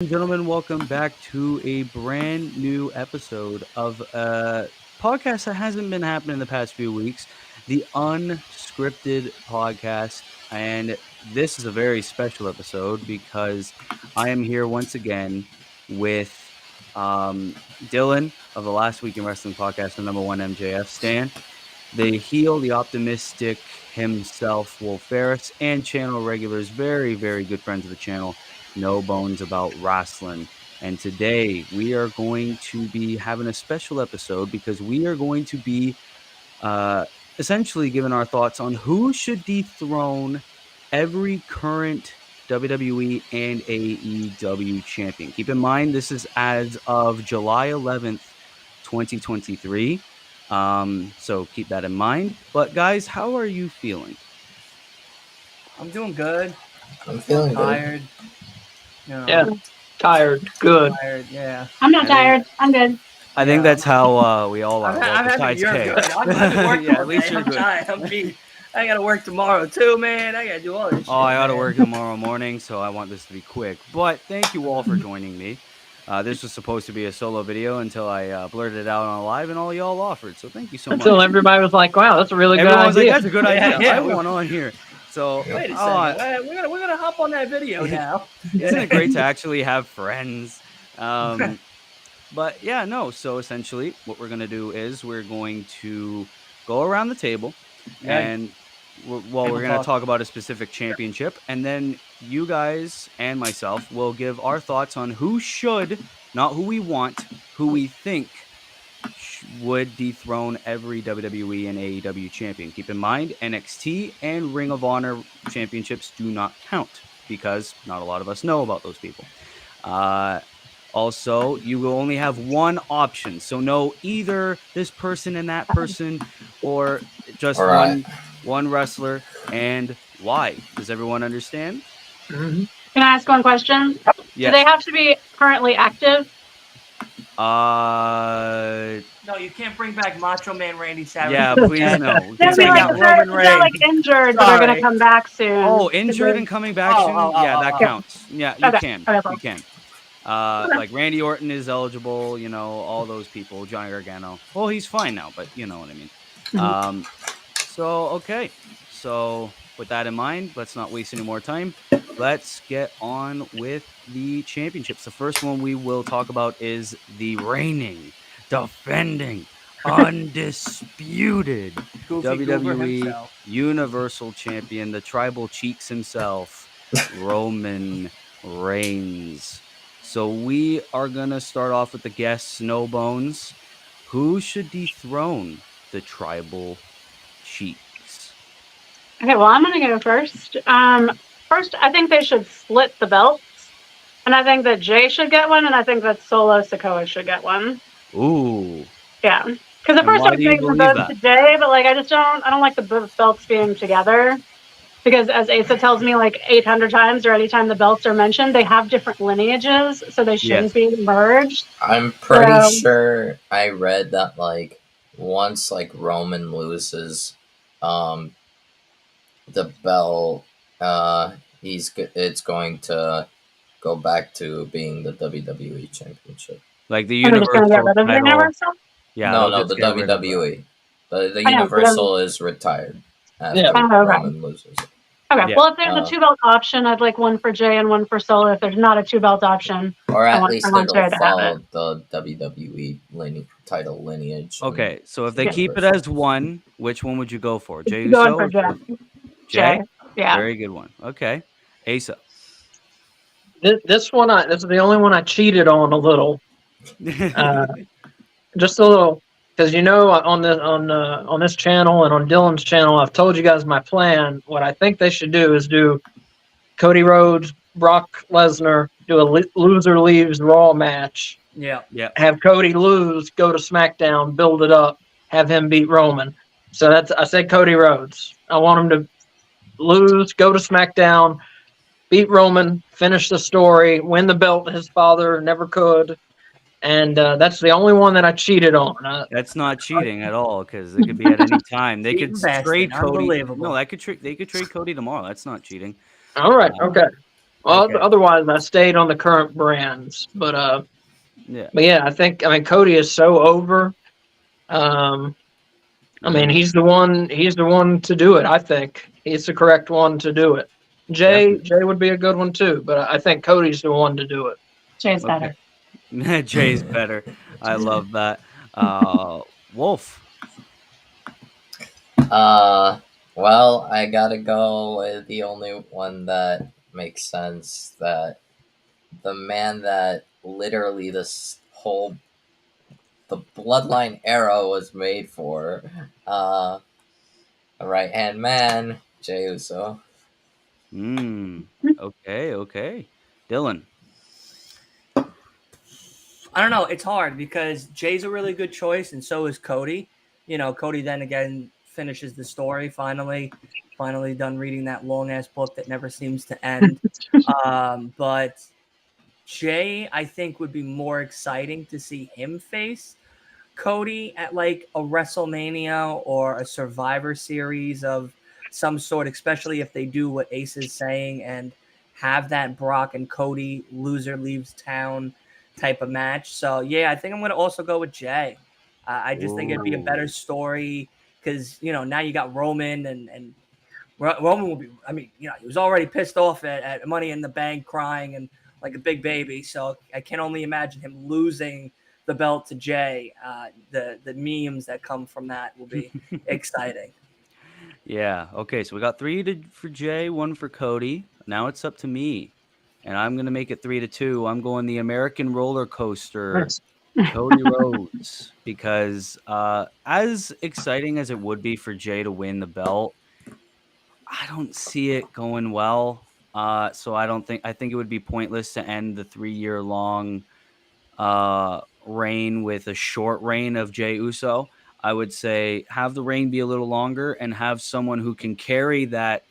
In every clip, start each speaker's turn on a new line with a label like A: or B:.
A: Gentlemen, welcome back to a brand new episode of a podcast that hasn't been happening in the past few weeks, the Unscripted podcast. And this is a very special episode because I am here once again with Dylan of the Last Week in Wrestling podcast, the number one MJF Stan, the heel, the optimistic himself, Wolf Ferris, and channel regulars, very, very good friends of the channel, No Bones About Wrestling. And today we are going to be having a special episode because we are going to be essentially giving our thoughts on who should dethrone every current WWE and AEW champion. Keep in mind, this is as of July 11th, 2023. So keep that in mind. But guys, how are you feeling?
B: I'm doing good.
C: I'm feeling
B: tired.
D: Yeah, tired. Good.
B: Tired. Yeah.
E: I'm not tired. I'm good.
A: I think that's how we all are.
B: I'm happy you're
A: Kay.
B: good. I'm happy work
A: Yeah, at least you're
B: I'm
A: good.
B: tired. I'm beat. I gotta work tomorrow too, man. I gotta do all this shit.
A: Oh, I got to
B: man.
A: work tomorrow morning, so I want this to be quick. But thank you all for joining me. This was supposed to be a solo video until I blurted it out on live, and all y'all offered. So thank you so much.
D: Until everybody was like, "Wow, that's a really good
A: Everyone was like,
D: idea."
A: "That's a good
B: Yeah,
A: idea.
B: yeah.
A: I want on here." So
B: Wait a second. We're gonna hop on that video now.
A: isn't it great to actually have friends? But yeah, no. So essentially, what we're gonna do is we're going to go around the table, and we're gonna talk about a specific championship, and then you guys and myself will give our thoughts on who should, not who we want, who we think would dethrone every WWE and AEW champion. Keep in mind, NXT and Ring of Honor championships do not count because not a lot of us know about those people. Also, you will only have one option. So no either this person and that person or just one wrestler, and why. Does everyone understand?
D: Mm-hmm.
E: Can I ask one question?
A: Yes.
E: Do they have to be currently active?
B: No, you can't bring back Macho Man Randy Savage.
A: Yeah, please no.
E: They'll be like,
B: Roman
E: they're like
B: Reigns.
E: injured, but they're going to come back soon.
A: Oh, injured and coming back soon? Yeah, that counts. Yeah, you
E: Okay.
A: can.
E: Okay.
A: You can. Like Randy Orton is eligible, you know, all those people. Johnny Gargano. Well, he's fine now, but you know what I mean. Okay. So with that in mind, let's not waste any more time. Let's get on with the championships. The first one we will talk about is the reigning, defending, undisputed WWE Universal Champion, the Tribal Cheeks himself, Roman Reigns. So we are going to start off with the guests, No Bones. Who should dethrone the Tribal Cheeks?
E: Okay, well, I'm going to go first. First, I think they should split the belts. And I think that Jay should get one, and I think that Solo Sikoa should get one.
A: Ooh.
E: Yeah. Because at first I was giving them both to Jay, but like I don't like the belts being together. Because as Asa tells me like 800 times, or anytime the belts are mentioned, they have different lineages, so they shouldn't be merged.
C: I'm pretty sure I read that like once like Roman loses the belt, it's going to go back to being the WWE Championship.
A: Like the Universal title. Yeah,
C: no, the WWE. The Universal is retired after Roman loses.
E: Okay, well, if there's a two-belt option, I'd like one for Jay and one for Solo. If there's not a two-belt option,
C: or at least it'll follow the WWE title lineage.
A: Okay, so if they keep it as one, which one would you go for? Jay Uso?
E: Going for Jay.
A: Jay?
E: Yeah.
A: Very good one. Okay. Asa.
D: This is the only one I cheated on a little. Just a little. Because on this channel and on Dylan's channel, I've told you guys my plan. What I think they should do is do Cody Rhodes, Brock Lesnar, do a loser leaves Raw match.
B: Yeah.
D: Have Cody lose, go to SmackDown, build it up, have him beat Roman. So I said Cody Rhodes. I want him to lose, go to SmackDown, beat Roman, finish the story, win the belt his father never could. And that's the only one that I cheated on.
A: That's not cheating at all, because it could be at any time. They could trade Cody. No, they could trade Cody tomorrow. That's not cheating.
D: All right. Okay. Well,
A: Okay.
D: otherwise I stayed on the current brands,
A: Yeah.
D: but yeah, I mean Cody is so over. I mean, he's the one. He's the one to do it. I think he's the correct one to do it. Jay would be a good one too, but I think Cody's the one to do it.
E: Jay's better.
A: Jay's better. I love that. Wolf.
C: Well, I gotta go with the only one that makes sense. That the man that literally this whole the bloodline era was made for, a right hand man, Jey Uso.
A: Okay. Dylan.
B: I don't know. It's hard because Jay's a really good choice, and so is Cody. Cody then again finishes the story finally done reading that long ass book that never seems to end. But Jay, I think, would be more exciting to see him face Cody at like a WrestleMania or a Survivor Series of some sort, especially if they do what Ace is saying and have that Brock and Cody loser leaves town type of match. So yeah, I think I'm going to also go with Jay. I just think it'd be a better story because now you got Roman and Roman will be. I mean, he was already pissed off at Money in the Bank, crying and like a big baby. So I can only imagine him losing the belt to Jay. The memes that come from that will be exciting.
A: Yeah. Okay. So we got 3 for Jay, 1 for Cody. Now it's up to me, and I'm gonna make it 3-2. I'm going the American roller coaster, Cody Rhodes, because as exciting as it would be for Jay to win the belt, I don't see it going well. So I think it would be pointless to end the 3-year long reign with a short reign of Jey Uso. I would say have the reign be a little longer and have someone who can carry that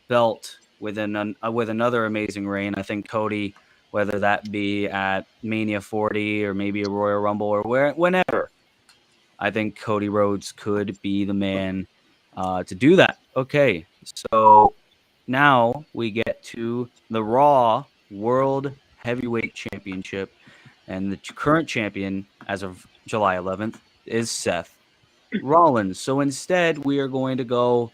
A: belt with another amazing reign. I think Cody, whether that be at Mania 40 or maybe a Royal Rumble or whenever, I think Cody Rhodes could be the man to do that. Okay, so now we get to the Raw World Heavyweight Championship, and the current champion as of July 11th is Seth Rollins. So instead, we are going to go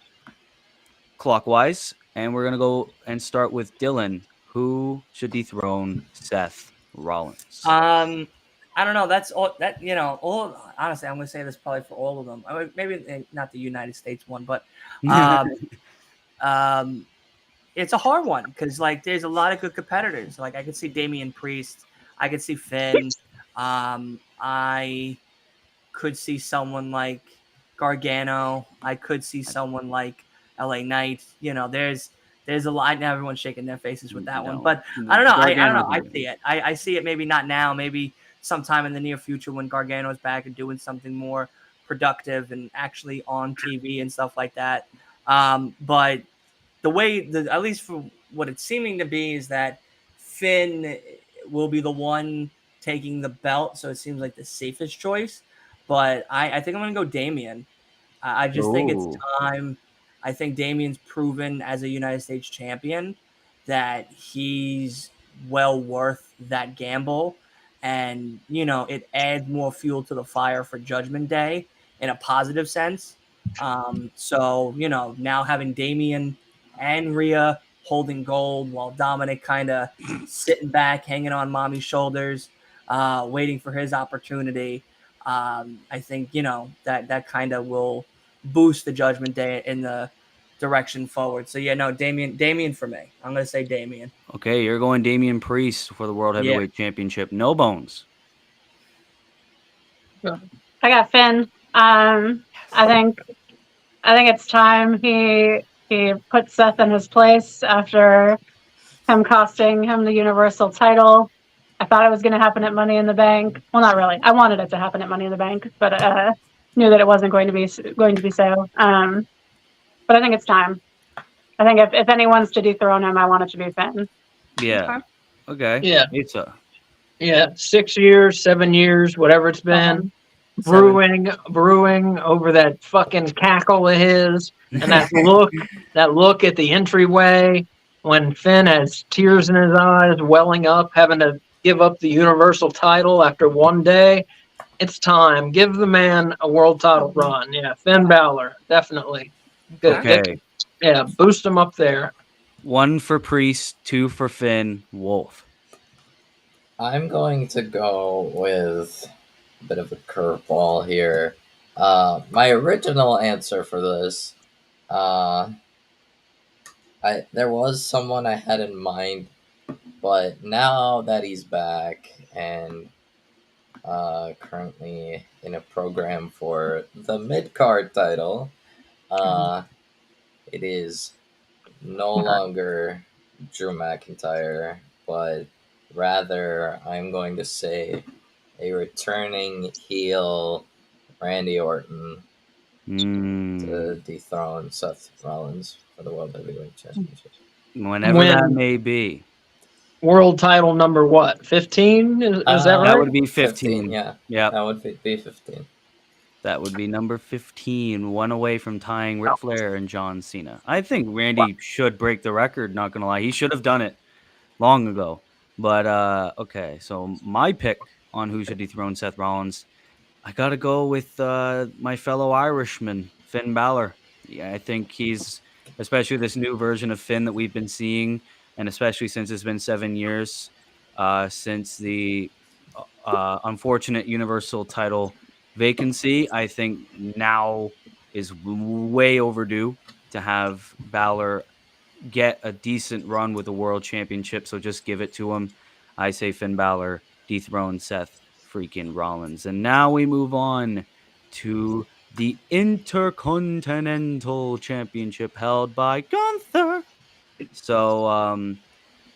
A: clockwise, and we're going to go and start with Dylan. Who should dethrone Seth Rollins?
B: I don't know. That's all that all honestly, I'm going to say this probably for all of them. Maybe not the United States one, but it's a hard one because like there's a lot of good competitors. Like I could see Damian Priest, I could see Finn, I could see someone like Gargano, I could see someone like LA Knight. There's a lot now. Everyone's shaking their faces with that one, but I don't know. I don't know. I see it. I see it. Maybe not now. Maybe sometime in the near future when Gargano is back and doing something more productive and actually on TV and stuff like that. But the way, at least for what it's seeming to be, is that Finn will be the one taking the belt, so it seems like the safest choice. But I think I'm going to go Damian. I just think it's time. I think Damian's proven as a United States champion that he's well worth that gamble. And, it adds more fuel to the fire for Judgment Day in a positive sense. So, now having Damian and Rhea holding gold while Dominic kind of sitting back, hanging on mommy's shoulders, waiting for his opportunity. I think, that kind of will boost the Judgment Day in the direction forward. So, yeah, no, Damian for me. I'm going to say Damian.
A: Okay, you're going Damian Priest for the World Heavyweight Championship. No bones.
E: I got Finn. I think it's time he put Seth in his place after him costing him the Universal title. I thought it was going to happen at Money in the Bank. Well, not really. I wanted it to happen at Money in the Bank, but knew that it wasn't going to be so. But I think it's time. I think if anyone's to dethrone him, I want it to be Finn.
A: Yeah. Okay.
D: Yeah.
A: Yeah.
D: 6 years, 7 years, whatever it's been. Brewing over that fucking cackle of his and that look at the entryway. when Finn has tears in his eyes, welling up, having to give up the Universal title after one day. It's time. Give the man a world title run. Yeah, Finn Balor, definitely. Good.
A: Okay.
D: Yeah, boost him up there.
A: 1 for Priest, 2 for Finn. Wolf.
C: I'm going to go with a bit of a curveball here. My original answer for this, there was someone I had in mind, but now that he's back and currently in a program for the mid card title, it is no longer Drew McIntyre, but rather I'm going to say a returning heel Randy Orton to dethrone Seth Rollins for the World Heavyweight Championship.
A: Whenever that may be.
D: World title number what? 15? Is that right?
A: That would be 15.
C: Yeah.
A: Yep.
C: That would be 15.
A: That would be number 15, 1 away from tying Ric Flair and John Cena. I think Randy should break the record, not going to lie. He should have done it long ago. But, okay, so my pick on who should dethrone Seth Rollins, I got to go with my fellow Irishman, Finn Balor. Yeah, I think he's, especially this new version of Finn that we've been seeing, and especially since it's been 7 years since the unfortunate Universal title vacancy, I think now is way overdue to have Balor get a decent run with the world championship. So just give it to him. I say Finn Balor dethrone Seth freaking Rollins. And now we move on to the Intercontinental Championship held by Gunther. So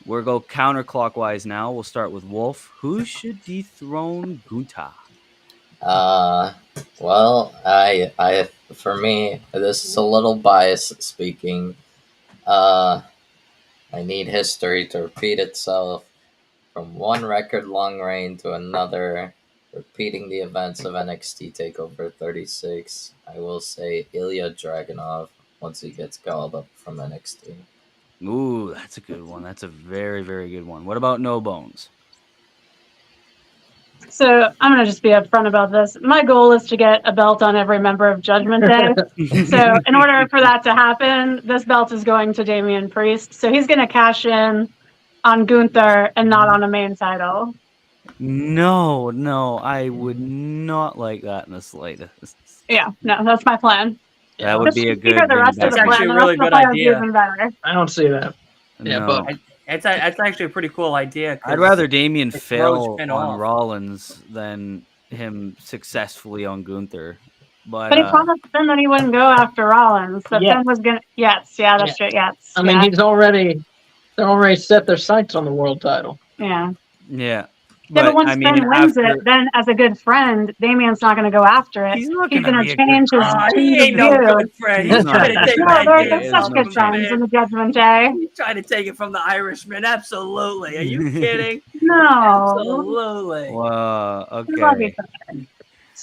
A: we'll go counterclockwise now. We'll start with Wolf. Who should dethrone Gunther?
C: Well, I for me, this is a little biased speaking. I need history to repeat itself from one record long reign to another, repeating the events of NXT TakeOver 36. I will say Ilya Dragunov once he gets called up from NXT.
A: Ooh, that's a good one. That's a very, very good one. What about No Bones?
E: So I'm going to just be upfront about this. My goal is to get a belt on every member of Judgment Day. So in order for that to happen, this belt is going to Damian Priest. So he's going to cash in on Gunther and not on a main title.
A: No, I would not like that in the slightest.
E: Yeah, no, that's my plan.
A: That would be a good.
E: The rest of the
B: actually
E: plan.
B: a really good idea.
D: I don't see that. Yeah,
A: No.
D: but
B: it's actually a pretty cool idea.
A: I'd rather Damian fail
B: Finn
A: on
B: off.
A: Rollins than him successfully on Gunther.
E: But he promised Finn that he wouldn't go after Rollins. That Finn was gonna. Yes, yeah, that's true. Yes.
D: I mean, they already set their sights on the world title.
E: Yeah.
A: Yeah.
E: But once Finn wins it, then as a good friend, Damian's not going to go after it. He's going to change his
B: he ain't no good friend. He's trying to take
E: they're such good friends in the Judgment Day.
B: He's trying to take it from the Irishman. Absolutely. Are you kidding?
E: No.
B: Absolutely.
A: Well, okay.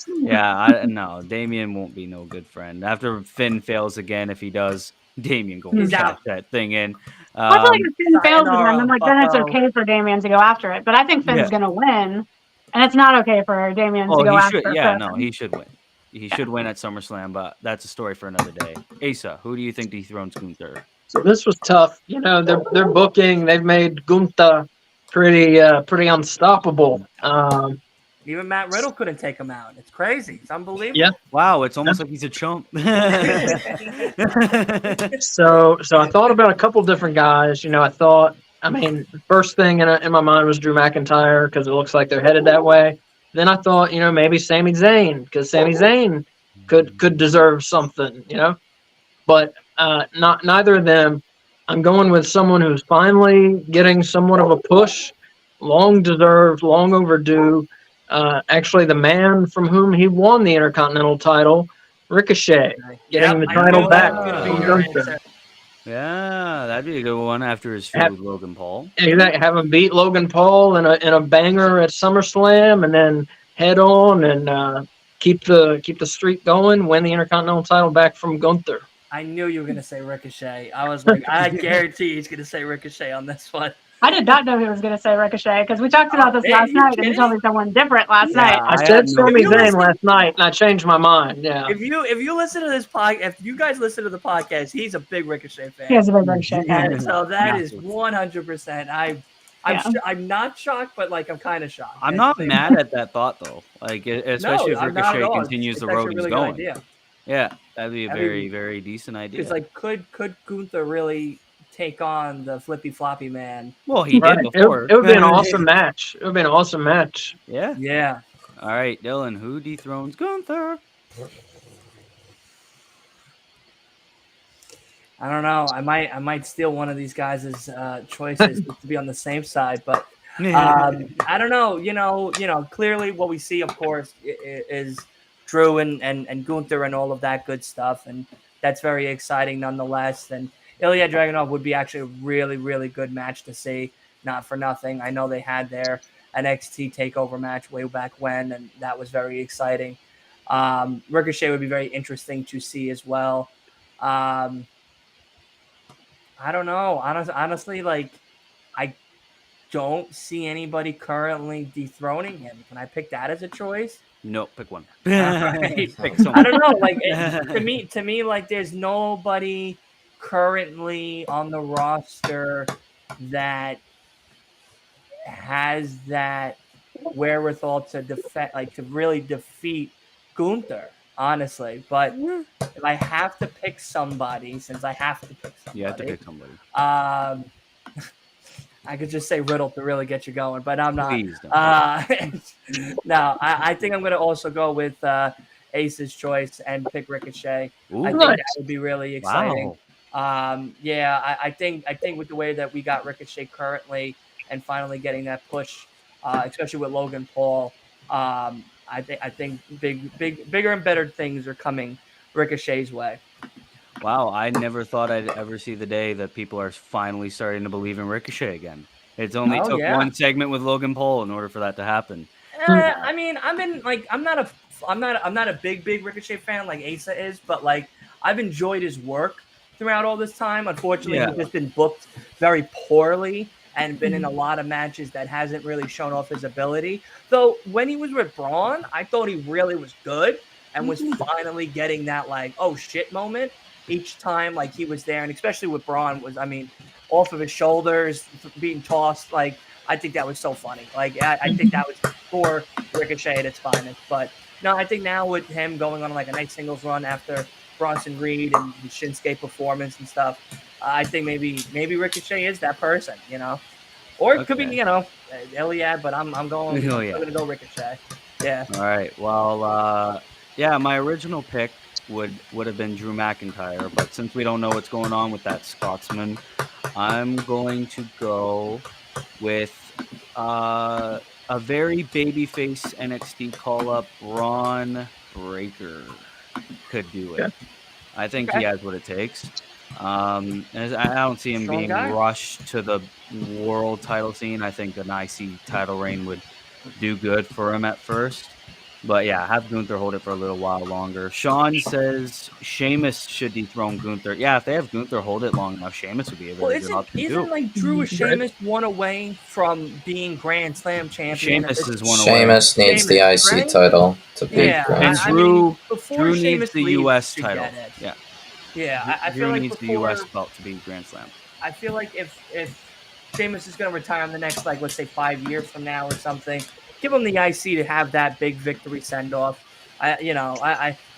A: Yeah, no, Damian won't be no good friend. After Finn fails again, if he does, Damian going to cash that thing in.
E: I feel like if Finn fails again, then it's okay for Damian to go after it. But I think Finn's going to win, and it's not okay for Damian to go after it.
A: Yeah, no, he should win. He should win at SummerSlam, but that's a story for another day. Asa, who do you think dethrones Gunther?
D: So this was tough. You know, they're booking. They've made Gunther pretty unstoppable.
B: Even Matt Riddle couldn't take him out. It's crazy. It's unbelievable.
D: Yeah.
A: Wow, it's almost like he's a chump.
D: So I thought about a couple different guys. You know, first thing in my mind was Drew McIntyre because it looks like they're headed that way. Then I thought, you know, maybe Sami Zayn because Sami Zayn could deserve something, you know. But neither of them. I'm going with someone who's finally getting somewhat of a push, long deserved, long overdue. Actually, the man from whom he won the Intercontinental title, Ricochet, getting the title back.
A: Yeah, that'd be a good one after his feud with Logan Paul.
D: Exactly, have him beat Logan Paul in a banger at SummerSlam, and then head on and keep the streak going. Win the Intercontinental title back from Gunther.
B: I knew you were gonna say Ricochet. I was like, I guarantee he's gonna say Ricochet on this one.
E: I did not know he was going to say Ricochet because we talked about this last night and he told me someone different last night.
D: I said Sami Zayn last night and I changed my mind. Yeah.
B: If you listen to this podcast, if you guys listen to the podcast, he's a big Ricochet fan.
E: He is a big Ricochet fan.
B: So that is 100%. I'm not shocked, but like I'm kind of shocked.
A: I'm not mad at that thought though. Like especially if Ricochet continues the road he's going. Yeah, that'd be a very, very decent idea.
B: It's like, could Gunther really take on the flippy floppy man?
A: Well, he did before.
D: It would be an awesome match. It would be an awesome match.
A: Yeah.
B: Yeah.
A: All right, Dylan, who dethrones Gunther?
B: I don't know. I might steal one of these guys' choices to be on the same side, but I don't know. You know, clearly what we see, of course, is Drew and Gunther and all of that good stuff, and that's very exciting nonetheless. And Ilya Dragunov would be actually a really, really good match to see. Not for nothing. I know they had their NXT TakeOver match way back when, and that was very exciting. Ricochet would be very interesting to see as well. I don't know. Honestly, like, I don't see anybody currently dethroning him. Can I pick that as a choice?
A: No, pick one.
B: Right. I don't know. Like, to me, like, there's nobody currently on the roster that has that wherewithal to defend, like, to really defeat Gunther. Honestly, but if I have to pick somebody, since I have to pick somebody,
A: you have to pick somebody.
B: I could just say Riddle to really get you going, but I'm not.
A: Please don't.
B: No, I think I'm going to also go with Ace's choice and pick Ricochet.
A: Ooh,
B: I think that would be really exciting.
A: Wow.
B: Yeah, I think with the way that we got Ricochet currently and finally getting that push, especially with Logan Paul, I think bigger and better things are coming Ricochet's way.
A: Wow, I never thought I'd ever see the day that people are finally starting to believe in Ricochet again. It's only took one segment with Logan Paul in order for that to happen.
B: I mean, I'm not a big Ricochet fan like Asa is, but like I've enjoyed his work throughout all this time. Unfortunately, he's just been booked very poorly and been in a lot of matches that hasn't really shown off his ability. Though when he was with Braun, I thought he really was good and was finally getting that like, oh shit moment each time like he was there. And especially with Braun was, I mean, off of his shoulders, being tossed. Like, I think that was so funny. Like, I think that was for Ricochet at its finest. But no, I think now with him going on like a nice singles run after Bronson Reed and the Shinsuke performance and stuff, I think maybe Ricochet is that person, you know, or it could be, you know, Iliad, but I'm going to go Ricochet. Yeah.
A: All right. Well, yeah, my original pick would have been Drew McIntyre, but since we don't know what's going on with that Scotsman, I'm going to go with a very babyface NXT call-up. Ron Breakker could do it. I think he has what it takes. I don't see him being rushed to the world title scene. I think an IC title reign would do good for him at first. But yeah, have Gunther hold it for a little while longer. Sean says Sheamus should dethrone Gunther. Yeah, if they have Gunther hold it long enough, Sheamus would be a very good option too.
B: Isn't like Drew or Sheamus one away from being Grand Slam champion?
A: Sheamus is one away.
C: Sheamus needs the IC title to be
A: and Drew needs the US title.
B: Yeah, I
A: Drew
B: feel like
A: needs the US belt to be Grand Slam.
B: I feel like if Sheamus is going to retire in the next, like, let's say 5 years from now or something, give him the IC to have that big victory send-off. I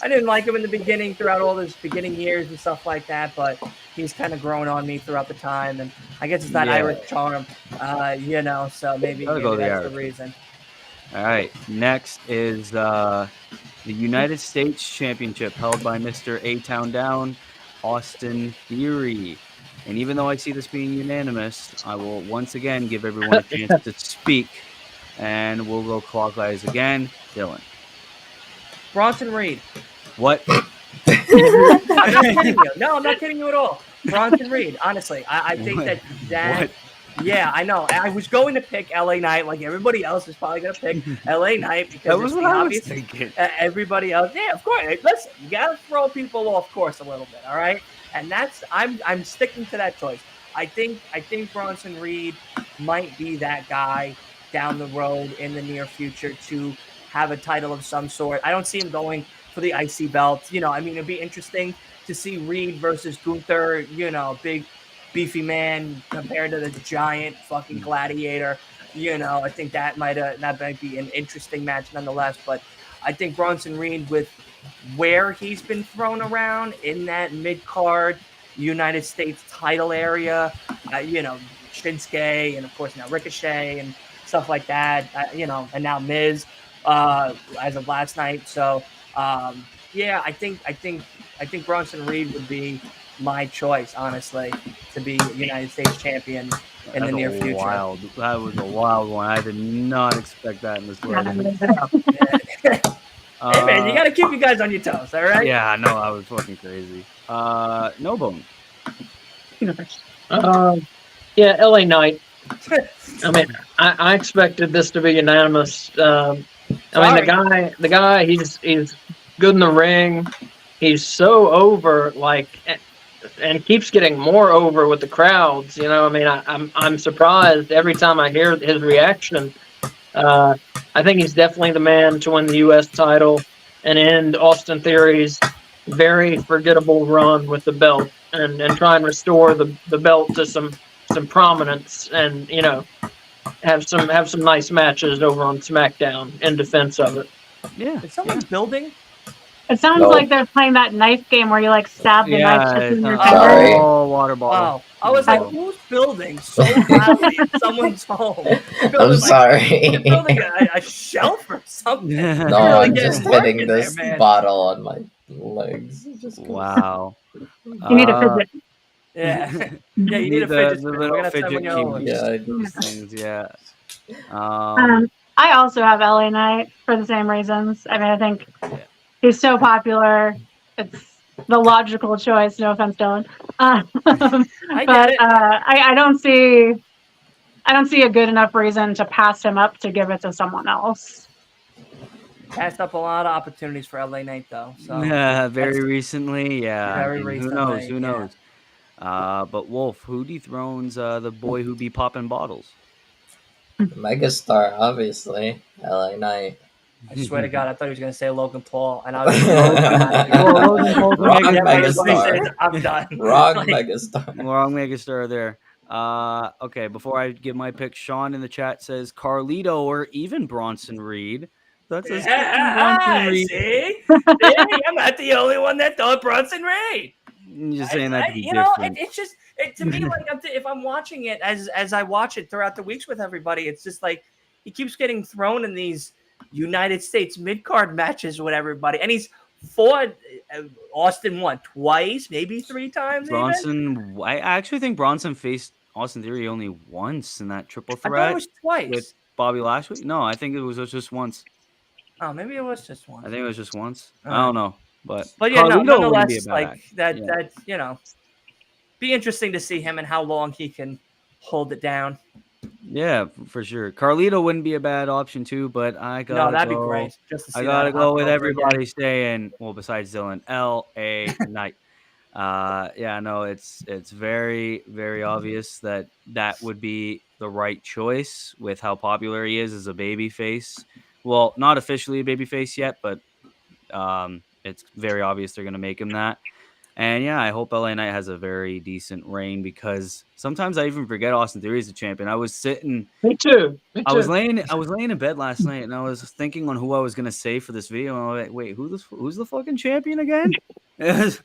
B: didn't like him in the beginning throughout all those beginning years and stuff like that, but he's kind of grown on me throughout the time, and I guess it's that Irish charm, so maybe that's the reason.
A: All right, next is the United States Championship held by Mr. A-Town Down, Austin Theory. And even though I see this being unanimous, I will once again give everyone a chance to speak. And we'll go clockwise again. Dylan.
B: Bronson Reed.
A: What?
B: I'm not kidding you. No, I'm not kidding you at all. Bronson Reed. Honestly, I think that Yeah, I know. I was going to pick LA Knight, like everybody else is probably going to pick LA Knight because
A: that was
B: it's
A: what
B: the
A: I was
B: obvious.
A: thinking.
B: Everybody else, yeah, of course. Listen, you got to throw people off course a little bit, all right? And that's I'm sticking to that choice. I think Bronson Reed might be that guy down the road in the near future to have a title of some sort. I don't see him going for the IC belt. I mean, it'd be interesting to see Reed versus Gunther. Big beefy man compared to the giant fucking gladiator. I think that might be an interesting match nonetheless. But I think Bronson Reed, with where he's been thrown around in that mid card United States title area, Shinsuke, and of course now Ricochet and stuff like that, and now Miz as of last night. So yeah, I think Bronson Reed would be my choice, honestly, to be United States champion in the near future.
A: That was a wild one. I did not expect that in the slightest.
B: Hey man, you gotta keep you guys on your toes, all right?
A: Yeah, no, I was fucking crazy. No bone.
D: Yeah, LA Knight. I mean, I expected this to be unanimous. I mean, the guy, he's good in the ring. He's so over, like, and keeps getting more over with the crowds. I mean, I'm surprised every time I hear his reaction. I think he's definitely the man to win the U.S. title and end Austin Theory's very forgettable run with the belt, and try and restore the belt to some prominence, and have some nice matches over on SmackDown in defense of it.
A: Yeah.
B: Is someone building?
E: It sounds like they're playing that knife game where you stab the knife between your
C: Sorry.
E: fingers.
A: Oh, water bottle.
B: Wow. I was like, who's building so loudly in someone's home?
C: I'm sorry.
B: You're building a shelf or something.
C: No, I'm just fitting this bottle on my legs.
A: Wow.
E: You need a fidget.
B: Yeah. Yeah, you need a fidget spinner.
A: Little
B: We're gonna
A: fidget cube.
C: Yeah,
A: those things. Yeah.
E: I also have LA Knight for the same reasons. I mean, I think he's so popular. It's the logical choice. No offense, Dylan. But I don't see a good enough reason to pass him up to give it to someone else.
B: Passed up a lot of opportunities for LA Knight, though. So
A: very recently, yeah.
B: Very recently,
A: Who knows? But Wolf, who dethrones the boy who be popping bottles?
C: Megastar, obviously. LA Knight.
B: I swear to God, I thought he was going to say Logan Paul, and I was
C: Wrong Megastar.
B: I'm done.
C: Wrong Megastar.
A: Wrong Megastar there. Okay, before I give my pick, Sean in the chat says Carlito or even Bronson Reed. That's a
B: Bronson Reed. See? I'm not the only one that thought Bronson Reed.
A: You're just saying that to be
B: different. It's just to me, like, if I'm watching it as I watch it throughout the weeks with everybody, it's just like he keeps getting thrown in these United States mid-card matches with everybody, and he's fought Austin twice, maybe 3 times.
A: Bronson, I actually think Bronson faced Austin Theory only once in that triple threat.
B: I thought it was twice
A: with Bobby Lashley. No, I think it was just once.
B: Oh, maybe it was just once.
A: I think it was just once. I don't know, but
B: yeah, nonetheless, like that, be interesting to see him and how long he can hold it down.
A: Yeah, for sure. Carlito wouldn't be a bad option too, but I gotta
B: that'd be great. Just to see
A: I gotta go with everybody staying. Well, besides Dylan, LA Knight. Yeah, no, it's very, very obvious that would be the right choice with how popular he is as a babyface. Well, not officially a babyface yet, but it's very obvious they're gonna make him that. And yeah, I hope LA Knight has a very decent reign, because sometimes I even forget Austin Theory is the champion. I was sitting.
D: Me too.
A: I was laying in bed last night, and I was thinking on who I was gonna say for this video. And I was like, wait, who's the fucking champion again? It's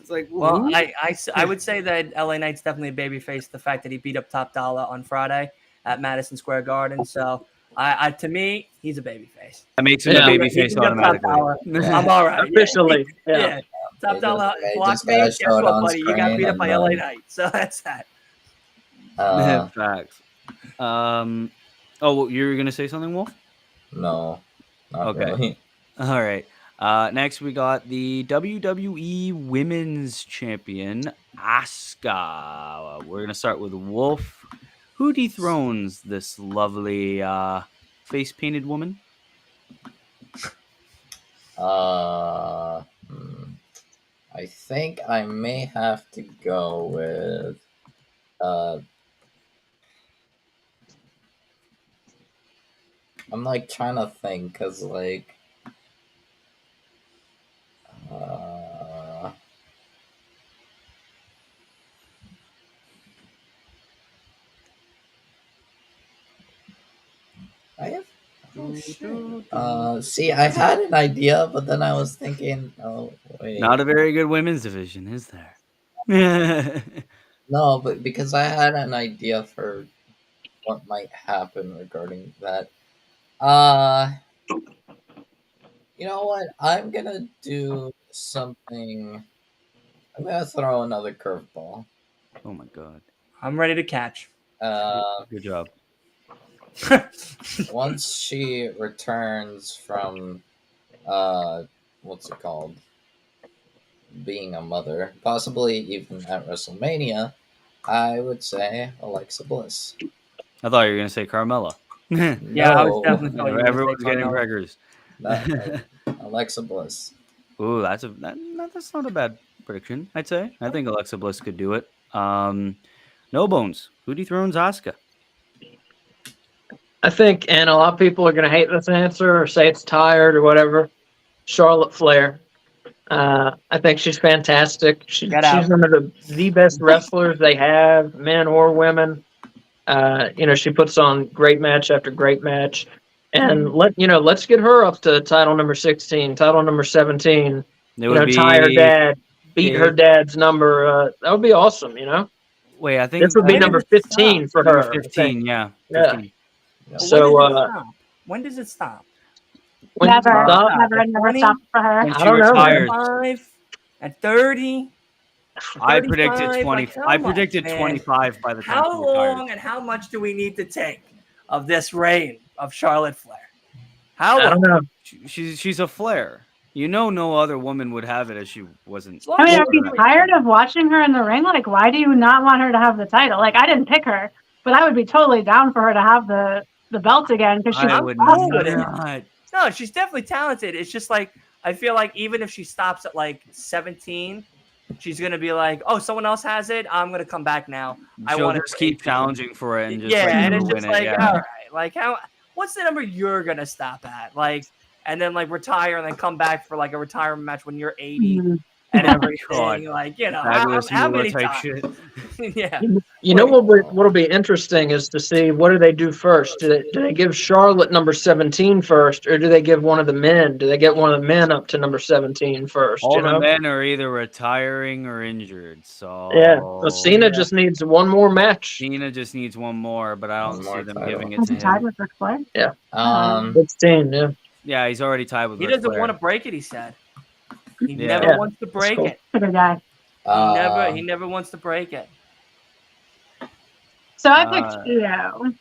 A: like,
B: well, I would say that LA Knight's definitely a babyface. The fact that he beat up Top Dollar on Friday at Madison Square Garden, so to me, he's a babyface.
A: That makes him a babyface automatically.
B: I'm all right.
D: Officially,
B: yeah. Top Dollar block me. Guess what, buddy? You got beat up by LA Knight. So that's that.
A: Facts. Oh, you were gonna say something, Wolf?
C: No. Not
A: okay.
C: Really.
A: All right. Next, we got the WWE Women's Champion, Asuka. We're gonna start with Wolf. Who dethrones this lovely face-painted woman?
C: I think I may have to go with I'm like trying to think because like I have see, I had an idea, but then I was thinking, oh wait,
A: Not a very good women's division, is there?
C: no, but because I had an idea for what might happen regarding that. You know what? I'm gonna do something. I'm gonna throw another curveball.
A: Oh my god!
B: I'm ready to catch.
A: Good job.
C: Once she returns from what's it called? Being a mother, possibly even at WrestleMania, I would say Alexa Bliss.
A: I thought you were gonna say Carmella.
B: Yeah, I was definitely thought you were gonna say
A: Everyone's getting
B: Carmella.
A: Gregors.
C: Alexa Bliss.
A: Ooh, that's not a bad prediction. I'd say. I think Alexa Bliss could do it. No bones. Who dethrones Asuka?
D: I think, and a lot of people are going to hate this answer or say it's tired or whatever. Charlotte Flair. I think she's fantastic. She's one of the best wrestlers they have, men or women. She puts on great match after great match, and let's get her up to title number 16, title number 17. Tie her dad, beat her dad's number. That would be awesome.
A: Wait, I think
D: this would be number 15 for her.
A: 15, yeah.
D: 15.
B: Yeah.
D: So
B: when does it stop?
E: Never stop for her.
A: When
D: I don't know.
B: 25 at 30.
A: I predicted 20.
B: Like,
A: I predicted 25 by the time.
B: How long and how much do we need to take of this reign of Charlotte Flair? How long?
D: I don't know.
A: She's a Flair. No other woman would have it if she wasn't.
E: I mean, are you tired of watching her in the ring? Like, why do you not want her to have the title? Like, I didn't pick her, but I would be totally down for her to have the belt again because she's
B: awesome. No, she's definitely talented. It's just like I feel like even if she stops at like 17, she's gonna be like, "Oh, someone else has it. I'm gonna come back now. I want to
A: just keep challenging for it." And just
B: and it's just like, all right, like what's the number you're gonna stop at? Like, and then like retire and then come back for like a retirement match when you're 80 and everything. Like, how many times? Yeah.
D: What'll be interesting is to see what do they do first. Do they give Charlotte number 17 first, or do they give one of the men? Do they get one of the men up to number 17 first?
A: All the men are either retiring or injured. So
D: so Cena just needs one more match.
A: Cena just needs one more, but I don't see them giving it to him.
E: Tied with Ric Flair?
D: Yeah. 16. Yeah.
A: Yeah, he's already tied with.
B: He
A: Ric
B: doesn't
A: Flair.
B: want to break it. He said. He never wants to break it.
E: Good guy.
B: He never wants to break it.
E: So I picked Io.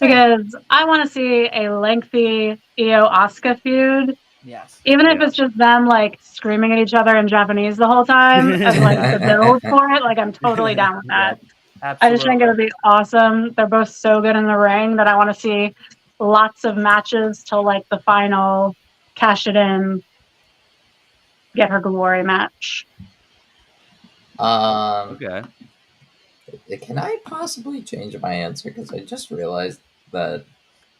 E: Because I want to see a lengthy Io Asuka feud.
B: Yes.
E: Even if it's just them like screaming at each other in Japanese the whole time and like the build for it, like I'm totally down with that.
B: Absolutely.
E: I just think it would be awesome. They're both so good in the ring that I want to see lots of matches till like the final cash it in, get her glory match.
A: Okay.
C: Can I possibly change my answer? Because I just realized that.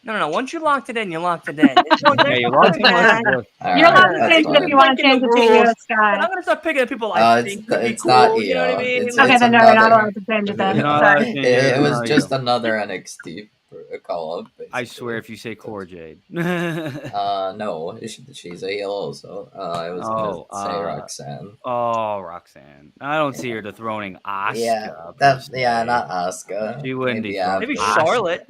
B: No. Once you locked it in, you locked it in.
A: Yeah, you locked it in.
E: You're allowed to change it if you want to change it to you, Sky.
B: I'm gonna start picking at people like
C: it's not
B: you know what I mean?
E: Okay, then no, you're not allowed to change it then.
C: It was just another NXT call up.
A: I swear, if you say Core Jade.
C: No, she's a heel also. I was gonna say Roxanne.
A: Oh, Roxanne. I don't see her dethroning Asuka.
C: Not Asuka.
A: She wouldn't
B: maybe Charlotte.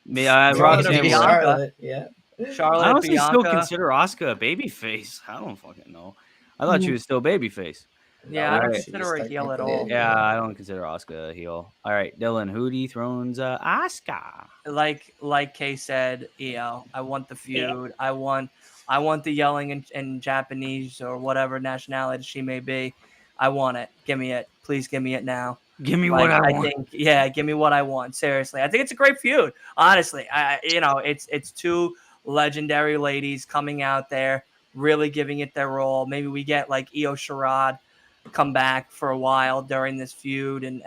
A: Roxanne.
C: Charlotte, yeah.
B: Charlotte.
A: I honestly still consider Asuka a babyface. I don't fucking know. I thought she was still babyface.
B: Yeah, I don't consider her a heel at all.
A: Yeah, I don't consider Asuka a heel. All right, Dylan, who dethrones Asuka?
B: Like Kay said, Io. I want the feud. I want the yelling in Japanese or whatever nationality she may be. I want it. Give me it. Please give me it now.
A: Give me what I want.
B: think, give me what I want. Seriously, I think it's a great feud. Honestly, it's two legendary ladies coming out there, really giving it their all. Maybe we get like Io Shirai come back for a while during this feud, and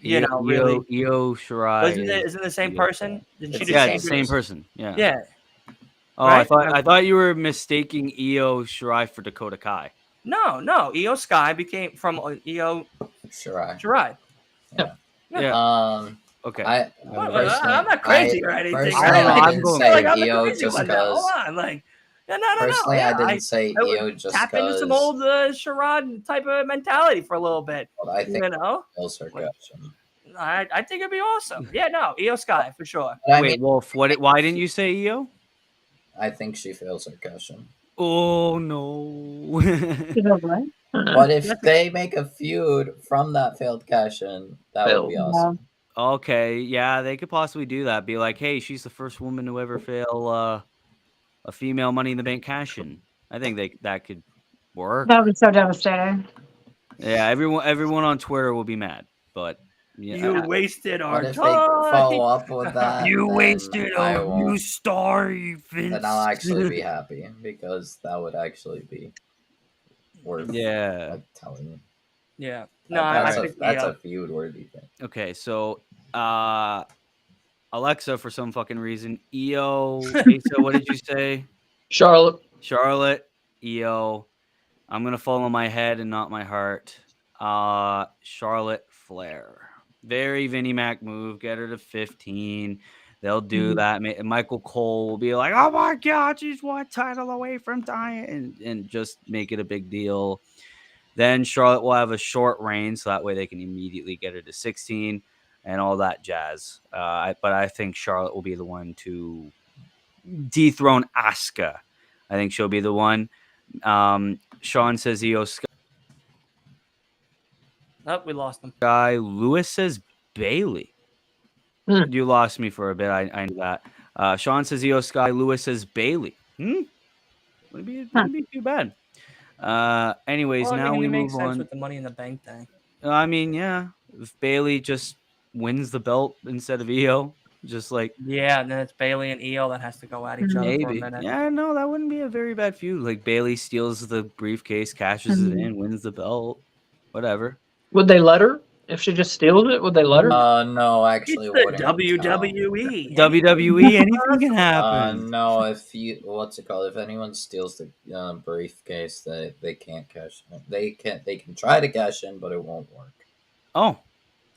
B: really.
A: Io Shirai
B: Isn't the same person? Didn't she
A: it's the
B: change
A: same
B: her?
A: person. Yeah.
B: Yeah.
A: Oh,
B: Right?
A: I thought you were mistaking Io Shirai for Dakota Kai.
B: No. Io Sky became from Io Shirai.
C: Yeah.
A: Okay.
B: I'm not crazy or anything.
C: Personally, I didn't say
B: Io
C: just because.
B: Hold on, like, no.
C: Personally, I didn't say Io just
B: tap into some old Sherrod type of mentality for a little bit.
C: I think
B: I think it'd be awesome. Yeah, no, Io Sky for sure.
A: Wait, Wolf, why didn't you say Io?
C: I think she fails her question.
A: Oh no.
C: But if they make a feud from that failed cash-in, that would be awesome.
A: Okay, yeah, they could possibly do that. Be like, hey, she's the first woman to ever fail a female Money in the Bank cash-in. I think that could work.
E: That would be so devastating.
A: Yeah, everyone on Twitter will be mad, but
B: you wasted our time.
C: If they follow up with that,
A: you wasted a new star, Vince.
C: Then I'll actually be happy because that would actually be worth telling you.
B: Yeah.
C: No, that's a feud worthy thing.
A: Okay, so Alexa, for some fucking reason, Io, Asa, what did you say?
D: Charlotte,
A: Io. I'm gonna follow my head and not my heart. Charlotte Flair. Very Vinnie Mac move. Get her to 15. They'll do that. Michael Cole will be like, "Oh my God, she's one title away from dying," and just make it a big deal. Then Charlotte will have a short reign, so that way they can immediately get her to 16 and all that jazz. But I think Charlotte will be the one to dethrone Asuka. I think she'll be the one. Sean says Io Sky.
B: Oh, we lost him.
A: Lewis says Bailey. You lost me for a bit. I knew that. Sean says Io Sky. Lewis says Bailey. Wouldn't be too bad. Anyways, now we move on
B: with the Money in the Bank thing.
A: I mean, yeah, if Bailey just wins the belt instead of Io, just like
B: and then it's Bailey and Io that has to go at each other for a minute.
A: Yeah, no, that wouldn't be a very bad feud. Like Bailey steals the briefcase, cashes it in, wins the belt, whatever.
D: Would they let her? If she just steals it, would they let her?
C: No, actually,
B: it's the WWE.
A: WWE, anything can happen.
C: No, if if anyone steals the briefcase, they can't cash in. They can try to cash in, but it won't work.
A: Oh,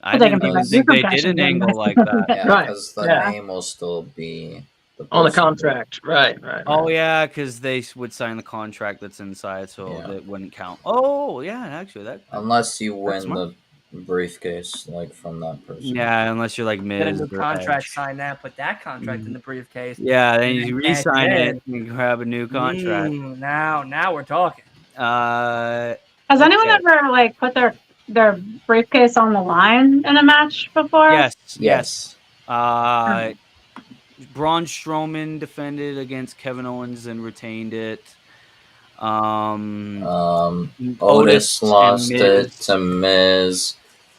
A: I didn't think they did an angle like that.
C: Yeah, because the name will still be
D: on the contract. Right.
A: Oh yeah, because they would sign the contract that's inside, so it wouldn't count. Oh yeah, actually that.
C: Unless you win the briefcase from that person.
A: Yeah, unless you're like Miz.
B: Get a new contract, sign that, put that contract in the briefcase.
A: Yeah, then you re-sign it and grab a new contract.
B: Now we're talking.
E: Has anyone ever put their briefcase on the line in a match before?
A: Yes. Braun Strowman defended against Kevin Owens and retained it.
C: Otis lost it to Miz.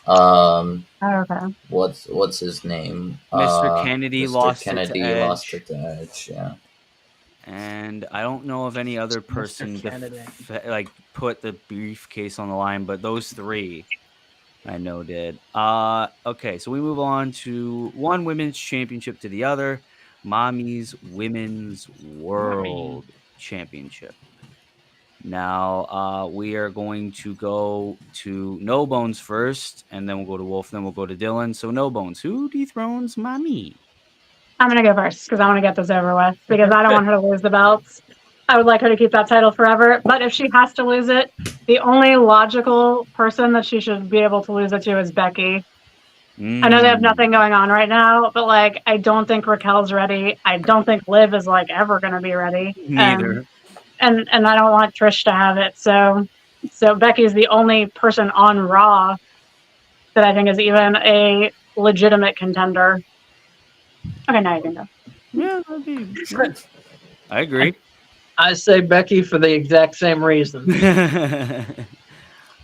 E: Okay.
C: What's his name?
A: Mr. Kennedy lost it
C: to Edge. Yeah.
A: And I don't know of any other person put the briefcase on the line, but those three I know did. Okay, so we move on to one women's championship to the other. Mommy's Women's World Championship. Now, we are going to go to No Bones first, and then we'll go to Wolf, then we'll go to Dylan. So, No Bones, who dethrones Mommy?
E: I'm going to go first because I want to get this over with because I don't want her to lose the belts. I would like her to keep that title forever. But if she has to lose it, the only logical person that she should be able to lose it to is Becky. I know they have nothing going on right now, but I don't think Raquel's ready. I don't think Liv is ever going to be ready.
A: Neither.
E: And I don't want Trish to have it. So Becky's the only person on Raw that I think is even a legitimate contender. Okay, now you can go.
A: Yeah, that'd be good. I agree.
D: I say Becky for the exact same reason.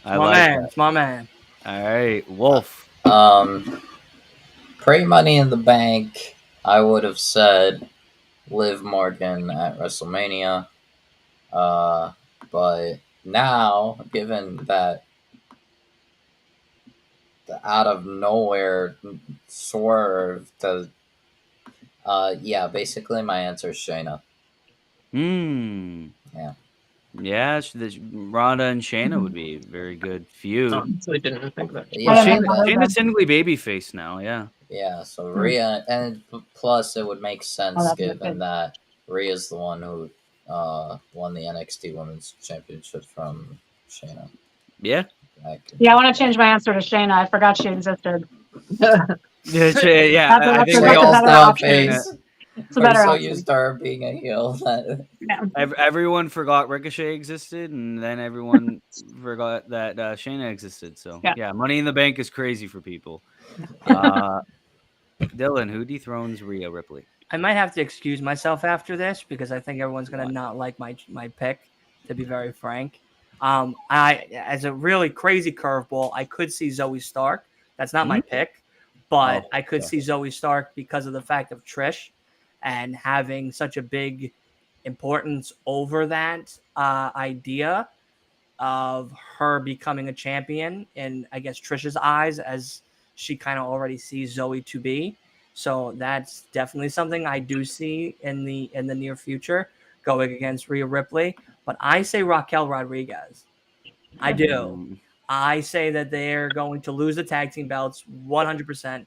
B: My man.
A: All right, Wolf.
C: Pre-Money in the Bank, I would have said Liv Morgan at WrestleMania. But now, given that the out of nowhere swerve to, yeah, basically my answer is Shayna. Yeah.
A: Yeah, Ronda and Shayna would be a very good feud.
D: Honestly, didn't think that.
C: Yeah,
A: Shayna's singly babyface now. Yeah.
C: Yeah, so Rhea, and plus it would make sense given that Rhea's the one who won the NXT Women's Championship from Shayna.
A: Yeah.
E: Yeah, I want to change my answer to Shayna. I forgot she existed.
A: Yeah, I think we all thought Shayna.
E: It's a better
C: so
E: option.
C: used to her being a heel that
A: everyone forgot Ricochet existed, and then everyone forgot that Shayna existed. So yeah, Money in the Bank is crazy for people. Dylan, who dethrones Rhea Ripley?
B: I might have to excuse myself after this because I think everyone's gonna not like my pick. To be very frank, I as a really crazy curveball, I could see Zoe Stark. That's not my pick, but I could see Zoe Stark because of the fact of Trish and having such a big importance over that idea of her becoming a champion in, I guess, Trish's eyes, as she kind of already sees Zoe to be. So that's definitely something I do see in the near future going against Rhea Ripley. But I say Raquel Rodriguez. I do. I say that they're going to lose the tag team belts 100%.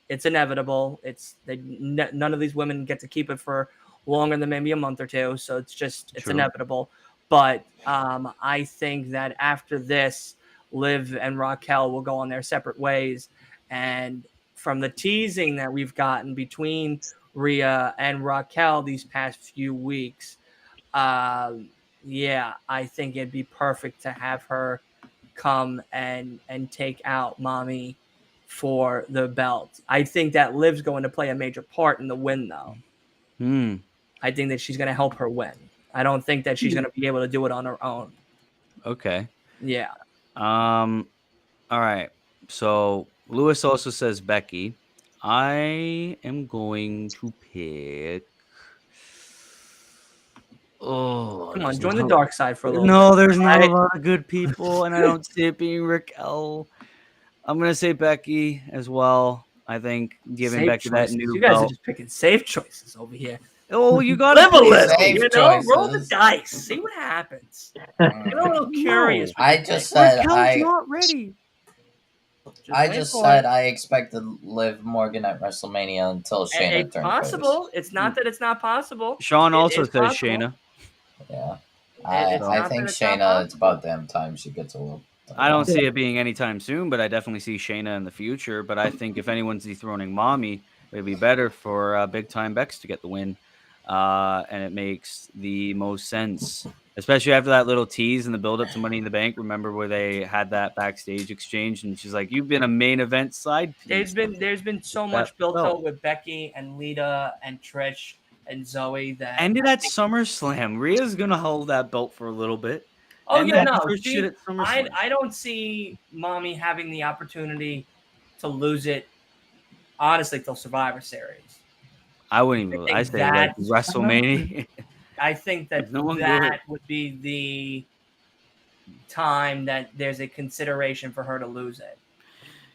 B: It's inevitable. None of these women get to keep it for longer than maybe a month or two. So it's inevitable. But I think that after this, Liv and Raquel will go on their separate ways. And from the teasing that we've gotten between Rhea and Raquel these past few weeks, yeah, I think it'd be perfect to have her come and take out Mommy for the belt. I think that Liv's going to play a major part in the win, though. I think that she's going to help her win. I don't think that she's going to be able to do it on her own.
A: Okay.
B: Yeah.
A: All right. So Lewis also says Becky. I am going to pick. Oh,
B: come on, join the dark side for a little
A: bit.
B: bit.
A: There's not a lot of good people, and I don't see it being Raquel. I'm gonna say Becky as well. I think giving Becky that new
B: You guys
A: belt.
B: are just picking safe choices over here.
A: Oh, you got to
B: live a little, roll the dice, see what happens. Get a little curious.
C: I just said
A: Raquel's not ready.
C: I just said I expected Liv Morgan at WrestleMania until Shayna
B: it's possible. Face. It's not that it's not possible.
A: Sean also says possible. Shayna.
C: Yeah, I think Shayna. It's about damn time she gets a little.
A: I don't see it being anytime soon, but I definitely see Shayna in the future. But I think if anyone's dethroning Mommy, it'd be better for Big Time Bex to get the win, and it makes the most sense. Especially after that little tease and the build up to Money in the Bank. Remember where they had that backstage exchange, and she's like, "You've been a main event side piece."
B: There's been so much built up with Becky and Lita and Trish and Zoe that
A: ended at SummerSlam. Rhea's gonna hold that belt for a little bit.
B: Oh yeah, no. I don't see Mommy having the opportunity to lose it. Honestly, till Survivor Series.
A: I wouldn't even. I say that WrestleMania.
B: I think that that would be the time that there's a consideration for her to lose it.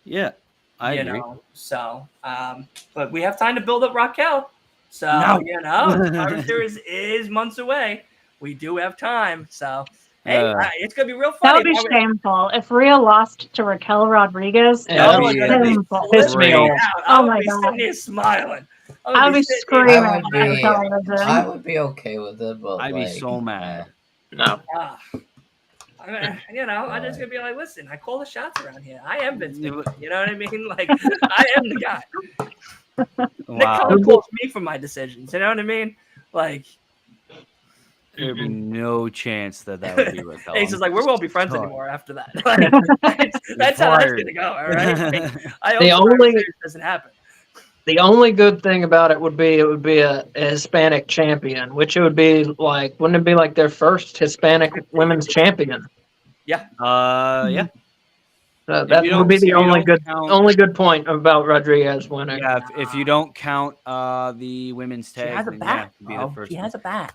A: Yeah, I agree.
B: So, but we have time to build up Raquel. So, Survivor Series is months away. We do have time. So, hey, it's going to be real fun.
E: That would be shameful. If Rhea lost to Raquel Rodriguez, that would be shameful.
D: Piss me off.
B: Oh my God. Sitting here smiling.
E: I would be screaming.
C: I would be okay with it, but
A: I'd be so mad.
D: No.
B: I'm just gonna be like, listen, I call the shots around here. I am Vince McMahon. You know what I mean? Like, I am the guy. Nick Khan calls me for my decisions. You know what I mean? Like,
A: there'd be no chance that would be Raquel.
B: Ace is like, we won't be friends anymore after that. Like, that's how that's gonna go. All right. I hope it doesn't happen.
D: The only good thing about it would be a Hispanic champion, which it would be like, wouldn't it be like their first Hispanic women's champion?
B: Yeah.
A: Yeah.
D: That would be the only good point about Rodriguez winning.
A: Yeah, if you don't count the women's tag,
B: she has a
A: then
B: back,
A: be the first.
B: She has a back.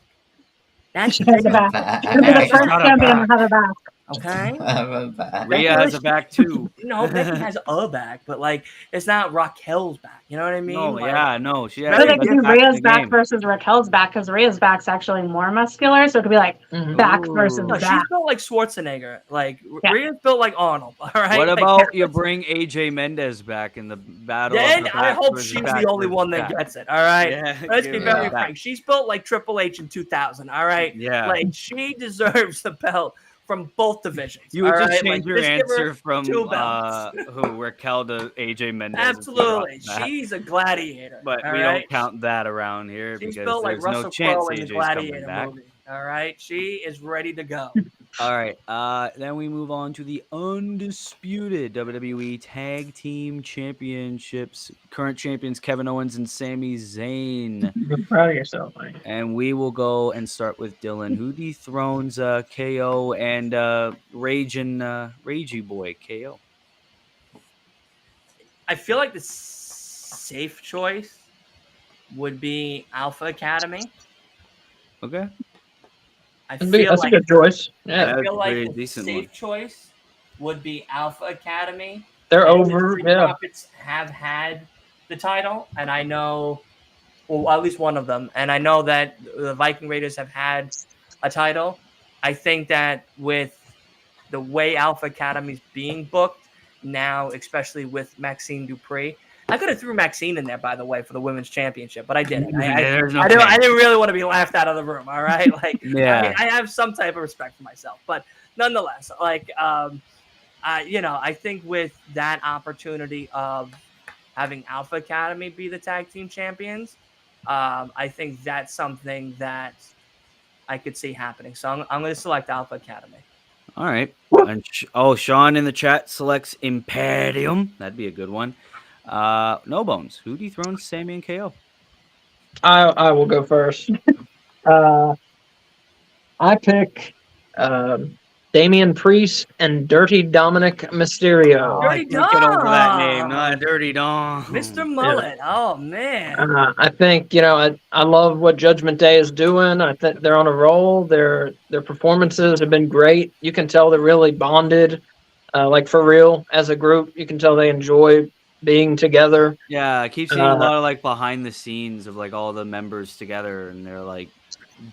B: That's
E: she has a back. She'll be the first champion to have a back.
B: Okay.
A: Rhea has a back too.
B: No, Becky has a back, but like it's not Raquel's back. You know what I mean?
A: No,
B: like,
A: no, she has.
E: So they could do Rhea's back versus Raquel's back because Rhea's back's actually more muscular, so it could be like back versus back.
B: She's built like Schwarzenegger. Like Rhea's built like Arnold. All right.
A: What about you bring AJ Mendez back in the battle?
B: Then I hope she's the only one that gets it. All right.
A: Yeah,
B: let's be very frank. She's built like Triple H in 2000. All right.
A: Yeah.
B: Like she deserves the belt from both divisions.
A: You would just change your answer from Raquel to AJ Mendez.
B: Absolutely. She's a gladiator.
A: But we don't count that around here
B: She's
A: because
B: built like
A: there's
B: Russell
A: no chance
B: Crowe in
A: AJ's
B: the Gladiator
A: coming back.
B: movie. All right. She is ready to go.
A: All right. Then we move on to the undisputed WWE Tag Team Championships. Current champions Kevin Owens and Sami Zayn.
D: You're proud of yourself, Mike.
A: And we will go and start with Dylan, who dethrones KO and Ragey Boy KO.
B: I feel like the safe choice would be Alpha Academy.
A: Okay.
D: That's a good choice. Yeah,
B: I feel like the safe choice would be Alpha Academy.
D: They're over.
B: The Profits have had the title, and I know, well, at least one of them, and I know that the Viking Raiders have had a title. I think that with the way Alpha Academy is being booked now, especially with Maxine Dupree. I could have threw Maxine in there, by the way, for the women's championship, but I didn't. I didn't really want to be laughed out of the room. All right, like I have some type of respect for myself, but nonetheless, like I think with that opportunity of having Alpha Academy be the tag team champions, I think that's something that I could see happening. So I'm going to select Alpha Academy.
A: All right. And Sean in the chat selects Imperium. That'd be a good one. No Bones. Who dethrones Sami and KO?
D: I will go first. I pick Damian Priest and Dirty Dominic Mysterio.
B: Dirty Dom.
A: Get over that name, not Dirty Dom.
B: Mr. Mullet. Yeah. Oh man.
D: I think I love what Judgment Day is doing. I think they're on a roll. Their performances have been great. You can tell they're really bonded, like for real as a group. You can tell they enjoy being together.
A: Yeah, I keep seeing a lot of like behind the scenes of like all the members together, and they're like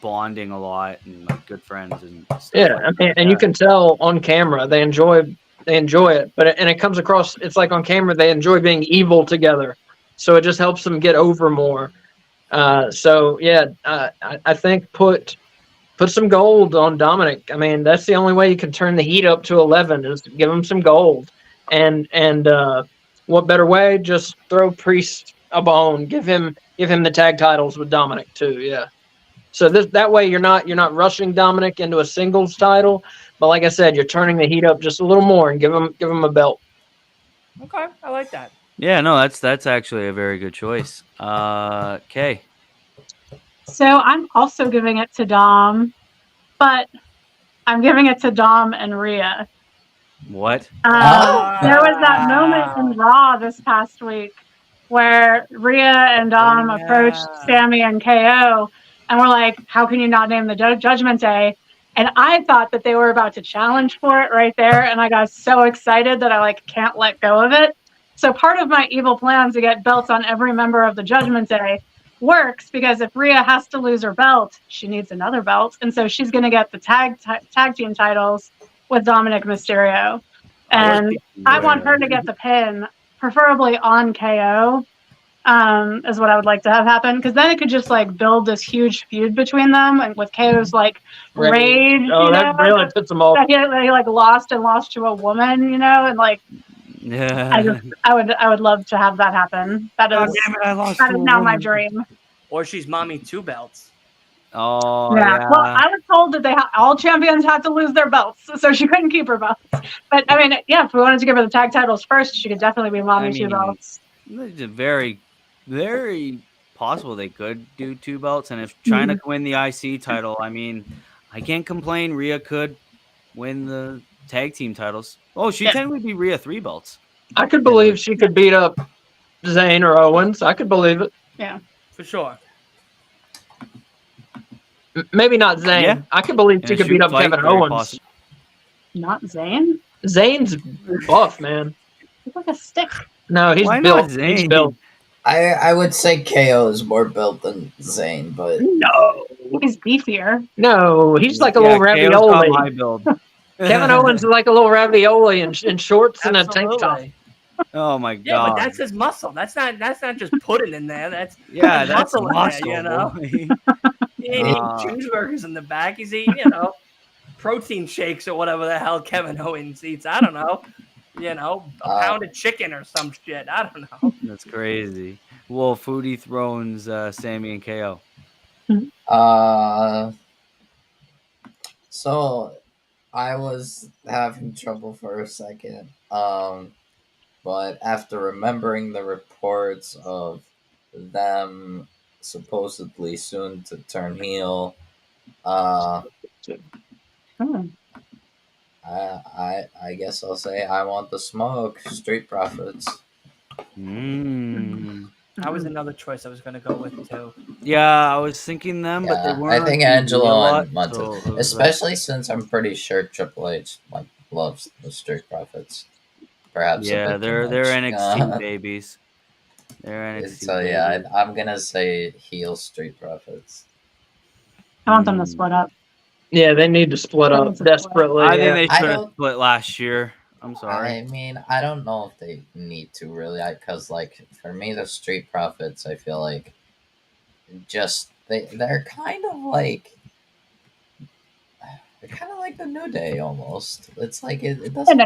A: bonding a lot and like good friends and stuff.
D: Yeah, and you can tell on camera they enjoy it, but it comes across. It's like on camera they enjoy being evil together, so it just helps them get over more. I think put some gold on Dominic. I mean, that's the only way you can turn the heat up to 11 is to give him some gold, and what better way? Just throw Priest a bone. Give him the tag titles with Dominic too. Yeah. So that way you're not rushing Dominic into a singles title, but like I said, you're turning the heat up just a little more and give him a belt.
B: Okay, I like that.
A: Yeah, no, that's actually a very good choice. Kay.
E: So I'm also giving it to Dom, but I'm giving it to Dom and Rhea.
A: What?
E: There was that moment in Raw this past week where Rhea and Dom approached Sami and KO, and we're like, "How can you not name the Judgment Day?" And I thought that they were about to challenge for it right there, and I got so excited that I can't let go of it. So part of my evil plan to get belts on every member of the Judgment Day works because if Rhea has to lose her belt, she needs another belt, and so she's going to get the tag team titles with Dominic Mysterio. And I want her to get the pin, preferably on KO, is what I would like to have happen. Because then it could just build this huge feud between them, and with KO's rage.
D: Oh, that really puts them all.
E: That he lost to a woman, and
A: yeah.
E: I would love to have that happen. That is now my dream.
B: Or she's mommy 2 belts.
A: Oh
E: yeah. Well, I was told that all champions had to lose their belts, so she couldn't keep her belts. But I mean, yeah, if we wanted to give her the tag titles first, she could definitely be mommy 2 belts.
A: It's very, very possible they could do 2 belts, and if China could win the IC title, I mean, I can't complain. Rhea could win the tag team titles. Oh, she technically beat Rhea 3 belts.
D: I could believe she could beat up Zayn or Owens. I could believe it.
E: Yeah,
B: for sure.
D: Maybe not Zayn.
A: Yeah.
D: I could believe
A: In
D: she
A: a
D: could beat
A: shoot
D: up
A: fight,
D: Kevin
A: very
D: Owens.
A: possible.
E: not Zayn.
D: Zayn's buff, man.
E: He's like a stick.
D: No, he's
A: Why
D: built.
A: not Zayn?
D: He's built.
C: I would say KO is more built than Zayn, but
D: No,
E: He's beefier.
D: no, he's like a little
A: KO's got
D: ravioli.
A: my build.
D: Kevin Owens is like a little ravioli in shorts and a tank top.
B: Absolutely.
A: Oh my god.
B: Yeah, but that's his muscle. That's not just pudding in there. That's
A: yeah, that's
B: muscle in
A: muscle.
B: there, you know?
A: boy.
B: He ain't eating cheeseburgers in the back. He's eating, protein shakes or whatever the hell Kevin Owens eats. I don't know. A pound of chicken or some shit. I don't know.
A: That's crazy. Well, Foodie Thrones, Sammy and KO.
C: So I was having trouble for a second. But after remembering the reports of them supposedly soon to turn heel,
E: Hmm.
C: I guess I'll say I want the smoke. Street Profits.
B: That was another choice I was going to go with too.
A: Yeah, I was thinking them, but they weren't.
C: I think
A: on TV
C: Angelo
A: a lot,
C: and Montez,
A: so it was
C: especially since I'm pretty sure Triple H loves the Street Profits. Perhaps.
A: Yeah, they're NXT
C: Uh,
A: babies. They're NXT.
C: So yeah, I'm gonna say heel Street Profits.
E: I want them to split up.
D: Yeah, they need to split up desperately.
A: I think they
C: I
A: should have
C: don't-
A: split last year. I'm sorry.
C: I mean, I don't know if they need to really, because like for me, the Street Profits, I feel like just they're kind of like the New Day almost. It's like it doesn't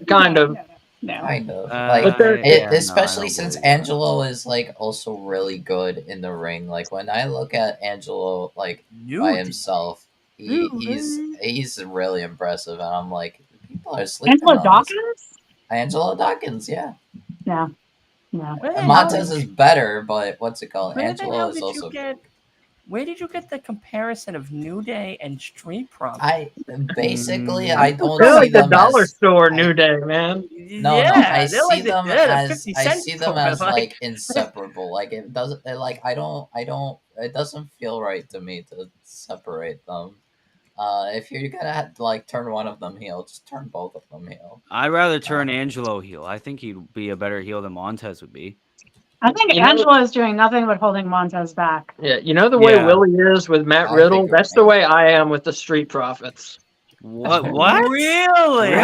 D: Kind of.
E: No.
C: kind of
A: But
C: especially since Angelo is like also really good in the ring. Like when I look at Angelo like by himself, he's really impressive, and I'm like, people are sleeping
E: Angelo
C: on
E: Dawkins?
C: Angelo Dawkins, yeah.
E: Yeah. Yeah.
C: Montez is better, but what's it called?
B: Where the
C: Angelo
B: hell
C: is
B: did you
C: also.
B: Where did you get the comparison of New Day and Street Profits?
C: I don't
D: They're
C: see
D: like the
C: them
D: dollar
C: as,
D: store New Day, man.
C: No, I see them as
B: 50 cents
C: like inseparable. Like it doesn't like I don't it doesn't feel right to me to separate them. If you're gonna have to like turn one of them heel, just turn both of them heel.
A: I'd rather turn Angelo heel. I think he'd be a better heel than Montez would be.
E: I think Angelo is doing nothing but holding Montez back.
D: Yeah, you know the way Willie is with Matt Riddle? That's the way I am with the Street Profits.
A: What?
B: Really?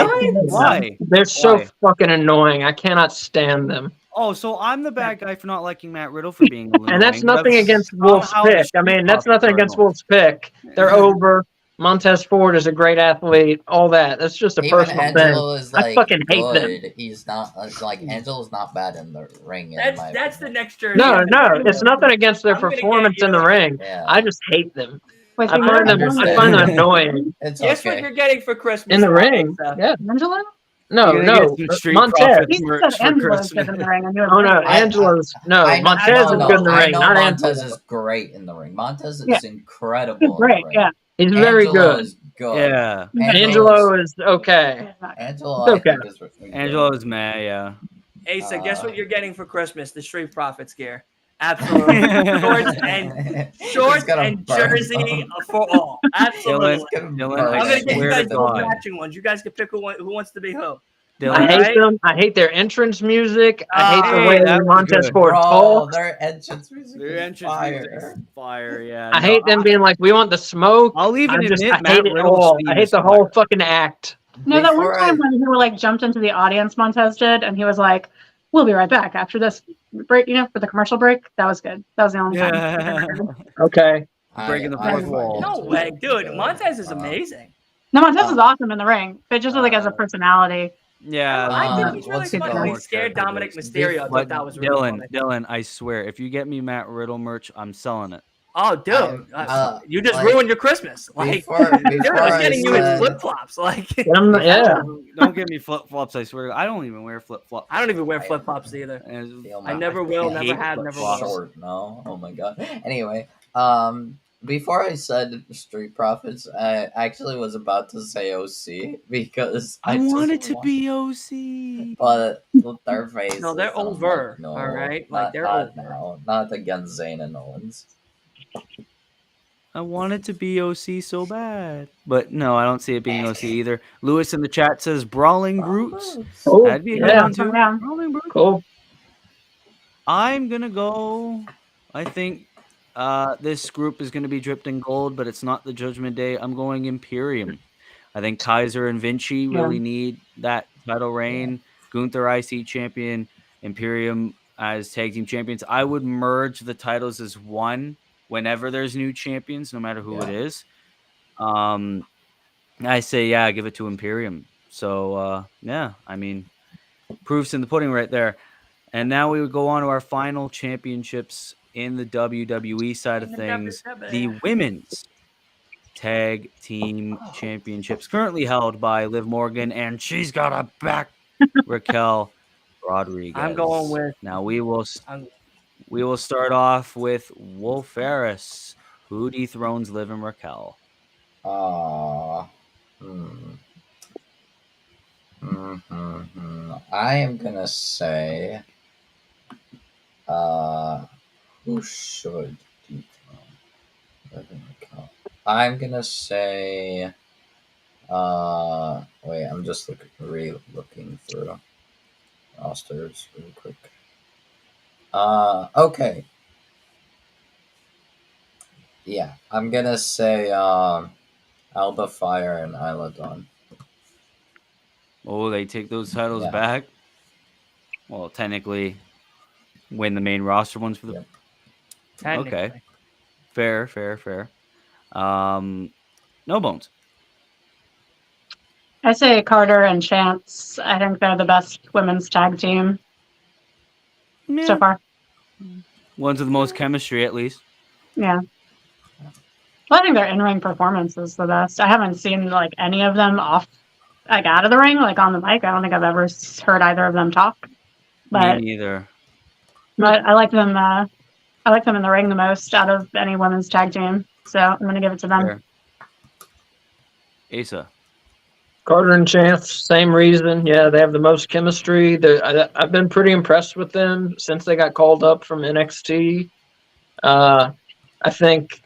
A: Why?
D: They're so fucking annoying. I cannot stand them.
A: Oh, so I'm the bad guy for not liking Matt Riddle for being annoying.
D: And that's nothing against Wolf's pick. I mean, that's nothing against Wolf's pick. They're over. Montez Ford is a great athlete. All that. That's just a personal
C: Angelo
D: thing.
C: is, like,
D: I fucking hate
C: good.
D: them.
C: He's not like Angelo's not bad in the ring.
B: That's the next journey.
D: No, it's nothing against their performance in the ring.
C: Yeah.
D: I just hate them.
E: Wait,
D: I find them annoying.
C: It's
B: Guess
C: okay.
B: what you're getting for Christmas
D: In the ring. Yeah.
E: Angelo?
D: No, Montez.
E: He said Angelo's good in the ring.
D: Oh no, Angelo's Montez is good in the ring. Not
C: Montez is great in the ring. Montez is incredible.
E: Great, yeah.
D: He's very good.
C: Is good.
A: Yeah.
D: Angelo is okay.
C: Angelo,
D: okay.
A: Angelo is mad, yeah.
B: Asa, guess what you're getting for Christmas? The Street Profits gear. Absolutely. shorts and jersey for all. Absolutely. I'm going to get you guys those matching ones. You guys can pick who wants to be who.
D: I hate them. I hate their entrance music. I hate the way Montez Ford talks.
C: Their entrance music is
A: fire, yeah.
D: I hate them being like, we want the smoke.
A: I'll even admit
D: I hate it all. I hate the whole fucking act.
E: No, that one time when he like jumped into the audience, Montez did, and he was like, "We'll be right back after this break, for the commercial break." That was good. That was the only time.
D: Okay.
A: Breaking the fourth wall.
B: No way, dude. Montez is amazing.
E: No, Montez is awesome in the ring, but just like as a personality.
A: Yeah,
B: I think he's really funny when he scared Dominic Mysterio. I thought that was really funny.
A: Dylan, I swear, if you get me Matt Riddle merch, I'm selling it.
B: Oh, dude, you just ruined your Christmas. Like,
C: before
B: I was getting you in flip flops. Like,
D: yeah.
A: Don't get me flip flops. I swear, I don't even wear flip flops.
B: I don't even wear flip flops either. I never will, never have, never will.
C: Short, no. Oh my god. Anyway, before I said Street Profits, I actually was about to say OC because
A: I wanted to be OC,
C: but their faces.
B: No, they're
C: I'm
B: over.
C: like, no,
B: All right,
C: not
B: they're over
C: now, not against Zayn and Owens.
A: I wanted to be OC so bad, but no, I don't see it being OC either. Lewis in the chat says Brawling Brutes.
D: Cool.
A: That'd be a good
D: Yeah.
A: one too.
E: Yeah.
A: Brawling Brutes.
D: Cool.
A: I'm gonna go. I think this group is gonna be dripped in gold, but it's not the Judgment Day. I'm going Imperium. I think Kaiser and Vinci really need that title reign. Gunther IC champion, Imperium as tag team champions. I would merge the titles as one whenever there's new champions, no matter who it is. I say, give it to Imperium. So, I mean, proof's in the pudding right there. And now we would go on to our final championships in the WWE side of things. The women's tag team championships currently held by Liv Morgan, and she's got a back Raquel Rodriguez.
B: I'm going with.
A: Now we will start off with Wolf Ferris, who dethrones Liv and Raquel.
C: I am gonna say, who should dethrone Liv and Raquel? I'm gonna say, wait, I'm just looking through rosters really quick. Okay. Yeah, I'm gonna say, Alba Fire and Isla Dawn.
A: Oh, they take those titles back? Well, technically, win the main roster ones for the... Okay. Fair. No Bones.
E: I say Carter and Chance. I think they're the best women's tag team so far.
A: Ones with the most chemistry, at least.
E: Yeah. Well, I think their in-ring performance is the best. I haven't seen like any of them out of the ring, like on the mic. I don't think I've ever heard either of them talk. But,
A: me neither.
E: But I like them. I like them in the ring the most out of any women's tag team. So I'm going to give it to them.
A: Fair. Asa.
D: Carter and Chance, same reason. Yeah, they have the most chemistry. I've been pretty impressed with them since they got called up from NXT. I think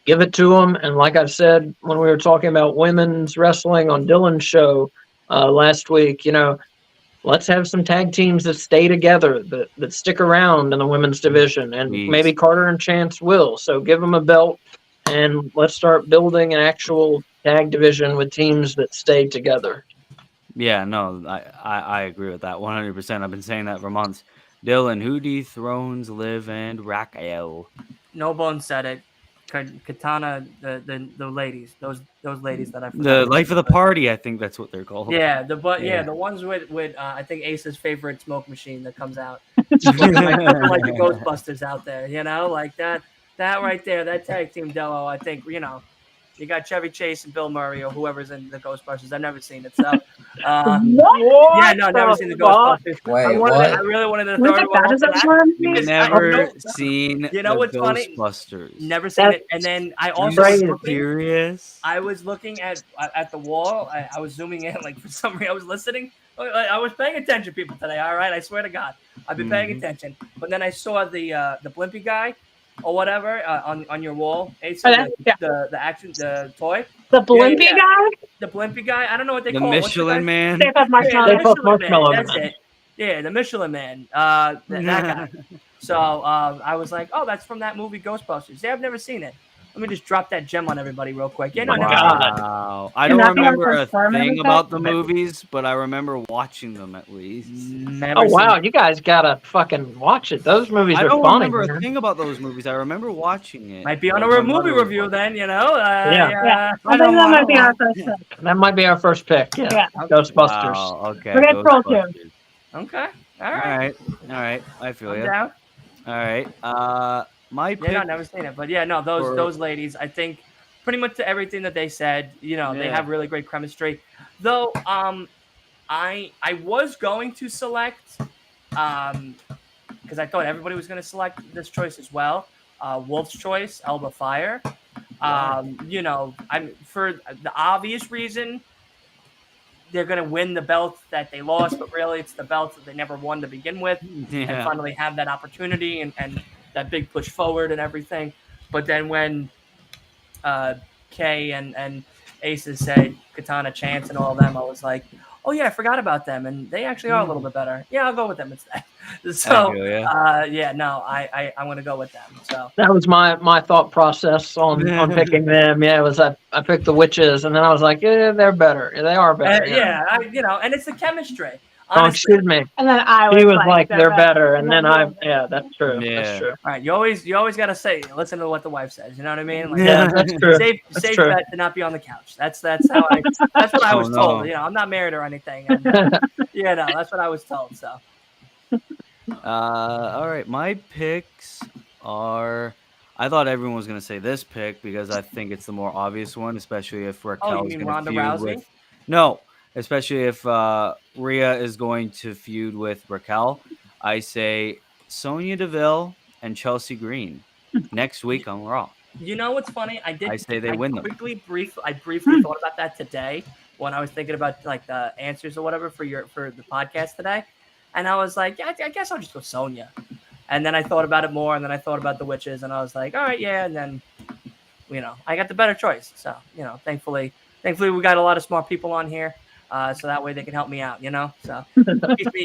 D: give it to them. And like I said, when we were talking about women's wrestling on Dylan's show last week, let's have some tag teams that stay together, that stick around in the women's division. And maybe Carter and Chance will. So give them a belt and let's start building an actual tag division with teams that stay together.
A: Yeah, no, I agree with that 100%. I've been saying that for months. Dylan, who dethrones Liv and Raquel?
B: No Bones said it. Katana, the ladies, those ladies that I forgot.
A: The life of the party, I think that's what they're called.
B: Yeah, the ones with I think Ace's favorite smoke machine that comes out, like the Ghostbusters out there, like that right there, that tag team duo. I think you got Chevy Chase and Bill Murray or whoever's in the Ghostbusters. I've never seen it, so
E: I've
B: never seen the Ghostbusters.
C: Wait,
B: I really wanted to throw it
A: We've never seen
B: what's
A: Ghostbusters.
B: Funny? Never seen it. And then I also I was looking at the wall. I was zooming in, like for some reason I was listening. I was paying attention, people, today. All right, I swear to God, I've been paying attention. But then I saw the Blimpy guy or whatever on your wall. The action, the toy.
E: The Blimpy guy.
B: The Blimpy guy. I don't know what they
A: the
B: call
A: Michelin Man.
E: The
D: Marshmallow
B: Man. That's it. Yeah, the Michelin Man. That guy. So I was like, oh, that's from that movie Ghostbusters. Yeah, I've never seen it. Let me just drop that gem on everybody real quick. Yeah, no,
A: wow. I don't remember a thing about the movies, but I remember watching them at least.
D: Wow, you guys gotta fucking watch it. Those movies are funny.
A: I don't remember a thing about those movies. I remember watching it.
B: Might be on a movie review then,
E: I think that might be our first pick.
D: That might be our first pick. Yeah. Ghostbusters.
A: Wow, okay.
E: We're gonna troll too.
B: Okay. All right.
A: I feel you.
B: Down.
A: All right. My pick.
B: Yeah, I've never seen it, but yeah, no, those ladies, I think pretty much to everything that they said, they have really great chemistry. Though, I was going to select, because I thought everybody was going to select this choice as well. Wolf's choice, Alba Fire. You know, I'm for the obvious reason they're going to win the belts that they lost, but really it's the belts that they never won to begin with, and finally have that opportunity and that big push forward and everything. But then when Kay and Aces said Katana Chance and all of them, I was like, oh yeah, I forgot about them, and they actually are a little bit better. Yeah, I'll go with them instead. So yeah, no, I'm gonna go with them. So
D: that was my thought process on picking them. Yeah, it was I picked the witches, and then I was like, yeah, they're better. They are better.
B: Yeah, you know, and it's the chemistry.
D: Honestly. Oh, excuse me.
E: And then I was,
D: like they're better, and then yeah, that's true. Yeah. That's true.
B: All right, you always gotta say, listen to what the wife says. You know what I mean? Like,
D: yeah, that's true.
B: Safe bet to not be on the couch. That's how that's what I was told. You know, I'm not married or anything. And, you know, that's what I was told. So.
A: All right, my picks are. I thought everyone was gonna say this pick because I think it's the more obvious one, especially if Raquel is going to feud
B: Rousey?
A: with. No, especially if Rhea is going to feud with Raquel. I say Sonya Deville and Chelsea Green next week on Raw.
B: You know what's funny? I
A: say they win them.
B: I briefly thought about that today when I was thinking about like the answers or whatever for the podcast today, and I was like, yeah, I guess I'll just go Sonya. And then I thought about it more, and then I thought about the witches, and I was like, all right, yeah. And then, you know, I got the better choice. So, you know, thankfully we got a lot of smart people on here, so that way they can help me out. You know, so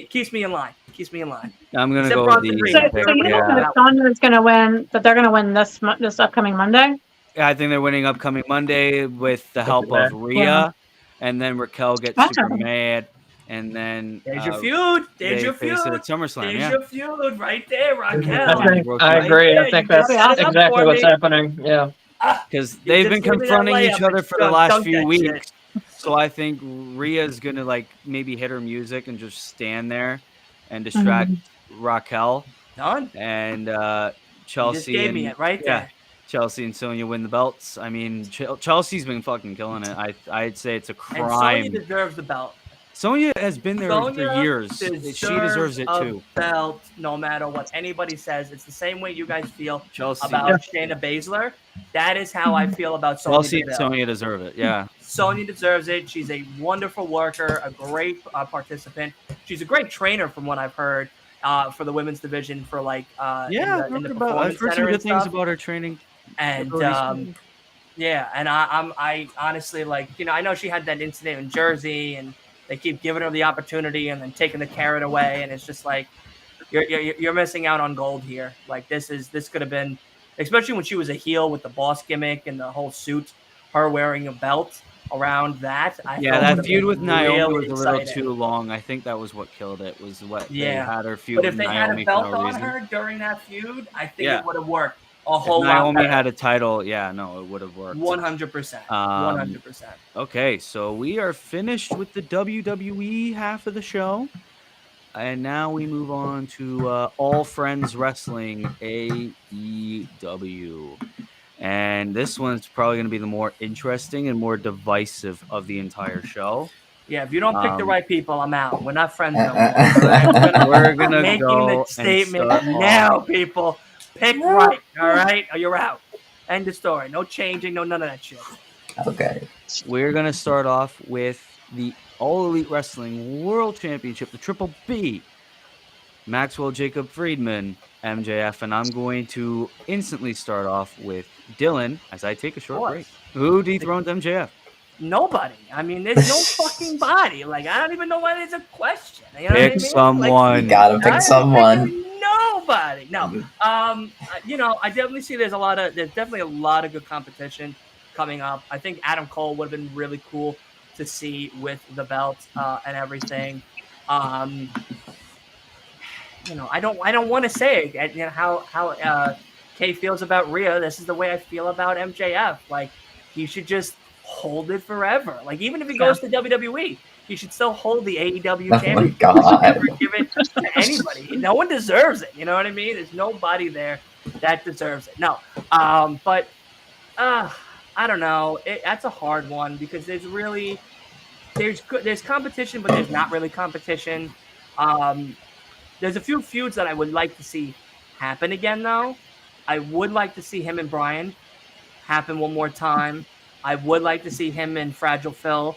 B: keeps me in line. Keeps me in line.
A: I'm gonna go with the.
E: So you think that Sonya is gonna win? That they're gonna win this upcoming Monday?
A: Yeah, I think they're winning upcoming Monday with the help of Rhea, and then Raquel gets super mad. And then
B: there's your feud. There's your feud.
A: At SummerSlam.
B: There's your feud right there, Raquel.
D: I agree. I think that's exactly what's happening. Yeah.
A: Because they've been confronting each other for the last few weeks. So I think Rhea's gonna like maybe hit her music and just stand there and distract Raquel.
B: Done.
A: And Chelsea.
B: You just gave me it right there.
A: Chelsea and Sonya win the belts. I mean, Chelsea's been fucking killing it. I'd say it's a crime.
B: And Sonya deserves the belt.
A: Sonya has been there for years. She deserves it too.
B: Belt, no matter what anybody says. It's the same way you guys feel about Shayna Baszler. That is how I feel about Sonya.
A: Chelsea and Sonya deserve it. Yeah.
B: Sonya deserves it. She's a wonderful worker, a great participant. She's a great trainer, from what I've heard, for the women's division. For like,
A: in the I've heard some good things about her training.
B: And yeah, and I honestly, like, you know, I know she had that incident in Jersey, and they keep giving her the opportunity and then taking the carrot away, and it's just like you're missing out on gold here. Like this could have been, especially when she was a heel with the boss gimmick and the whole suit, her wearing a belt around that.
A: That feud with Naomi was a little too long. I think that was what killed it. Was what they had her feud.
B: But if
A: with
B: they
A: Naomi
B: had a belt
A: for no
B: on
A: reason.
B: her during that feud, I think it would have worked a whole lot.
A: Naomi had a title. Yeah, no, it would have worked.
B: 100%. 100%.
A: Okay, so we are finished with the WWE half of the show. And now we move on to All Friends Wrestling, AEW. And this one's probably going to be the more interesting and more divisive of the entire show.
B: Yeah, if you don't pick the right people, I'm out. We're not friends no more.
A: We're going to
B: making the statement now, people. Pick right, all right? Or you're out. End of story. No changing, no none of that shit.
C: Okay.
A: We're going to start off with the All Elite Wrestling World Championship, the Triple B. Maxwell Jacob Friedman, MJF, and I'm going to instantly start off with Dylan as I take a short break. Who dethroned MJF?
B: Nobody. I mean, there's no fucking body. Like, I don't even know why there's a question. You know
A: pick someone.
C: Like, you gotta pick someone.
B: Nobody. No. You know, I definitely see there's definitely a lot of good competition coming up. I think Adam Cole would have been really cool to see with the belt and everything. You know, I don't want to say it, you know, how Kay feels about Rhea. This is the way I feel about MJF. Like, he should just hold it forever. Like, even if he goes to WWE, he should still hold the AEW championship. He should never give it to anybody. No one deserves it. You know what I mean? There's nobody there that deserves it. No. But I don't know. That's a hard one because there's competition, but there's not really competition. There's a few feuds that I would like to see happen again, though. I would like to see him and Bryan happen one more time. I would like to see him and Fragile Phil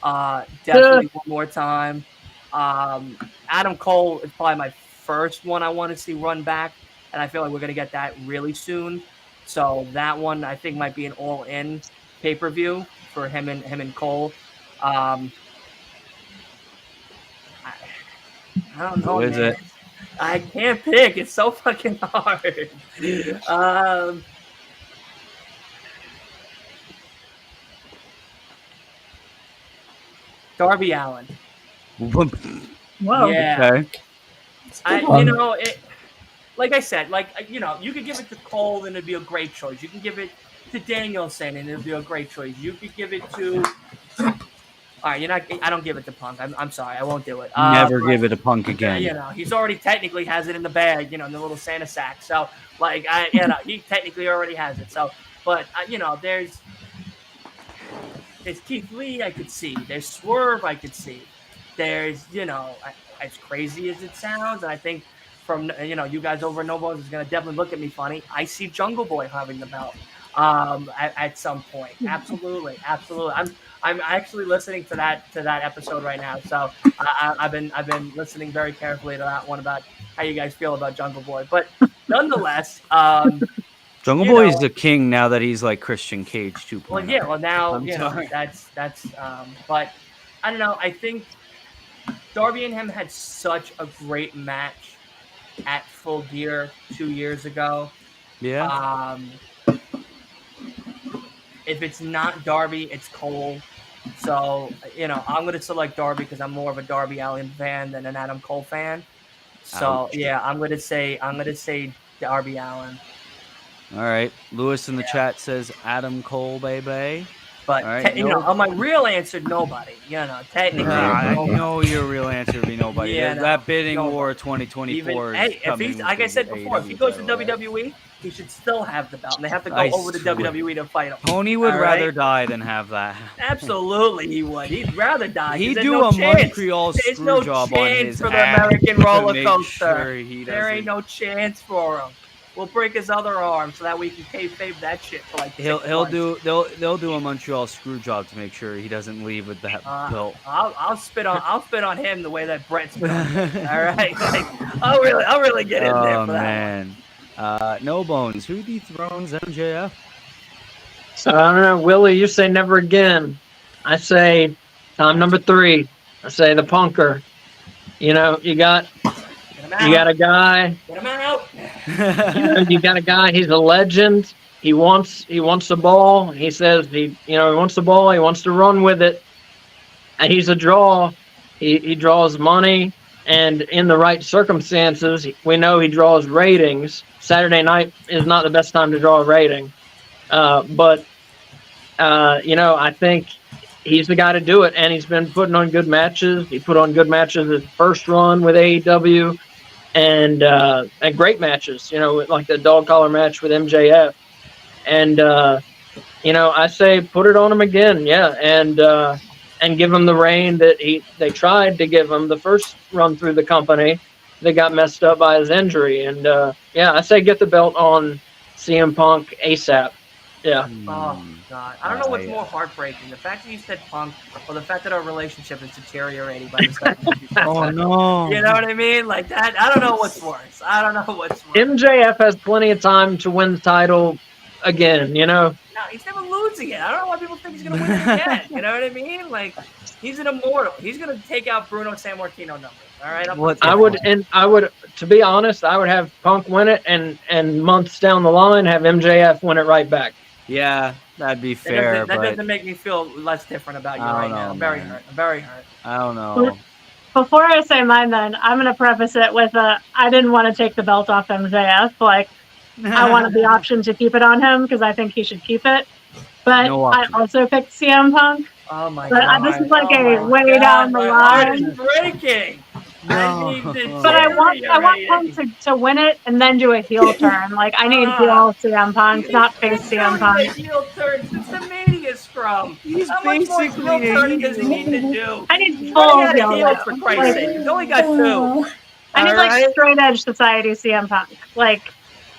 B: definitely one more time. Adam Cole is probably my first one I want to see run back, and I feel like we're gonna get that really soon. So that one I think might be an all-in pay-per-view for him and Cole. I don't know,
A: Who is
B: man.
A: it?
B: I can't pick. It's so fucking hard. Darby Allin.
E: Whoa.
B: Yeah.
A: Okay.
B: Like I said, you could give it to Cole and it'd be a great choice. You can give it to Danielson and it'd be a great choice. You could give it to. All right, I don't give it to Punk. I'm sorry, I won't do it.
A: Never give it to Punk again.
B: He's already technically has it in the bag. In the little Santa sack. So, he technically already has it. So, but there's Keith Lee I could see. There's Swerve I could see. There's as crazy as it sounds, and I think from you guys over at No Bones is gonna definitely look at me funny. I see Jungle Boy having the belt at some point. Absolutely. I'm actually listening to that episode right now. So I've been listening very carefully to that one about how you guys feel about Jungle Boy. But nonetheless,
A: Jungle Boy is the king now that he's like Christian Cage 2.0.
B: Well, yeah. Well, now that's. But I don't know. I think Darby and him had such a great match at Full Gear 2 years ago.
A: Yeah.
B: If it's not Darby, it's Cole. So I'm gonna select Darby because I'm more of a Darby Allin fan than an Adam Cole fan. So
A: Ouch.
B: yeah, I'm gonna say Darby Allin.
A: All right. Lewis in the chat says Adam Cole, baby.
B: But
A: right,
B: on my real answer, nobody. Technically,
A: I know your real answer would be nobody.
B: Yeah,
A: that bidding war 2024 is
B: if he's like I said before, if he goes to WWE, he should still have the belt, and they have to go over to WWE to fight him.
A: Tony would rather die than have that.
B: Absolutely, he would. He'd rather die.
A: He'd do a Montreal screw job on his
B: for the American roller coaster.
A: Sure
B: there ain't no chance for him. We'll break his other arm so that we can kayfabe that shit for like.
A: They'll do a Montreal screw job to make sure he doesn't leave with that belt.
B: I'll spit on him the way that Brett spit on him. All right, I'll really get in there for that.
A: Man. No Bones. Who dethrones MJF?
D: So I don't know, Willie. You say never again. I say time number 3. I say the Punker. You got a guy.
B: Get him out.
D: You got a guy. He's a legend. He wants the ball. He says he wants the ball. He wants to run with it. And he's a draw. He draws money, and in the right circumstances, we know he draws ratings. Saturday night is not the best time to draw a rating, but I think he's the guy to do it. And he's been putting on good matches. He put on good matches his first run with AEW. And great matches, like the dog collar match with MJF. And, I say put it on him again, and give him the reign that they tried to give him the first run through the company. They got messed up by his injury. And, I say get the belt on CM Punk ASAP. Yeah.
B: Oh, God. I don't know what's more heartbreaking, the fact that you said Punk or the fact that our relationship is deteriorating by the second.
A: Oh, no.
B: You know what I mean? Like that. I don't know what's worse.
D: MJF has plenty of time to win the title again,
B: No, he's never losing it. I don't know why people think he's going to win it again. You know what I mean? Like, he's an immortal. He's going to take out Bruno Sammartino numbers. All right?
D: I would, to be honest, I would have Punk win it and months down the line have MJF win it right back.
A: Yeah, that'd be fair.
B: That doesn't make me feel less different about you right now. I'm very hurt.
A: I don't know.
E: Before I say mine, then, I'm going to preface it with I didn't want to take the belt off MJF. Like, I wanted the option to keep it on him because I think he should keep it. But I also picked CM Punk.
B: Oh, my
E: God. This is like a way down the line.
B: My heart is breaking.
A: No.
E: But I want Punk to win it and then do a heel turn. Like, I need heel CM Punk, not face CM Punk.
B: Heel turn since the Mania Scrum.
A: He's
B: How much more heel turning does he need to do?
E: I need full heel.
B: For Christ's sake, he's only got 2.
E: I need like straight edge society CM Punk. Like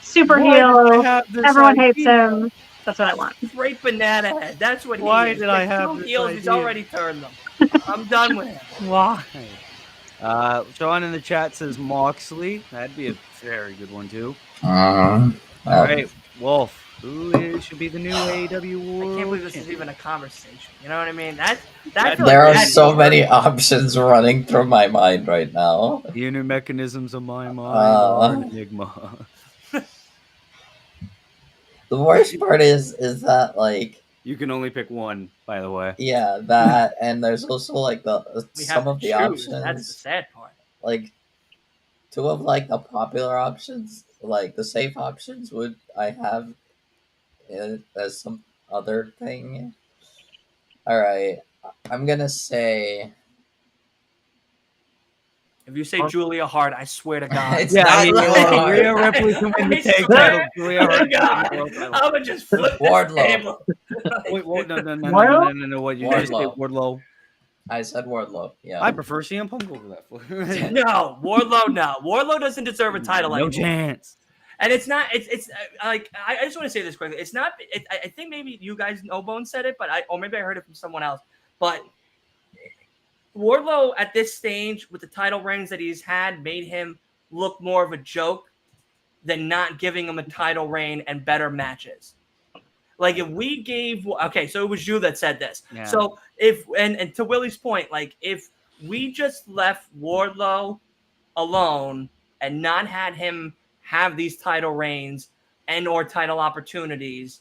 E: super heel. Everyone hates him. That's what I want.
B: Straight banana head. That's what
A: Why
B: he is.
A: did I
B: With
A: have
B: two
A: this
B: heels, he's
A: idea?
B: already turned them. I'm done with him.
A: Why? Sean in the chat says Moxley. That'd be a very good one too. All right, Wolf. Who should be the new AEW World
B: I can't believe this
A: Champion?
B: is even a conversation. You know what I mean? That
C: there are so many options running through my mind right now.
A: The inner mechanisms of my mind are an enigma.
C: The worst part is that like
A: you can only pick one, by the way.
C: Yeah, that, and there's also like some of the
B: choose.
C: options.
B: That's the sad part.
C: Like two of like the popular options, like the safe options, would I have it as some other thing? All right, I'm gonna say.
B: If you say Julia Hart, I swear to God.
C: It's not Julia Hart.
A: Rhea Ripley can win the tag title. Julia Hart can win the world title.
B: I would just flip
C: Wardlow.
A: Wait, no. What you just say, Wardlow?
C: I said Wardlow. Yeah.
A: I prefer CM Punk over that.
B: No, Wardlow. No, Wardlow doesn't deserve a title.
A: No
B: anymore.
A: chance.
B: And it's not. It's like I just want to say this quickly. It's not. I think maybe you guys No Bones said it, but or maybe I heard it from someone else. But Wardlow at this stage with the title reigns that he's had made him look more of a joke than not giving him a title reign and better matches. Like if we gave so it was you that said this.
A: Yeah.
B: So if and to Willie's point, like if we just left Wardlow alone and not had him have these title reigns and or title opportunities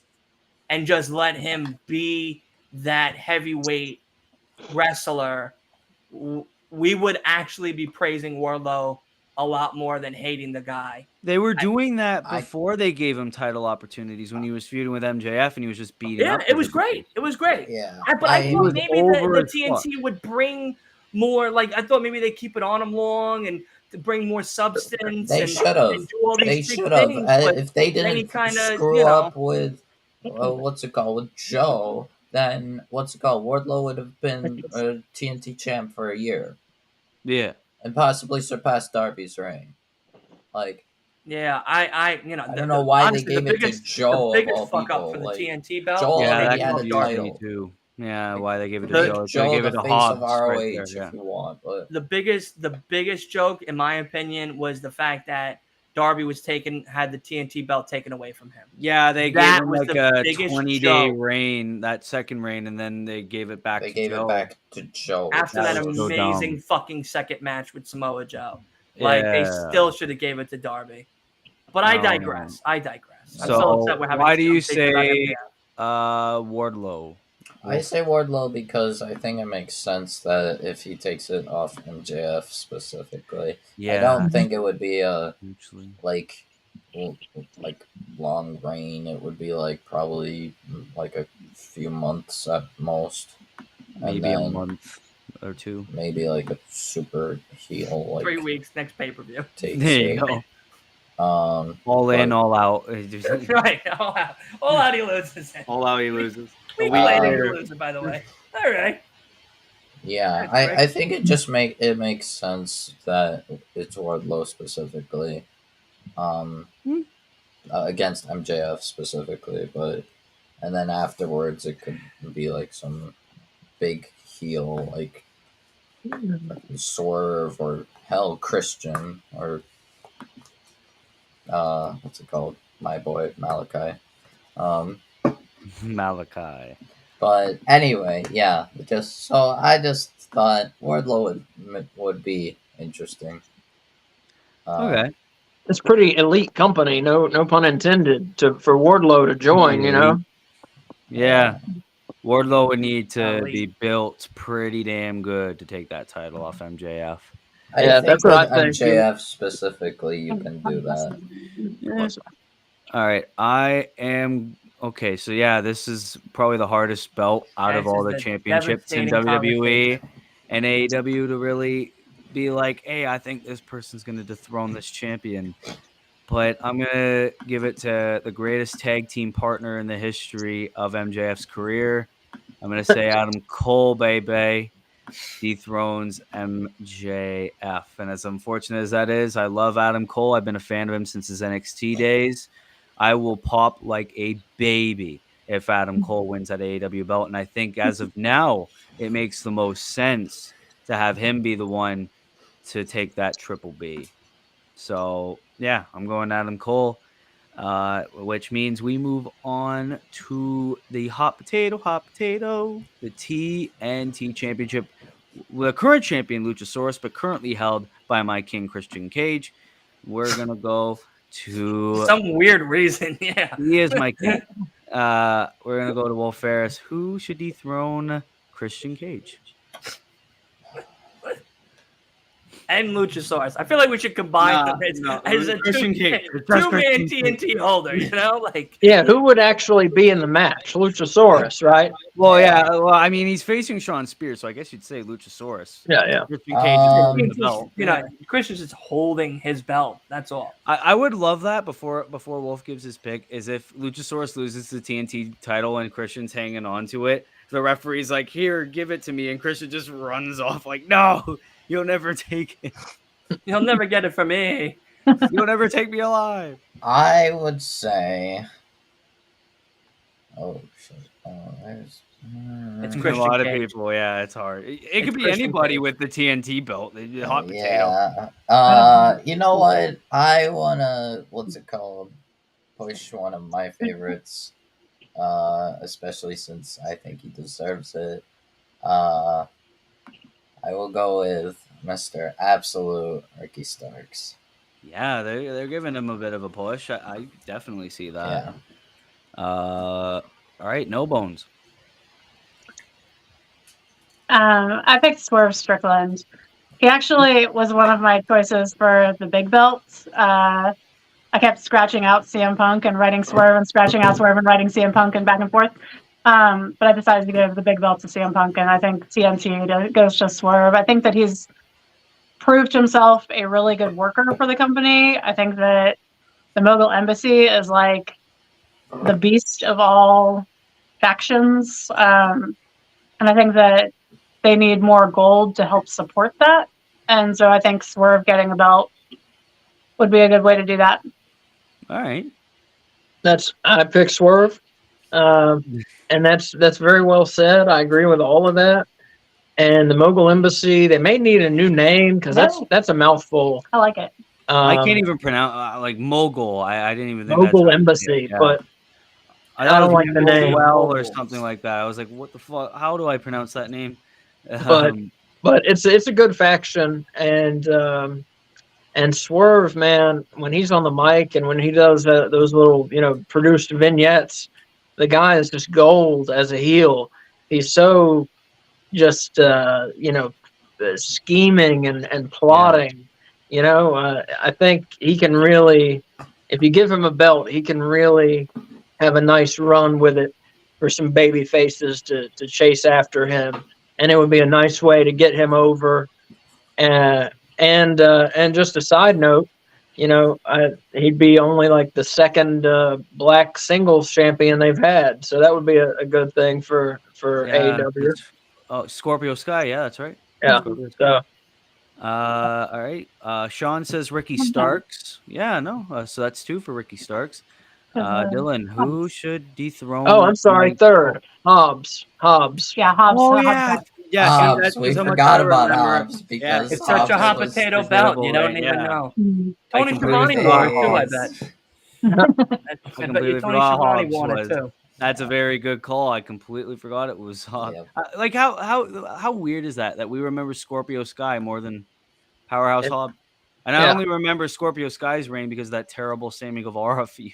B: and just let him be that heavyweight wrestler, we would actually be praising Wardlow a lot more than hating the guy.
A: They were doing that before they gave him title opportunities when he was feuding with MJF and he was just beating up.
B: Yeah, it was great. It was great.
C: Yeah.
B: But I thought maybe the TNT would bring more, like I thought maybe they keep it on him long and to bring more substance.
C: They should have. They should have. If they didn't screw up with what's it called with Joe, then what's it called? Wardlow would have been a TNT champ for a year.
A: Yeah.
C: And possibly surpassed Darby's reign. Like,
B: yeah, I
C: don't know why they gave it to Joe.
B: The biggest fuck up for the TNT belt.
C: Joe
A: already
C: had the title
A: too. Yeah, why they gave it to
C: Joe?
A: Joe gave it to Hobbs
C: of ROH
A: right there,
C: if you want. But
B: the biggest joke, in my opinion, was the fact that Darby had the TNT belt taken away from him.
A: Yeah, they gave him like a 20-day reign, that second reign, and then they gave it back to Joe.
C: It back to Joe.
B: After that amazing fucking second match with Samoa Joe. Like, they still should have gave it to Darby. But I digress. I'm so upset we're having
A: why do you say Wardlow?
C: I say Wardlow because I think it makes sense that if he takes it off MJF specifically, I don't think it would be a like long reign. It would be like probably like a few months at most,
A: maybe a month or two,
C: maybe like a super heel. Like
B: 3 weeks next pay-per-view.
A: There you go.
C: All
A: in, all out.
B: Right, all out. All out. He loses.
A: All out. He loses.
B: We later loser, by the way. All right.
C: Yeah, I think it just makes sense that it's Wardlow specifically, against MJF specifically, and then afterwards it could be like some big heel like Swerve or hell Christian or what's it called? My boy Malachi.
A: Malachi.
C: But anyway, yeah. I just thought Wardlow would be interesting.
A: Okay.
D: It's pretty elite company. No pun intended. For Wardlow to join, you know.
A: Yeah. Wardlow would need to be built pretty damn good to take that title off MJF.
C: Yeah, that's what I think. MJF specifically, you can do that.
A: Yeah. All right, I am okay. So yeah, this is probably the hardest belt out of all the championships in WWE and AEW to really be like, hey, I think this person's going to dethrone this champion. But I'm going to give it to the greatest tag team partner in the history of MJF's career. I'm going to say Adam Cole, baby, dethrones MJF. And as unfortunate as that is, I love Adam Cole. I've been a fan of him since his NXT days. I will pop like a baby if Adam Cole wins that AEW belt. And I think as of now, it makes the most sense to have him be the one to take that Triple B. So, yeah, I'm going Adam Cole, which means we move on to the hot potato, the TNT Championship. The current champion, Luchasaurus, but currently held by my king, Christian Cage. We're going to go to...
B: some weird reason, yeah.
A: He is my king. We're going to go to Wolf Ferris. Who should dethrone Christian Cage?
B: And Luchasaurus. I feel like we should combine them as a
A: Christian Cage.
B: two-man TNT holder, you know? Like,
D: yeah, who would actually be in the match? Luchasaurus, right?
A: Well, yeah. Well, I mean, he's facing Sean Spears, so I guess you'd say Luchasaurus.
D: Yeah.
A: Christian Cage is holding the belt.
B: You know, Christian's just holding his belt. That's all.
A: I would love that before Wolf gives his pick, is if Luchasaurus loses the TNT title and Christian's hanging on to it. The referee's like, here, give it to me. And Christian just runs off like, no, you'll never take it.
B: You'll never get it from me.
A: You'll never take me alive.
C: I would say... Oh, shit.
B: It's
A: A
B: Christian
A: lot of
B: Cage.
A: people, yeah, it's hard. It could be
B: Christian
A: anybody
B: Cage.
A: with the TNT belt, the hot potato.
C: Yeah. You know what? I want to, push one of my favorites, especially since I think he deserves it. I will go with Mr. Absolute Ricky Starks.
A: Yeah, they're giving him a bit of a push. I definitely see that.
C: Yeah.
A: All right, No Bones.
E: I picked Swerve Strickland. He actually was one of my choices for the big belts. I kept scratching out CM Punk and writing Swerve and scratching out Swerve and writing CM Punk and back and forth. But I decided to give the big belt to CM Punk, and I think TNT goes to Swerve. I think that he's proved himself a really good worker for the company. I think that the Mogul Embassy is like the beast of all factions. And I think that they need more gold to help support that. And so I think Swerve getting a belt would be a good way to do that.
A: All right.
D: I picked Swerve. And that's very well said. I agree with all of that. And the Mogul Embassy, they may need a new name because that's a mouthful.
E: I like it.
A: I can't even pronounce like Mogul. I didn't even think
D: Mogul
A: that's
D: Embassy,
A: yeah.
D: but
A: I
D: don't like the name.
A: or something like that. I was like, what the fuck? How do I pronounce that name?
D: But it's a good faction, and Swerve, man, when he's on the mic and when he does those little produced vignettes, the guy is just gold as a heel. He's so just scheming and plotting. I think he can really, if you give him a belt, he can really have a nice run with it for some baby faces to chase after him, and it would be a nice way to get him over. And just a side note, he'd be only like the second black singles champion they've had, so that would be a good thing for AEW.
A: Oh, Scorpio Sky, yeah, that's right.
D: Yeah. So,
A: all right. Sean says Ricky Starks. Yeah, no. So that's 2 for Ricky Starks. Dylan, who should dethrone?
D: Oh, I'm sorry. Third, Hobbs.
E: Yeah, Hobbs.
A: Oh, yeah. Yeah,
C: Hobbs. We forgot about Hobbs because
B: it's such a hot potato belt. You don't even know. Tony Schiavone won it too, I bet.
A: I completely forgot
B: Tony
A: Hobbs
B: won it
A: was.
B: too.
A: That's a very good call. I completely forgot it was Hobbs.
C: Yep.
A: Like how weird is that we remember Scorpio Sky more than Powerhouse Hobbs? And I only remember Scorpio Sky's reign because of that terrible Sammy Guevara feud.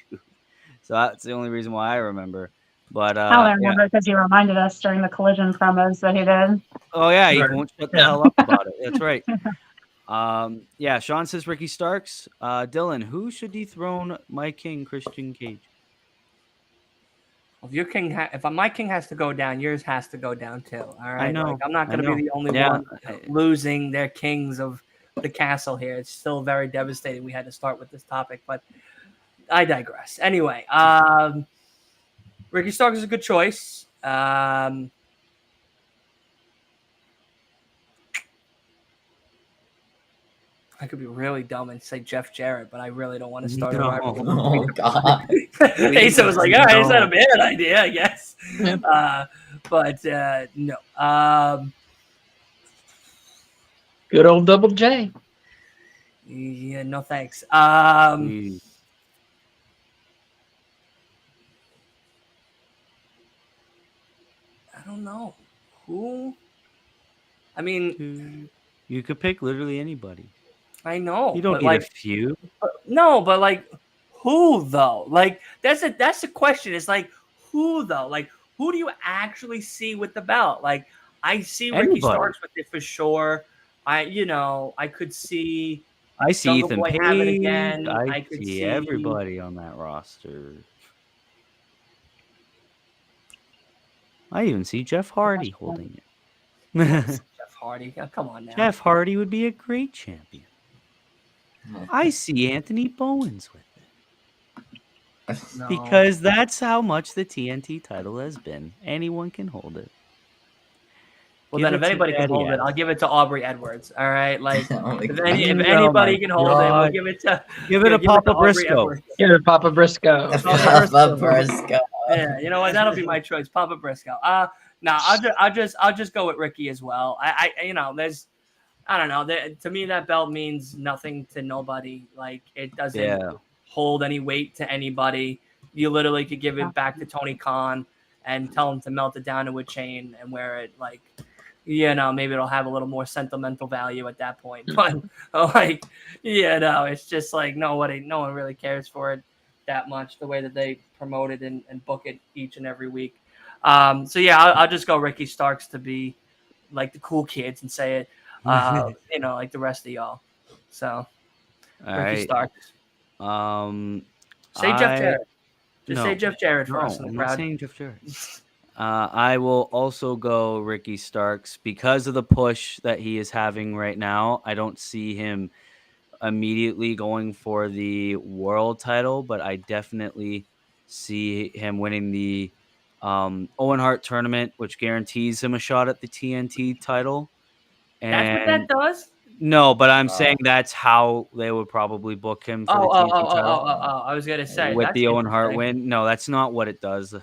A: So that's the only reason why I remember. But
E: I only remember because he reminded us during the Collision promos that he did.
A: Oh yeah, he won't shut the hell up about it. That's right. Yeah, Sean says Ricky Starks. Dylan, who should dethrone my king, Christian Cage?
B: If your king, if my king has to go down, yours has to go down too. All right,
A: I know.
B: Like, I'm not going to be the only one losing their kings of the castle here. It's still very devastating. We had to start with this topic, but I digress. Anyway, Ricky Starks is a good choice. I could be really dumb and say Jeff Jarrett, but I really don't want to start a rivalry.
C: Oh God!
B: Asa was like, "All right, it's not a bad idea, I guess."
D: Yeah.
B: But no.
D: Good old Double J.
B: Yeah, no thanks.
A: Jeez.
B: I don't know who. I mean,
A: you could pick literally anybody.
B: I know.
A: You don't
B: but
A: need
B: like,
A: a few.
B: No, but like, who though? Like, that's the question. It's like, who though? Like, who do you actually see with the belt? Like, I see Ricky Starks with it for sure. I could see.
A: I see
B: Jungle
A: Ethan
B: Boy
A: Page.
B: have it again.
A: I
B: could
A: see everybody on that roster. I even see Jeff Hardy holding it.
B: Jeff Hardy, come on now.
A: Jeff Hardy would be a great champion. I see Anthony Bowens with it.
B: No.
A: Because that's how much the TNT title has been. Anyone can hold it.
B: Well, then if anybody can hold it, I'll give it to Aubrey Edwards. All right, like if anybody can hold it, we'll give it to
A: Papa Briscoe.
D: Give it Papa Briscoe.
C: Papa Briscoe.
B: Yeah, you know what? That'll be my choice, Papa Briscoe. I'll just go with Ricky as well. I don't know. To me, that belt means nothing to nobody. Like it doesn't hold any weight to anybody. You literally could give it back to Tony Khan and tell him to melt it down to a chain and wear it. Like, maybe it'll have a little more sentimental value at that point. But like, it's just like no one really cares for it that much. The way that they promote it and book it each and every week. I'll just go Ricky Starks to be like the cool kids and say it. Like the rest of y'all. So, Ricky Starks. Say Jeff Jarrett. Just say Jeff Jarrett for us in the crowd.
A: I'm not saying Jeff Jarrett. I will also go Ricky Starks because of the push that he is having right now. I don't see him immediately going for the world title, but I definitely see him winning the Owen Hart tournament, which guarantees him a shot at the TNT title. And
B: that's what that does?
A: No, but I'm saying that's how they would probably book him for the TNT title.
B: I was gonna say
A: with the Owen Hart win. No, that's not what it does.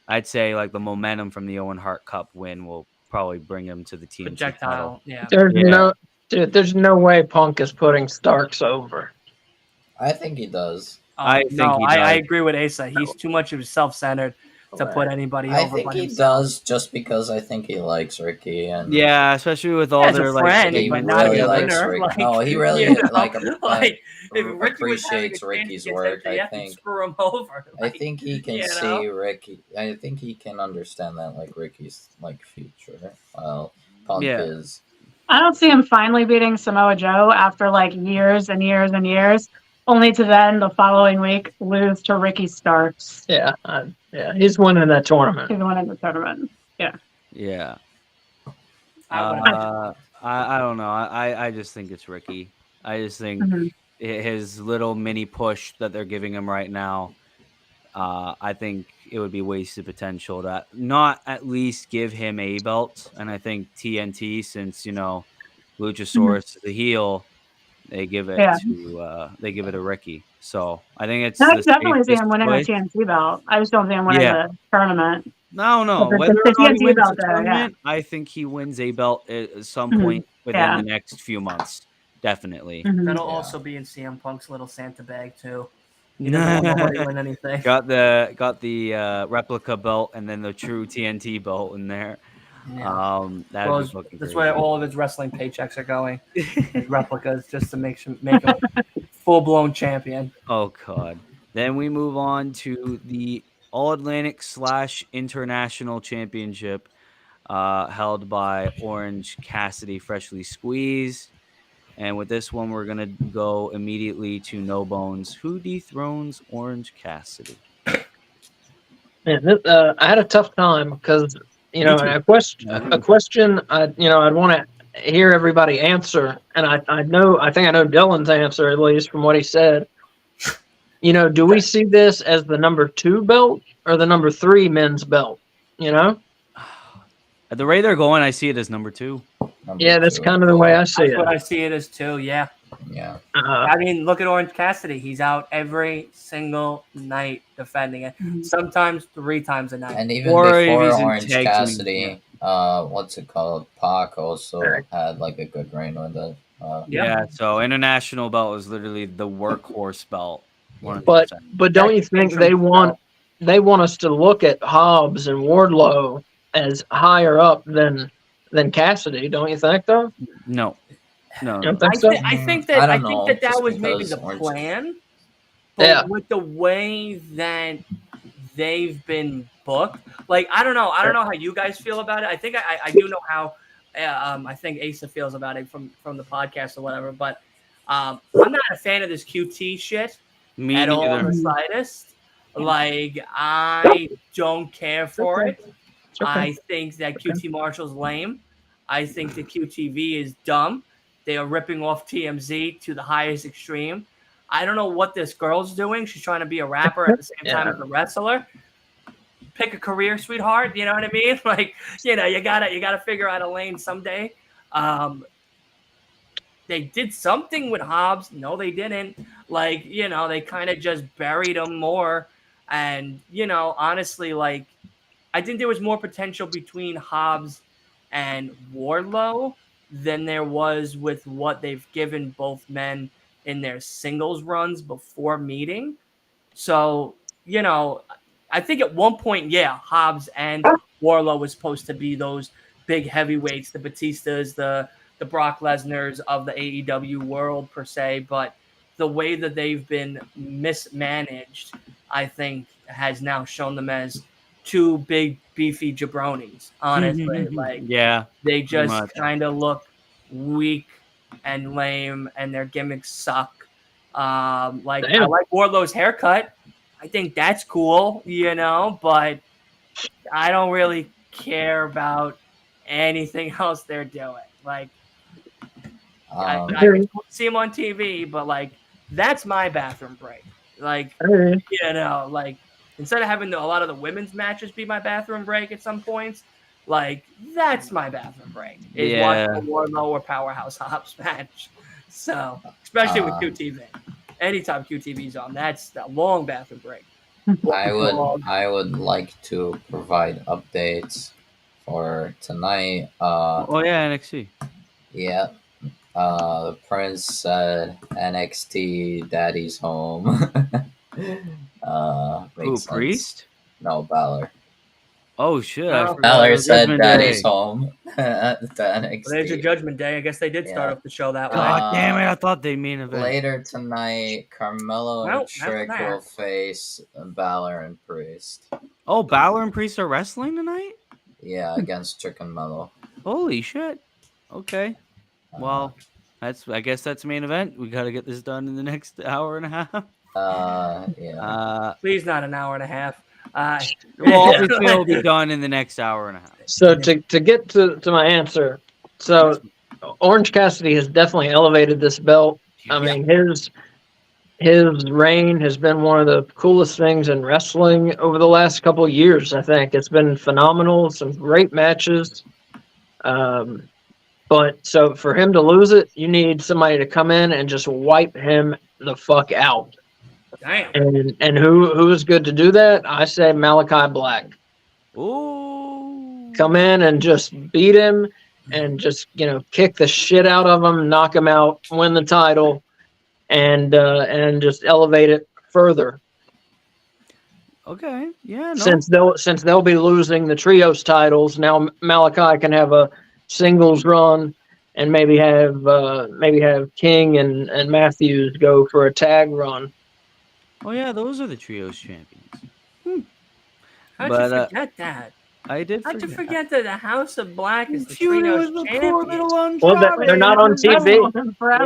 A: I'd say like the momentum from the Owen Hart Cup win will probably bring him to the TNT title.
B: Yeah.
D: There's no way Punk is putting Starks over.
C: I think he does.
A: I
B: agree with Asa. He's too much of self-centered to put anybody over.
C: I think he does just because I think he likes Ricky and
A: especially with all their
B: friend,
C: he
B: but not
C: really
B: a
C: likes
B: winner.
C: Ricky.
B: Like,
C: no, he really
B: if Ricky
C: appreciates Ricky's work. I think
B: screw him over.
C: I think he can see Ricky. I think he can understand that like Ricky's like future. Well, Punk is.
E: I don't see him finally beating Samoa Joe after like years and years and years, only to then the following week lose to Ricky Starks.
D: Yeah, he's winning that tournament.
E: He's winning the tournament. Yeah.
A: Yeah. I don't know. I just think it's Ricky. I just think his little mini push that they're giving him right now, I think it would be wasted potential to not at least give him a belt. And I think TNT, since Luchasaurus is a heel, they give it to Ricky. So I think it's
E: I definitely see him winning the TNT belt. I just don't see him winning the tournament.
A: No. Whether or not he wins the tournament, I think he wins a belt at some point within the next few months. Definitely.
B: That'll also be in CM Punk's little Santa bag too. He doesn't want nobody to win anything.
A: Got the replica belt and then the true TNT belt in there.
B: Yeah. That's where all of his wrestling paychecks are going. His replicas, just to make him full blown champion.
A: Oh God. Then we move on to the All Atlantic / International Championship, held by Orange Cassidy, freshly squeezed. And with this one, we're gonna go immediately to No Bones. Who dethrones Orange Cassidy?
D: Man, I had a tough time because a question I'd want to hear everybody answer, and I think I know Dylan's answer at least from what he said. Do we see this as the number 2 belt or the number 3 men's belt?
A: At the rate they're going, I see it as number 2.
D: Yeah, that's kind of the way I see
B: That's
D: it.
B: what I see it as too. Yeah.
C: Yeah.
B: I mean, look at Orange Cassidy. He's out every single night defending it. Sometimes 3 times a night.
C: And even
A: Or if
C: before
A: he's in
C: Orange
A: tag teaming,
C: Cassidy, what's it called? Pac also had like a good reign with it.
A: Yeah, so international belt is literally the workhorse belt. 100%.
D: But don't you think they want us to look at Hobbs and Wardlow as higher up than Cassidy? Don't you think though?
A: No.
D: You don't think so?
B: I think
C: I
B: that
C: don't know,
B: that
C: just
B: was maybe
C: because
B: the
C: Orange-
B: plan. But with the way that they've been booked, like I don't know how you guys feel about it. I think I do know how I think Asa feels about it from the podcast or whatever. But I'm not a fan of this QT shit at all in the slightest. Like I don't care for it. I think that QT Marshall's lame. I think the QTV is dumb. They are ripping off TMZ to the highest extreme. I don't know what this girl's doing. She's trying to be a rapper at the same time as a wrestler. Pick a career, sweetheart. You know what I mean? Like, you gotta figure out a lane someday. They did something with Hobbs. No, they didn't. Like, they kind of just buried him more. And, honestly, like, I think there was more potential between Hobbs and Wardlow than there was with what they've given both men in their singles runs before meeting. So, I think at one point, Hobbs and Wardlow was supposed to be those big heavyweights, the Batistas, the Brock Lesnar's of the AEW world per se. But the way that they've been mismanaged, I think, has now shown them as 2 big beefy jabronis. Honestly, like they just kind of look weak and lame, and their gimmicks suck. I like Wardlow's haircut. I think that's cool, but I don't really care about anything else they're doing. Like, I can see them on TV, but like that's my bathroom break. Like, like instead of having a lot of the women's matches be my bathroom break at some points, like that's my bathroom break is watching a Wardlow or Powerhouse Hobbs match. So especially with QTV, anytime QTV's on, that's the long bathroom break.
C: I would like to provide updates for tonight.
A: NXT.
C: Yeah. The Prince said NXT Daddy's home.
A: Who, Priest?
C: No, Balor.
A: Oh shit!
C: Balor said Daddy's home at the NXT.
B: Well, there's your Judgment Day. I guess they did start off the show that way.
A: God damn it! I thought they main event.
C: Later tonight, Carmelo and Trick will face Balor and Priest.
A: Oh, Balor and Priest are wrestling tonight?
C: Yeah, against Trick and Mello.
A: Holy shit! Okay, well, I guess that's main event. We got to get this done in the next hour and a half.
C: Yeah.
B: Please, not an hour and a half.
A: Well, it'll be done in the next hour and a half.
D: So to get to my answer, so Orange Cassidy has definitely elevated this belt. I mean, his reign has been one of the coolest things in wrestling over the last couple of years. I think it's been phenomenal, some great matches. But so for him to lose it, you need somebody to come in and just wipe him the fuck out.
B: Damn.
D: And who is good to do that? I say Malachi Black.
A: Ooh.
D: Come in and just beat him and just, kick the shit out of him, knock him out, win the title, and just elevate it further.
A: Okay. Yeah.
D: No. Since they'll be losing the trios titles, now Malachi can have a singles run and maybe have King and Matthews go for a tag run.
A: Oh yeah, those are the trios champions.
B: How'd you forget that?
A: I did.
B: How'd you forget that the House of Black is the trios champions?
D: Well, they're not on TV.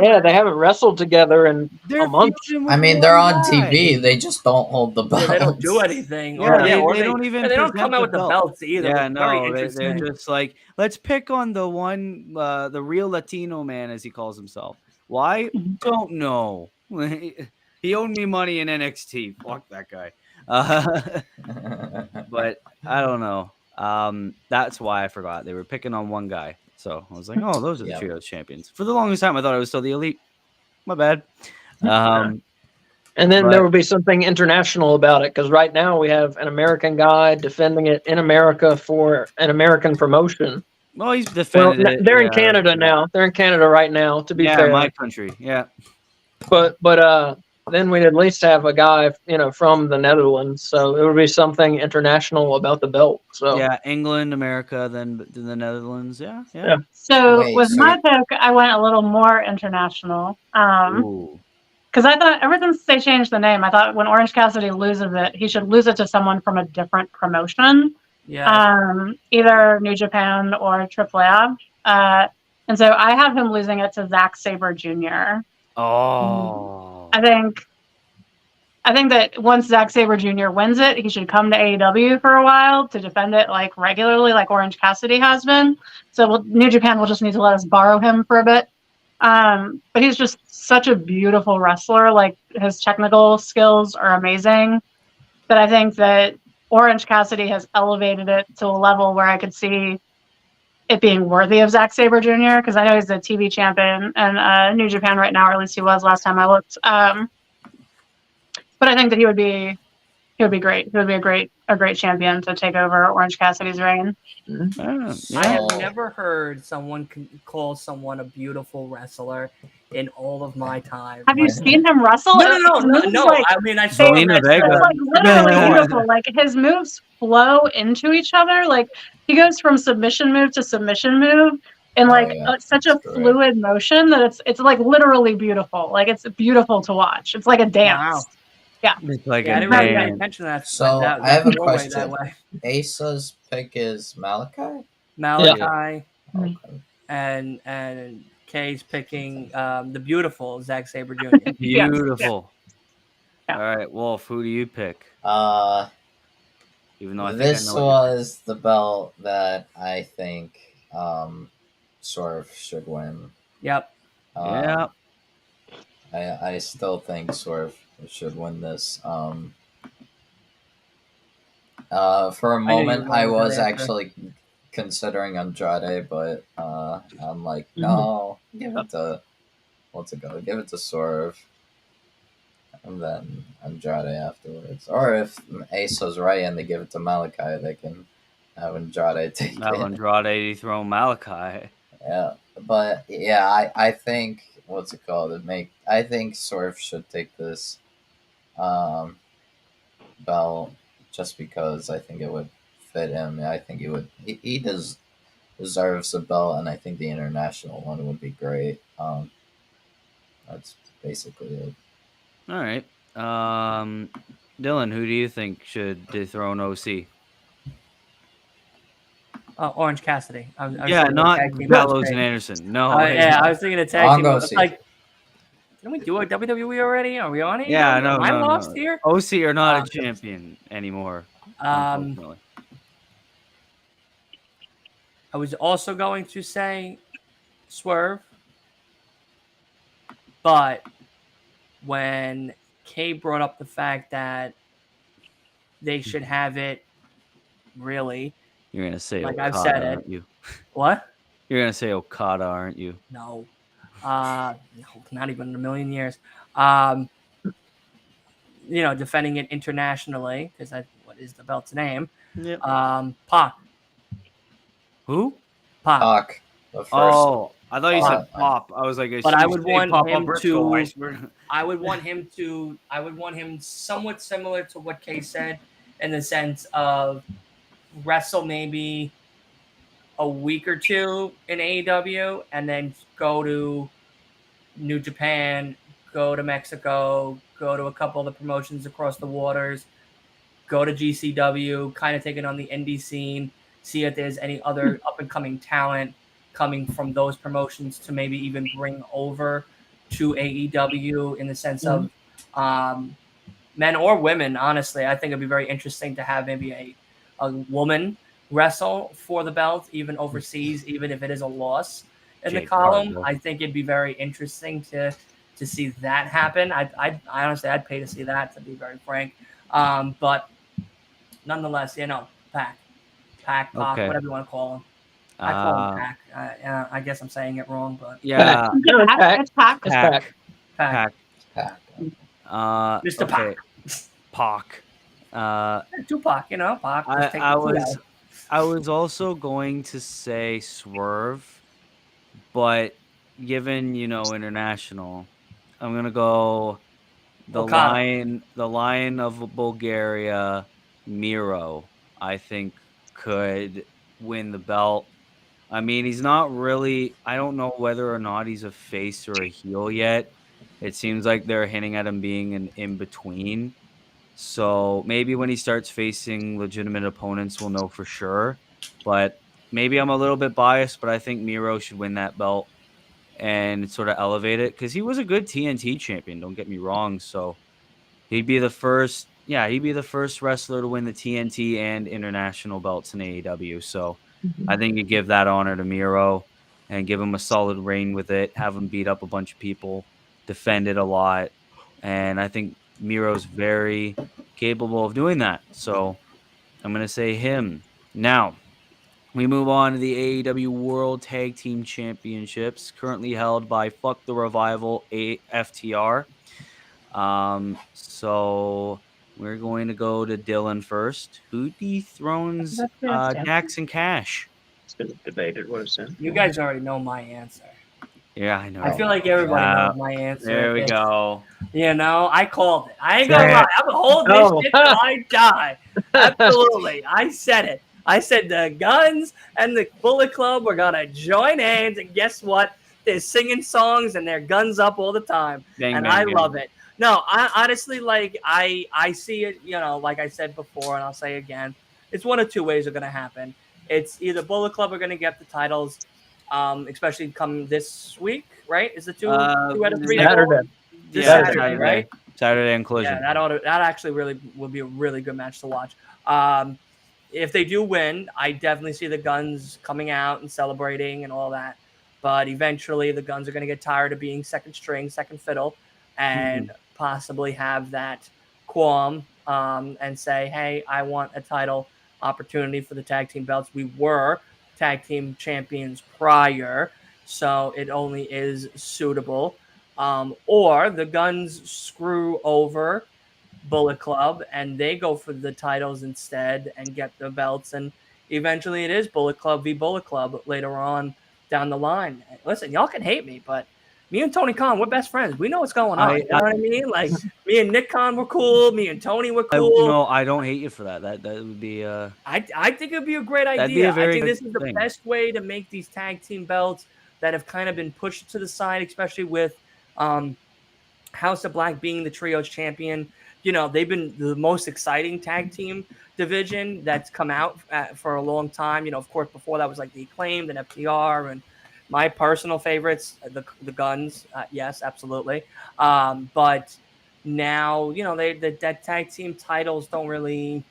D: Yeah, they haven't wrestled together in a month.
C: I mean, they're on TV. They just don't hold the belts.
B: They don't do anything.
A: Yeah, they don't even.
B: They don't come out with the belts either.
A: Yeah, no, they're just like, let's pick on the one, the real Latino man, as he calls himself. Why? Don't know. He owed me money in NXT. Fuck that guy. But I don't know. That's why I forgot. They were picking on one guy. So I was like, oh, those are the
C: Yeah.
A: trios champions. For the longest time, I thought it was still the elite. My bad.
D: And then there will be something international about it, because right now we have an American guy defending it in America for an American promotion.
A: Well, he's defended it.
D: They're in Canada now. They're in Canada right now, to be fair.
A: My country. Yeah.
D: But then we'd at least have a guy, from the Netherlands. So it would be something international about the belt. So
A: yeah, England, America, then the Netherlands. Yeah.
E: So with my pick, I went a little more international. Because I thought ever since they changed the name, I thought when Orange Cassidy loses it, he should lose it to someone from a different promotion.
B: Yeah.
E: Either New Japan or AAA. And so I have him losing it to Zack Sabre Jr.
A: Oh.
E: I think that once Zack Sabre Jr. wins it, he should come to AEW for a while to defend it like regularly, like Orange Cassidy has been. So New Japan will just need to let us borrow him for a bit. But he's just such a beautiful wrestler. Like his technical skills are amazing. That I think that Orange Cassidy has elevated it to a level where I could see it being worthy of Zack Sabre Jr. Because I know he's the TV champion in New Japan right now, or at least he was last time I looked. But I think that he would be great. He would be a great champion to take over Orange Cassidy's reign.
B: I have never heard someone call someone a beautiful wrestler in all of my time.
E: Have you seen him wrestle?
B: No. Like, I mean, I saw him.
E: It's like literally beautiful. Like his moves flow into each other. Like he goes from submission move to submission move in such a fluid motion that it's like literally beautiful. Like it's beautiful to watch. It's like a dance.
B: Wow.
E: Yeah.
A: It's like
B: I didn't really pay attention to that.
C: So I have a question. Asa's pick is Malachi?
B: Malachi. Okay. And Kay's picking the beautiful Zack Sabre Jr.
A: Beautiful. Yeah. All right, Wolf, who do you pick? Even though
C: this was the belt that I think Swerve should win.
B: Yep.
C: I still think Swerve should win this. For a moment, I was actually considering Andrade, but I'm like, no, give it to give it to Swerve, and then Andrade afterwards. Or if Asa's right and they give it to Malachi, they can have Andrade take it.
A: Have Andrade dethrone Malachi.
C: Yeah, but yeah, I think what's it called? I think Swerve should take this belt just because I think it would fit him. I think he would. He deserves a belt, and I think the international one would be great. That's basically it.
A: All right, Dylan, who do you think should dethrone OC?
B: Orange Cassidy. I was
A: not Gallows and Anderson. No.
B: I was thinking a tag team. Like, didn't we do a WWE already? Are we on it?
A: Yeah, no.
B: Am I lost here?
A: OC are not a champion anymore. Unfortunately.
B: I was also going to say Swerve, but when Kay brought up the fact that they should have it, really.
A: You're going to say
B: like
A: Okada,
B: I've said it.
A: Aren't you?
B: What?
A: You're going to say Okada, aren't you?
B: No. No, not even in a million years. Defending it internationally, because what is the belt's name?
A: Yep.
B: Pac.
A: Who?
C: Pac.
A: Oh, I thought you said Pop. I was like,
B: but I would want him to. I would want him somewhat similar to what Kay said, in the sense of wrestle maybe a week or two in AEW, and then go to New Japan, go to Mexico, go to a couple of the promotions across the waters, go to GCW, kind of take it on the indie scene, see if there's any other up-and-coming talent coming from those promotions to maybe even bring over to AEW, in the sense of men or women. Honestly, I think it'd be very interesting to have maybe a woman wrestle for the belt, even overseas, even if it is a loss in the column. I think it'd be very interesting to see that happen. I honestly, I'd pay to see that, to be very frank. But nonetheless, Pac. Pac,
A: Okay.
B: whatever you want to call him. I call him Pac. I guess I'm saying it wrong, but
A: Yeah,
D: Pac.
E: It's Pac.
D: It's Pac.
A: Pac.
C: Pac.
B: Mr.
A: Okay,
B: Pac.
A: Pac.
B: Tupac, Pac was taking
A: I
B: food
A: was
B: out.
A: I was also going to say Swerve, but given international, I'm gonna go
B: Okada.
A: the Lion of Bulgaria, Miro. I think could win the belt. I mean, he's not really. I don't know whether or not he's a face or a heel yet. It seems like they're hinting at him being an in between. So maybe when he starts facing legitimate opponents, we'll know for sure. But maybe I'm a little bit biased, but I think Miro should win that belt and sort of elevate it because he was a good TNT champion. Don't get me wrong. So he'd be the first. Yeah, he'd be the first wrestler to win the TNT and international belts in AEW. So I think you give that honor to Miro and give him a solid reign with it. Have him beat up a bunch of people, defend it a lot, and I think Miro's very capable of doing that. So I'm gonna say him. Now we move on to the AEW World Tag Team Championships, currently held by Fuck the Revival FTR. So we're going to go to Dylan first. Who dethrones Dax and Cash?
D: It's been debated what it's in.
B: You guys already know my answer.
A: Yeah, I know.
B: I feel like everybody knows my answer.
A: There we go.
B: I called it. I ain't gonna lie. I'm gonna hold this shit till I die. Absolutely. I said it. I said the Guns and the Bullet Club were gonna join hands, and guess what? They're singing songs and they're guns up all the time.
A: Bang,
B: and
A: bang,
B: I
A: bang.
B: love it. No, I honestly I see it, like I said before, and I'll say again, it's one of two ways are gonna happen. It's either Bullet Club are gonna get the titles, especially come this week, right? Is the two out of three
D: Saturday.
B: this
A: Yeah,
B: Saturday, right?
A: Saturday in Collision.
B: Yeah, that actually really will be a really good match to watch. If they do win, I definitely see the Guns coming out and celebrating and all that. But eventually, the Guns are going to get tired of being second string, second fiddle, and possibly have that qualm and say, "Hey, I want a title opportunity for the tag team belts. We were tag team champions prior, so it only is suitable." Or the Guns screw over Bullet Club and they go for the titles instead and get the belts, and eventually it is Bullet Club v Bullet Club later on down the line. Listen, y'all can hate me, but me and Tony Khan, we're best friends. We know what's going on. You know what I mean? Like me and Nick Khan were cool. Me and Tony were cool.
A: No, I don't hate you for that. That would be.
B: I think it'd be a great idea.
A: That'd be a very
B: I think this
A: good
B: is the
A: thing.
B: best way to make these tag team belts that have kind of been pushed to the side, especially with House of Black being the trios champion. They've been the most exciting tag team division that's come out for a long time. Of course, before that was like the Acclaimed and FTR, and my personal favorites, the Guns. Yes, absolutely. But now, that tag team titles don't really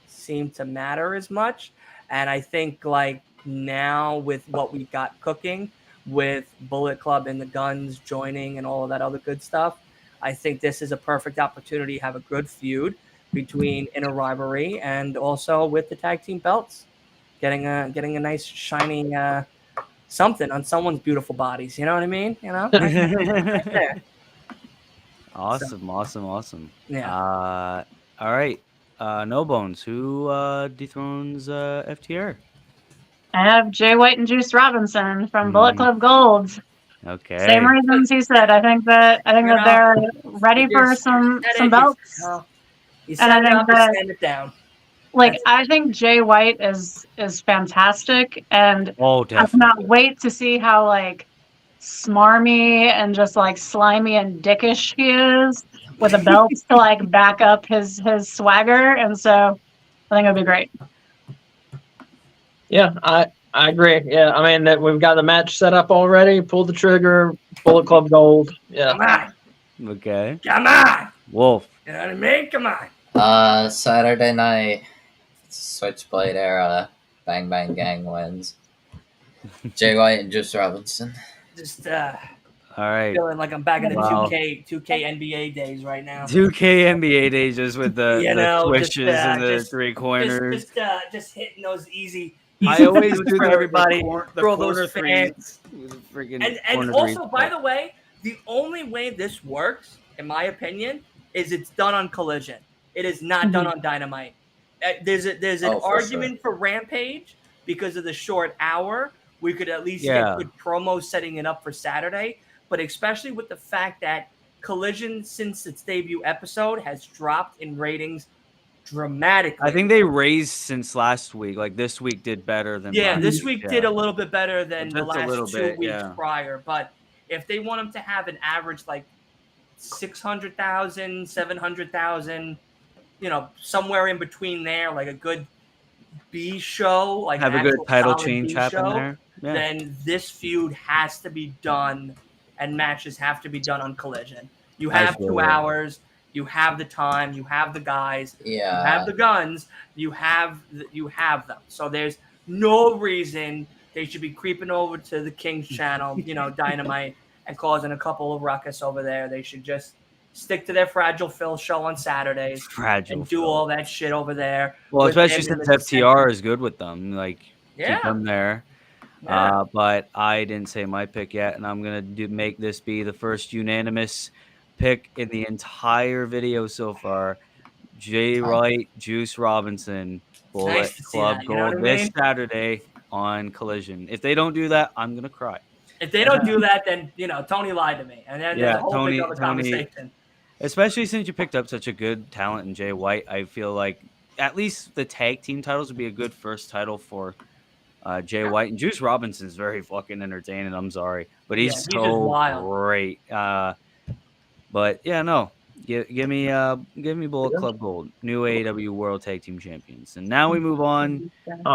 B: seem to matter as much. And I think now with what we got cooking with Bullet Club and the Guns joining and all of that other good stuff, I think this is a perfect opportunity to have a good feud between Inner Rivalry and also with the tag team belts, getting a nice shiny something on someone's beautiful bodies. You know what I mean? Right there.
A: Awesome.
B: Yeah.
A: All right. No Bones. Who dethrones FTR?
E: I have Jay White and Juice Robinson from Bullet Club Gold.
A: Okay.
E: Same reasons he said. I think that they're ready for some belts.
B: You stand up and stand it down.
E: I think Jay White is fantastic, and I cannot wait to see how smarmy and just slimy and dickish he is with the belts to back up his swagger, and so I think it'll be great.
D: Yeah, I agree. Yeah, I mean that we've got the match set up already. Pull the trigger. Bullet Club Gold. Yeah.
B: Come on.
A: Okay.
B: Come on.
A: Wolf.
B: You know what I mean? Come on.
C: Saturday night, Switchblade era, Bang Bang Gang wins. Jay White and Juice Robinson.
B: Just
A: All right.
B: Feeling like I'm back in the
A: Wow.
B: 2K NBA days right now.
A: 2K NBA days just with the swishes and the three corners.
B: Just hitting those easy
A: I always do
B: for everybody
A: the
B: for all
A: corner
B: those
A: threes.
B: fans.
A: Freaking
B: And also, by the way, the only way this works, in my opinion, is it's done on Collision. It is not done on Dynamite. There's an argument for Rampage because of the short hour. We could at least get good promos setting it up for Saturday, but especially with the fact that Collision, since its debut episode, has dropped in ratings dramatically.
A: I think they raised since last week. Like this week did better than last
B: this week did a little bit better than
A: just
B: the last 2 weeks
A: yeah.
B: prior. But if they want them to have an average like 600,000, 700,000, somewhere in between there, like a good B show, like
A: have
B: an
A: a good title change
B: B
A: happen
B: show,
A: there,
B: then this feud has to be done, and matches have to be done on Collision. You have 2 hours. You have the time. You have the guys. You have the guns. You have them. So there's no reason they should be creeping over to the King's channel, Dynamite, and causing a couple of ruckus over there. They should just stick to their Fragile Phil show on Saturdays and do all that shit over there.
A: Well, especially since FTR is good with them, like keep them there.
B: Yeah.
A: But I didn't say my pick yet, and I'm gonna make this be the first unanimous pick in the entire video so far. Jay Wright, Juice Robinson, Bullet Club Gold this Saturday on Collision. If they don't do that, I'm gonna cry.
B: If they don't do that, then Tony lied to me, and then there's a whole big other conversation.
A: Especially since you picked up such a good talent in Jay White, I feel like at least the tag team titles would be a good first title for Jay White. And Juice Robinson is very fucking entertaining. I'm sorry, but he's so great. But yeah, no, give me Bullet Club Gold, new AEW World Tag Team Champions, and now we move on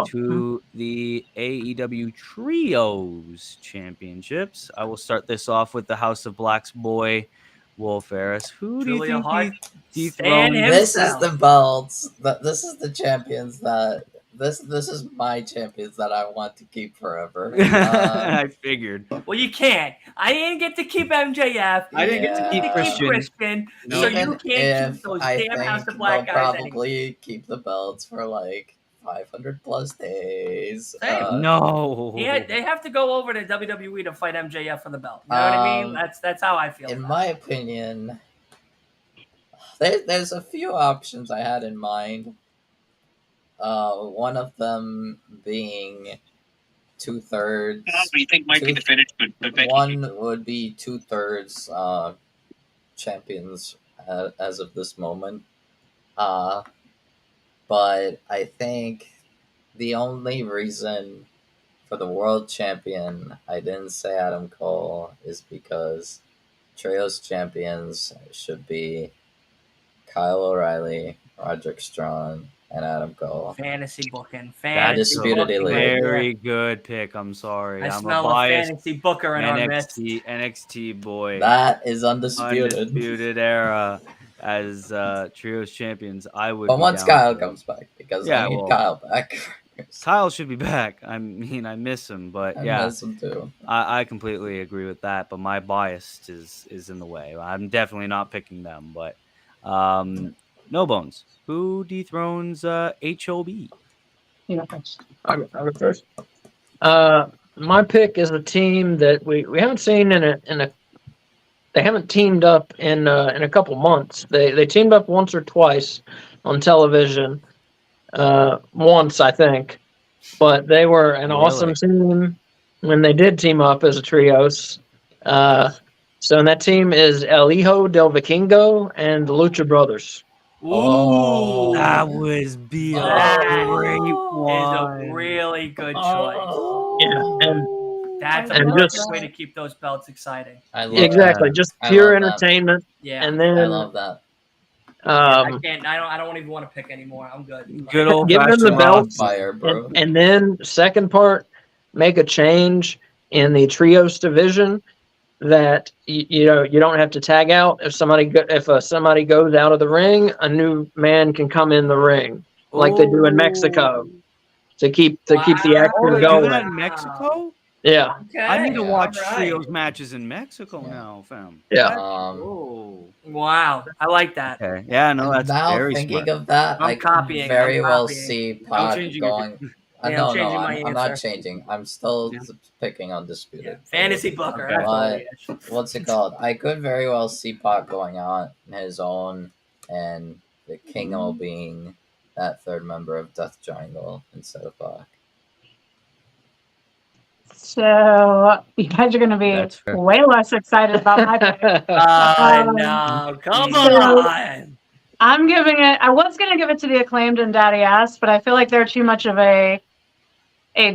A: to the AEW Trios Championships. I will start this off with the House of Black's boy, Wolf Harris. Who do you think dethroned?
C: This is the belts. This is the champions that. This is my champions that I want to keep forever.
A: I figured.
B: Well, you can't. I didn't get to keep MJF.
A: I didn't get to keep Christian.
B: So you can't keep those damn House of Black guys.
C: Probably keep the belts for like 500 plus days.
A: No.
B: They have to go over to WWE to fight MJF for the belt. You know what I mean? That's how I feel.
C: In my opinion, there's a few options I had in mind. One of them being 2/3.
F: What do you think might be the finish?
C: One would be 2/3 champions as of this moment. But I think the only reason for the world champion I didn't say Adam Cole is because Trios champions should be Kyle O'Reilly, Roderick Strong, and Adam Cole.
B: Fantasy booking.
A: Very good pick. I'm sorry.
B: I
A: I'm
B: smell
A: a biased
B: fantasy booker in our midst.
A: NXT boy.
C: That is undisputed.
A: Undisputed era as Trios champions. I would.
C: But once Kyle comes back, because I need Kyle back.
A: Kyle should be back. I mean, I miss him, but
C: I miss him too.
A: I completely agree with that. But my bias is in the way. I'm definitely not picking them. But no bones. Who dethrones HOB?
D: Yeah, I'll go first. My pick is a team that we haven't seen in a. They haven't teamed up in a couple months. They teamed up once or twice on television. Once I think, but they were an awesome team when they did team up as a trios. So that team is El Hijo del Vikingo and the Lucha Brothers.
B: Ooh,
A: that would be a great one.
B: Is a really good choice.
D: Yeah, and
B: that's a perfect way to keep those belts exciting.
D: Exactly, just pure entertainment.
B: Yeah,
D: and then
C: I love that.
B: I can't. I don't even want to pick anymore. I'm good.
A: Good old
D: give them the belts,
C: fire, bro.
D: And then second part, make a change in the trios division that you don't have to tag out. If somebody goes out of the ring, a new man can come in the ring like they do in Mexico to keep the action going.
A: Do that in Mexico?
D: Yeah.
B: Okay,
A: I need to watch
B: all right.
A: trios matches in Mexico now, fam.
D: Yeah.
A: Oh.
B: Wow, I like that.
A: Okay. Yeah, no, that's
C: now
A: very
C: thinking
A: smart.
C: of that,
B: I'm
C: I could
B: copying,
C: very
B: I'm
C: well
B: copying.
C: see
A: I'm
C: Pac
A: changing
C: going.
A: it.
B: Yeah,
C: no,
B: I'm changing my
C: I'm not
B: answer.
C: changing. I'm still
A: Yeah.
C: picking Undisputed.
B: Yeah, fantasy booker.
A: Okay.
B: That's all
C: But
B: it is.
C: what's it called? I could very well see Pac going on his own, and the Kingo being that third member of Death Triangle instead of Pac.
E: So you guys are going to be
A: That's fair.
E: way less excited about my pick.
B: No, come on.
E: I'm giving it. I was going to give it to the Acclaimed and Daddy Ass, but I feel like they're too much of a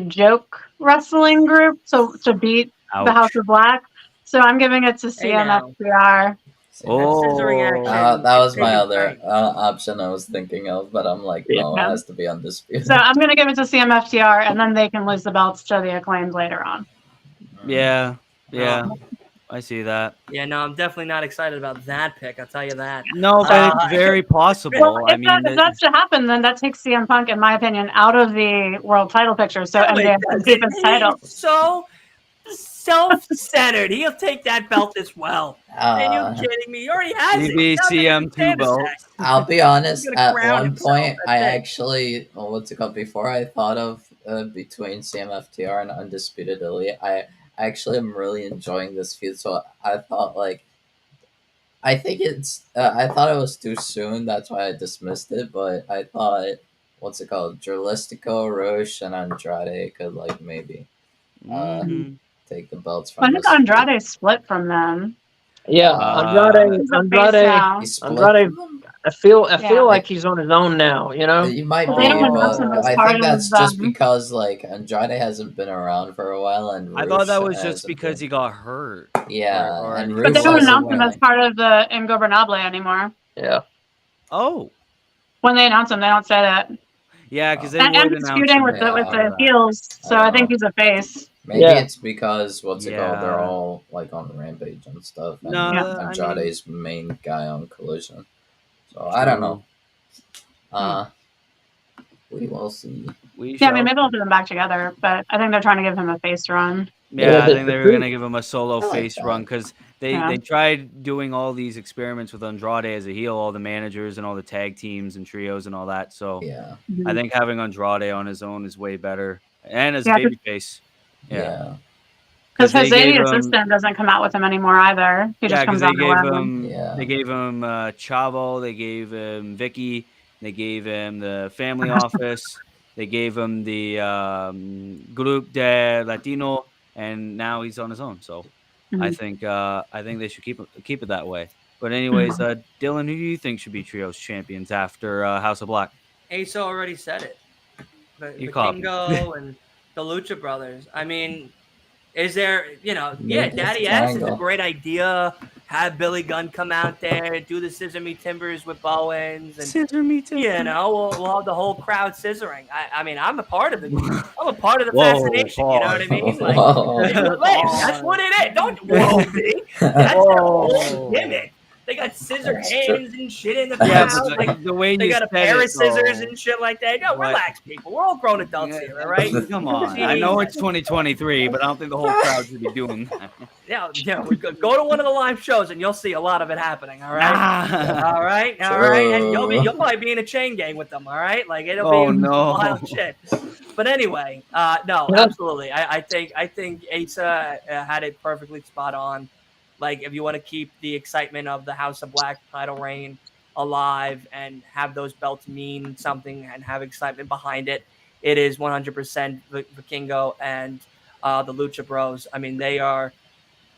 E: joke wrestling group to beat the
A: Ouch.
E: House of Black. So I'm giving it to
B: Hey, now.
E: CMFPR.
B: That scissoring action.
C: That was
B: is
C: my
B: taking
C: other
B: place.
C: option I was thinking of, but I'm like, no,
E: Yeah.
C: it has to be Undisputed.
E: So I'm going to give it to CMFTR, and then they can lose the belts to the Acclaimed later on.
A: Yeah. Yeah. I see that.
B: Yeah, no, I'm definitely not excited about that pick. I'll tell you that.
A: No, but it's very possible.
E: Well,
A: I
E: if
A: mean,
E: that should happen, then that takes CM Punk, in my opinion, out of the world title picture. So MJF can keep his title.
B: He's so self-centered. He'll take that belt as well. Are you kidding me? He already has it.
A: CM2 belts.
C: I'll be honest.
B: He's gonna
C: At
B: crown
C: one
B: himself,
C: point, I
B: that's it.
C: actually, what's it called? Before I thought of between CMFTR and Undisputed Elite, I actually am really enjoying this feud. So I thought like, I think it's. I thought it was too soon. That's why I dismissed it. But I thought, what's it called? Jurlistico, Roche, and Andrade could like maybe take the belts from.
E: I think Andrade split from them.
D: Yeah, Andrade. I feel like he's on his own now. You know,
C: he might be, but I think that's just because like Andrade hasn't been around for a while, and
A: I thought that was just because he got hurt.
C: Yeah,
A: and
E: but they don't announce him as part of the Ingobernable anymore.
D: Yeah.
A: Oh.
E: When they announce him, they don't say that.
A: Yeah, because they
E: and
A: would
E: disputing with the heels, so I think he's a face.
C: Maybe it's because what's it called? They're all like on Rampage and stuff. And Andrade's main guy on Collision. So I don't know. We will see.
E: I mean, maybe they'll put them back together, but I think they're trying to give him a face run.
A: Yeah, I think they were going to give him a solo face run because they tried doing all these experiments with Andrade as a heel, all the managers and all the tag teams and trios and all that. So I think having Andrade on his own is way better, and as a babyface. Yeah.
E: Because Jose, the assistant, doesn't come out with him anymore either. He just comes out
A: They gave him Chavo, they gave him Vicky, they gave him the family office, they gave him the Grupo de Latino, and now he's on his own. So I think they should keep it that way. But anyways, Dylan, who do you think should be trios champions after House of Black?
B: Asa already said it. The
A: copied.
B: Kingo and the Lucha Brothers. I mean, is there, Daddy S is a great idea. Have Billy Gunn come out there, do the Scissor Me Timbers with Bowens, and
A: Scissor Me Timbers.
B: We'll have the whole crowd scissoring. I mean, I'm a part of it. I'm a part of the fascination. You know what I mean? Like, that's what it is. Don't me. That's the whole gimmick. They got scissor hands and shit in the crowd. Like,
A: the way
B: they got a pair of scissors
A: though.
B: And shit like that. No, relax, people. We're all grown adults here, all right?
A: Come on. I know it's 2023, but I don't think the whole crowd should be doing that.
B: We go to one of the live shows and you'll see a lot of it happening, all right? All right? And you'll probably be in a chain gang with them, all right? Like, it'll be wild shit. But anyway, no, absolutely. I think Asa had it perfectly spot on. Like, if you want to keep the excitement of the House of Black title reign alive and have those belts mean something and have excitement behind it, it is 100% Vikingo and the Lucha Bros. I mean, they are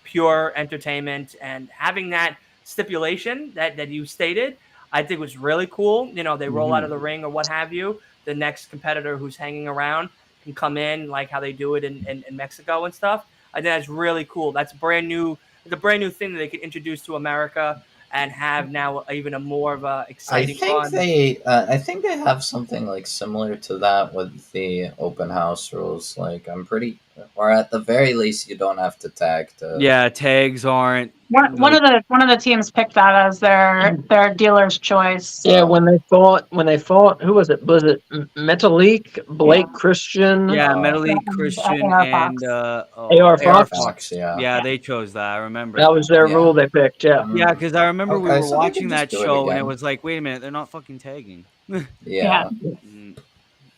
B: pure entertainment, and having that stipulation that you stated, I think was really cool. They roll out of the ring or what have you. The next competitor who's hanging around can come in, like how they do it in Mexico and stuff. I think that's really cool. That's a brand new thing that they could introduce to America and have now even a more of a exciting run.
C: I think they have something like similar to that with the open house rules. Like I'm pretty or at the very least, you don't have to tag to.
A: Yeah, tags aren't.
E: One of the teams picked that as their dealer's choice.
D: Yeah, when they fought, who was it? Was it Metalik, Blake Christian?
A: Yeah,
C: Uh,
A: Metalik, Christian,
E: AR
A: and
D: AR
C: AR
D: Fox.
C: Fox, yeah.
A: yeah, they chose that. I remember
D: That was their
C: Yeah.
D: rule they picked. Yeah.
A: Yeah, because I remember we
C: Okay,
A: were
C: so they
A: watching
C: can just
A: that
C: do it
A: show, and it
C: again.
A: was like, wait a minute, they're not fucking tagging.
C: Yeah.
A: Mm,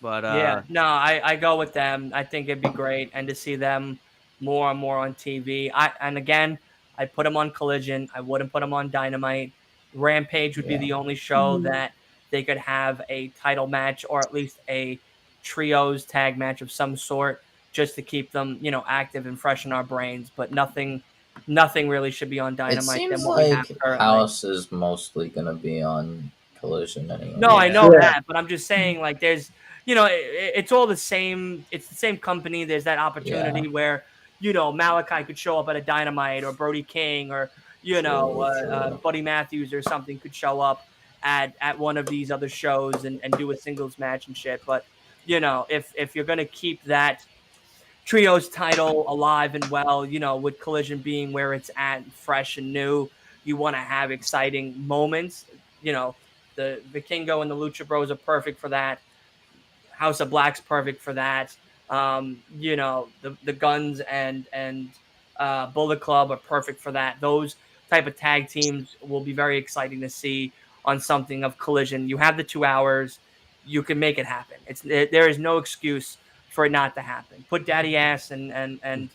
A: But
B: Yeah, no, I go with them. I think it'd be great, and to see them more and more on TV. And again, I put them on Collision. I wouldn't put them on Dynamite. Rampage would be
C: Yeah.
B: the only show that they could have a title match or at least a trios tag match of some sort, just to keep them, active and fresh in our brains. But nothing really should be on
C: It
B: Dynamite than
C: seems
B: what we have
C: like
B: currently.
C: House is mostly gonna be on Collision anyway.
B: No, I know
D: Yeah.
B: that, but I'm just saying, like, there's, it's all the same. It's the same company. There's that opportunity where, Malachi could show up at a Dynamite, or Brody King, or
C: True.
B: Buddy Matthews or something could show up at one of these other shows and do a singles match and shit. But if you're gonna keep that trios title alive and well, with Collision being where it's at, fresh and new, you want to have exciting moments. The Vikingo and the Lucha Bros are perfect for that. House of Black's perfect for that. The Guns and Bullet Club are perfect for that. Those type of tag teams will be very exciting to see on something of Collision. You have the 2 hours, you can make it happen. There is no excuse for it not to happen. Put Daddy Ass and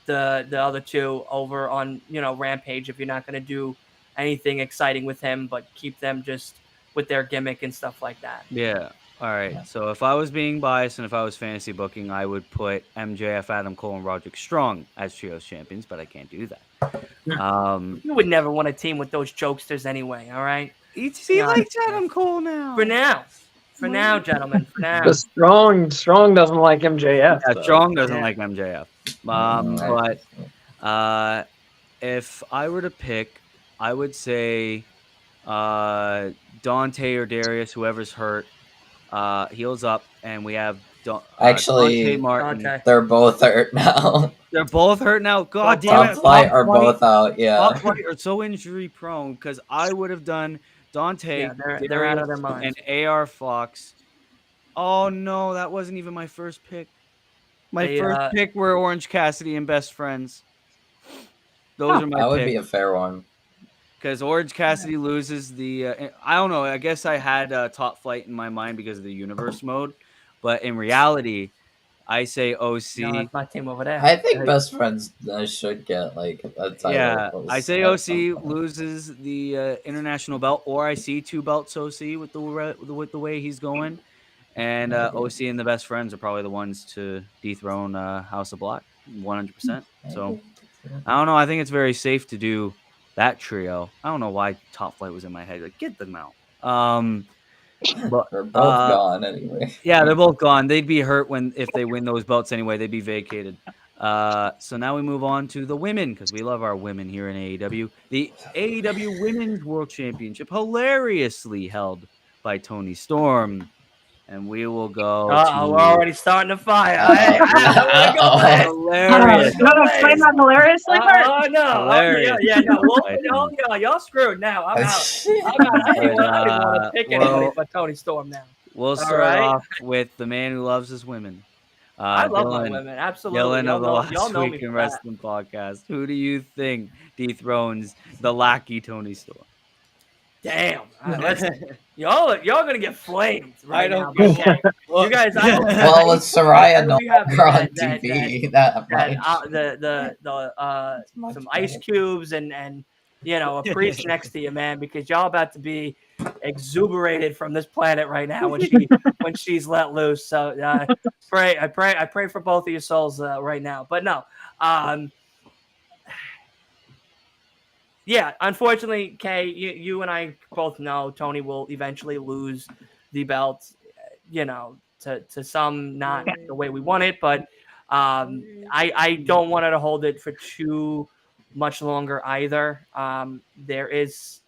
B: the other two over on Rampage if you're not going to do anything exciting with him, but keep them just with their gimmick and stuff like that.
A: yeah. All right. So if I was being biased and if I was fantasy booking, I would put MJF, Adam Cole, and Roderick Strong as trios champions, but I can't do that.
B: You would never want to team with those jokesters anyway. All right.
A: He likes Adam Cole now.
B: For now, gentlemen. For now.
D: But Strong doesn't like MJF.
A: Yeah, Strong doesn't like MJF. But if I were to pick, I would say Dante or Darius, whoever's hurt, heals up, and we have
C: Actually,
A: Dante Martin.
C: they're both hurt now.
A: They're both hurt now. God damn it!
C: Top Flight are both out. Yeah.
A: Top Flight are so injury prone because I would have done Dante,
B: they're out of their minds,
A: and AR Fox. Oh no, that wasn't even my first pick. My first pick were Orange Cassidy and Best Friends. Those are my picks.
C: That would be a fair one.
A: Because Orange Cassidy loses the... I don't know. I guess I had Top Flight in my mind because of the universe mode. But in reality, I say OC.
B: No, that's my team over there.
C: I think Best Friends should get like a title.
A: Yeah, I say OC loses the international belt, or I see 2 belts OC with the way he's going. And OC and the Best Friends are probably the ones to dethrone House of Black 100%. So I don't know. I think it's very safe to do that trio. I don't know why Top Flight was in my head. Like, get them out. But
C: they're both gone anyway.
A: Yeah, they're both gone. They'd be hurt if they win those belts anyway. They'd be vacated. So now we move on to the women because we love our women here in AEW. The AEW Women's World Championship, hilariously held by Toni Storm. And we will go.
B: We're already starting to fire.
A: Hilarious.
E: You want to explain that hilariously part?
B: Oh no!
A: Hilarious.
B: Y'all screwed now. I'm out. I didn't want to pick anybody but Toni Storm now.
A: We'll start off with the man who loves his women.
B: I love my women, absolutely.
A: Dylan of the Last Week in Wrestling podcast. Who do you think dethrones the lackey Toni Storm?
B: Damn, y'all gonna get flamed right now. Okay. You guys,
C: well, it's Soraya no longer on TV.
B: Some ice cubes and a priest next to you, man, because y'all about to be exuberated from this planet right now when she's let loose. So I pray for both of your souls right now. But no, yeah, unfortunately, Kay, you and I both know Toni will eventually lose the belt, to some, not the way we want it, but I don't want her to hold it for too much longer either. There's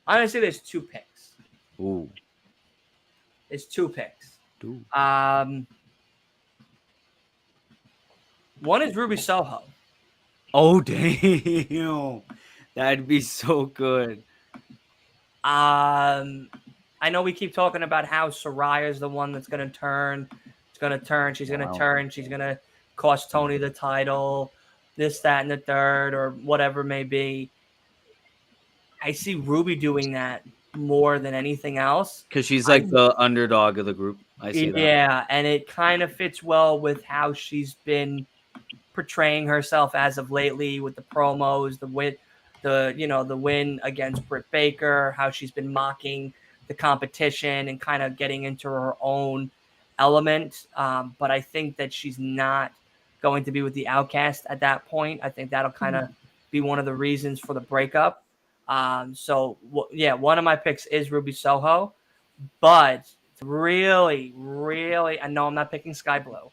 B: 2 picks.
A: Ooh.
B: There's 2 picks.
A: Ooh.
B: One is Ruby Soho.
A: Oh damn, that'd be so good.
B: I know we keep talking about how Saraya is the one that's going to turn. It's going to turn. She's going to turn. She's going to cost Tony the title, this, that, and the third, or whatever it may be. I see Ruby doing that more than anything else.
A: Because she's like the underdog of the group. I see that.
B: Yeah, and it kind of fits well with how she's been portraying herself as of lately with the promos, the win against Britt Baker, how she's been mocking the competition and kind of getting into her own element. But I think that she's not going to be with the Outcast at that point. I think that'll kind of be one of the reasons for the breakup. One of my picks is Ruby Soho, but really, I know I'm not picking Sky Blue.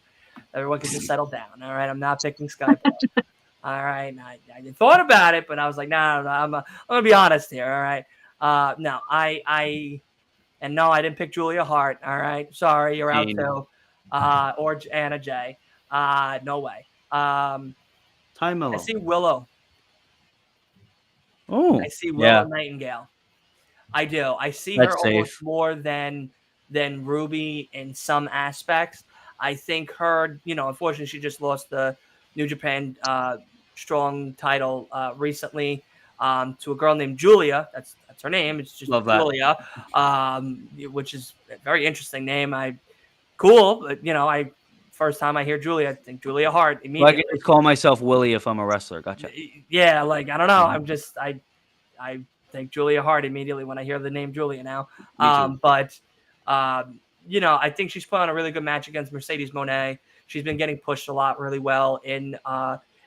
B: Everyone can just settle down. All right. I'm not picking Sky Blue. All right. I thought about it, but I was like, no, I'm going to be honest here. All right. No, I didn't pick Julia Hart. All right. Sorry. You're out too. Or Anna Jay. No way.
A: Time Mello.
B: I see Willow.
A: Oh,
B: I see Willow Nightingale. I do. I see her almost more than Ruby in some aspects. I think her, unfortunately, she just lost the New Japan Strong title recently to a girl named Julia. That's her name. It's just Julia, which is a very interesting name. Cool, but first time I hear Julia, I think Julia Hart immediately.
A: I can just call myself Willie if I'm a wrestler. Gotcha.
B: Yeah, I don't know. I'm just I think Julia Hart immediately when I hear the name Julia now. I think she's put on a really good match against Mercedes Moné. She's been getting pushed a lot really well in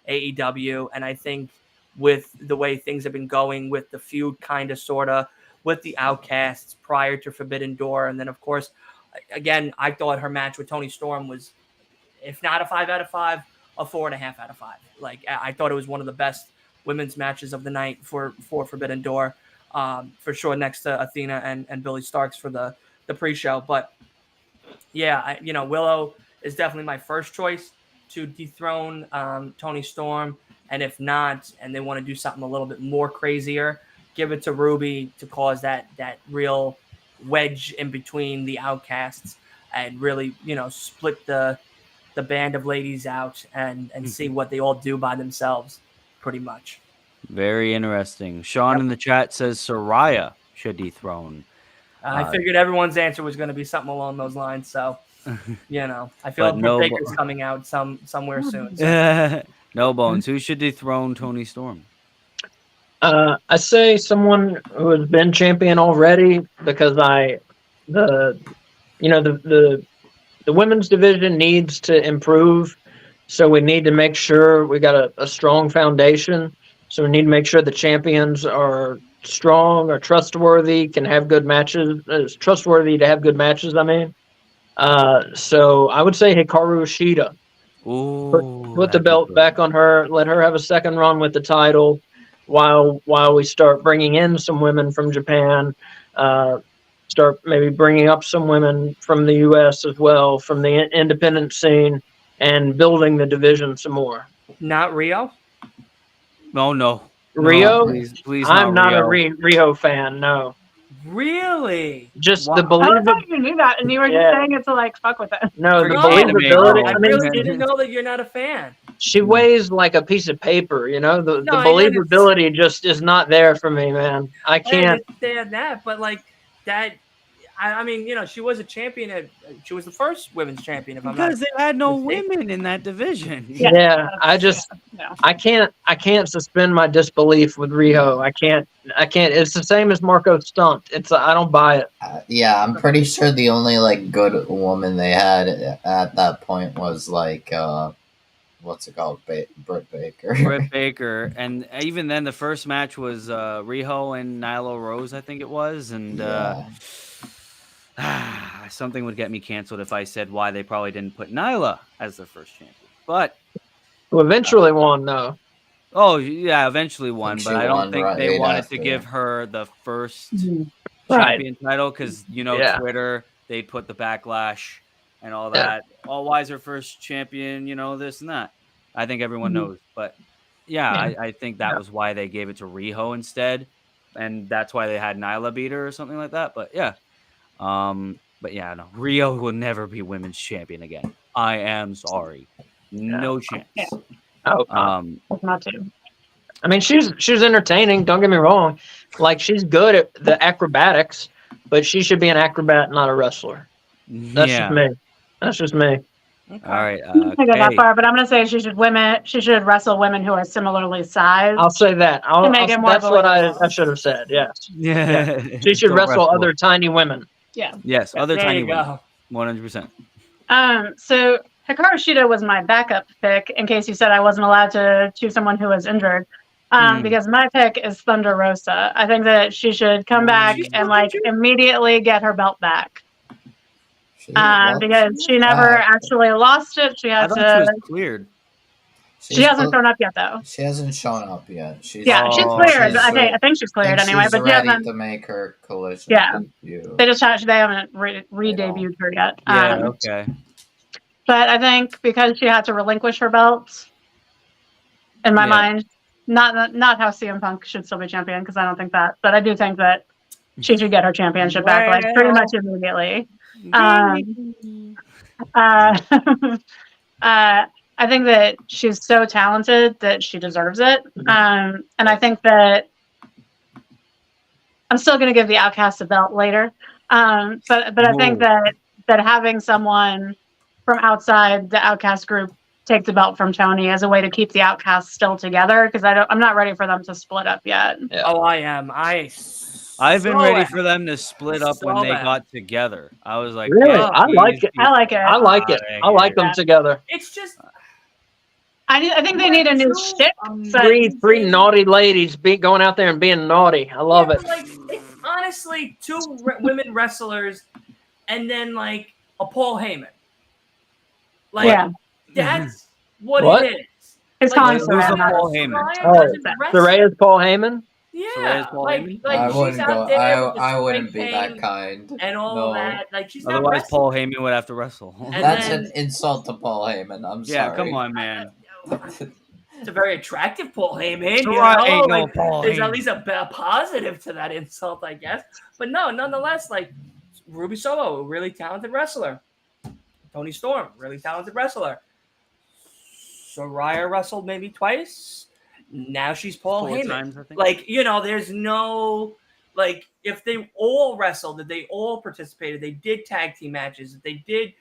B: AEW. And I think with the way things have been going with the feud kind of sort of with the Outcasts prior to Forbidden Door. And then, of course, again, I thought her match with Toni Storm was, if not a 5 out of 5, a 4.5 out of 5. I thought it was one of the best women's matches of the night for Forbidden Door, for sure, next to Athena and Billy Starks for the pre-show. But yeah, Willow is definitely my first choice to dethrone Toni Storm. And if not, and they want to do something a little bit more crazier, give it to Ruby to cause that real wedge in between the Outcasts and really, split the band of ladies out and see what they all do by themselves, pretty much.
A: Very interesting. Sean in the chat says Saraya should dethrone.
B: I figured everyone's answer was going to be something along those lines. So, I feel like Britt Baker's coming out somewhere soon. So.
A: No bones. Who should dethrone Toni Storm?
D: I say someone who has been champion already, because the women's division needs to improve. So we need to make sure we got a strong foundation. So we need to make sure the champions are strong, are trustworthy, can have good matches. It's trustworthy to have good matches, I mean. So I would say Hikaru Shida. Put the belt back on her. Let her have a second run with the title while we start bringing in some women from Japan. Start maybe bringing up some women from the U.S. as well, from the independent scene, and building the division some more.
B: Not Rio?
A: No.
D: Rio?
A: No, please
D: I'm not a Rio fan, no.
B: Really?
D: Just the believability.
E: I thought you knew that, and you were just saying it to fuck with it.
D: No, the believability.
B: I really didn't know that you're not a fan.
D: She weighs like a piece of paper, the believability just is not there for me, man. I can't
B: understand that, but that. I mean, she was a champion. She was the first women's champion.
A: Because they had no women in that division.
D: Yeah, I can't suspend my disbelief with Riho. I can't. It's the same as Marco Stunt. I don't buy it.
C: Yeah, I'm pretty sure the only good woman they had at that point was what's it called? Britt Baker.
A: Britt Baker. And even then, the first match was Riho and Nyla Rose, I think it was. And something would get me canceled if I said why they probably didn't put Nyla as their first champion. But
D: eventually won, though.
A: Oh, yeah, eventually won. But I don't think they wanted to give her the first champion title because, Twitter, they'd put the backlash and all that. Oh, why is her first champion, this and that? I think everyone knows. But yeah, I think that was why they gave it to Riho instead, and that's why they had Nyla beat her or something like that. But yeah, no, Rio will never be women's champion again. I am sorry, no chance.
E: Yeah.
D: Oh,
E: not to.
D: I mean, she's entertaining. Don't get me wrong. Like, she's good at the acrobatics, but she should be an acrobat, not a wrestler. That's just me. That's just me.
B: Okay.
A: All right.
E: I don't go that far, but I'm gonna say she should wrestle women who are similarly sized.
D: I'll say that. That's what I should have said. Yes.
A: Yeah.
D: She should wrestle other tiny women.
E: Yeah.
A: Yes, other
B: There
A: tiny
B: you
A: women.
B: go.
A: 100%.
E: So Hikaru Shida was my backup pick in case you said I wasn't allowed to choose someone who was injured. Because my pick is Thunder Rosa. I think that she should come back and immediately get her belt back. Because she never actually lost it. She had
A: I thought she was cleared.
E: She hasn't shown up yet, though.
C: She hasn't shown up yet.
E: She's cleared. I think she's cleared anyway, but she hasn't
C: to make her collision.
E: Yeah,
C: debut.
E: they haven't re-debuted her yet.
A: Yeah, okay.
E: But I think because she had to relinquish her belt, in my mind, not how CM Punk should still be champion, because I don't think that, but I do think that she should get her championship back, like pretty much immediately. I think that she's so talented that she deserves it. And I think that I'm still going to give the Outcast a belt later. But I think that having someone from outside the Outcast group take the belt from Tony as a way to keep the Outcasts still together, because I'm not ready for them to split up yet.
B: Yeah. Oh, I am.
A: I've been ready for them to split up when they got together. I was like,
D: really? I like it. I like them together.
B: It's just,
E: I think they need a new shtick.
D: Three naughty ladies going out there and being naughty. I love it.
B: Like, it's honestly two women wrestlers, and then like a Paul Heyman. Like, that's what it is.
E: It's
B: like,
A: Paul Heyman.
D: Soraya's Paul Heyman.
B: Yeah, like
C: I wouldn't be that kind.
B: And all that, like she's not
A: otherwise
B: wrestling.
A: Paul Heyman would have to wrestle.
C: That's an insult to Paul Heyman. I'm sorry.
A: Yeah, come on, man.
B: It's a very attractive Paul Heyman. There's at least a positive to that insult, I guess. But no, nonetheless, like Ruby Soho, a really talented wrestler. Toni Storm, really talented wrestler. Saraya wrestled maybe twice. Now she's Paul Heyman.
A: Times, I think.
B: Like, there's no, like, if they all wrestled, if they all participated, they did tag team matches, if they did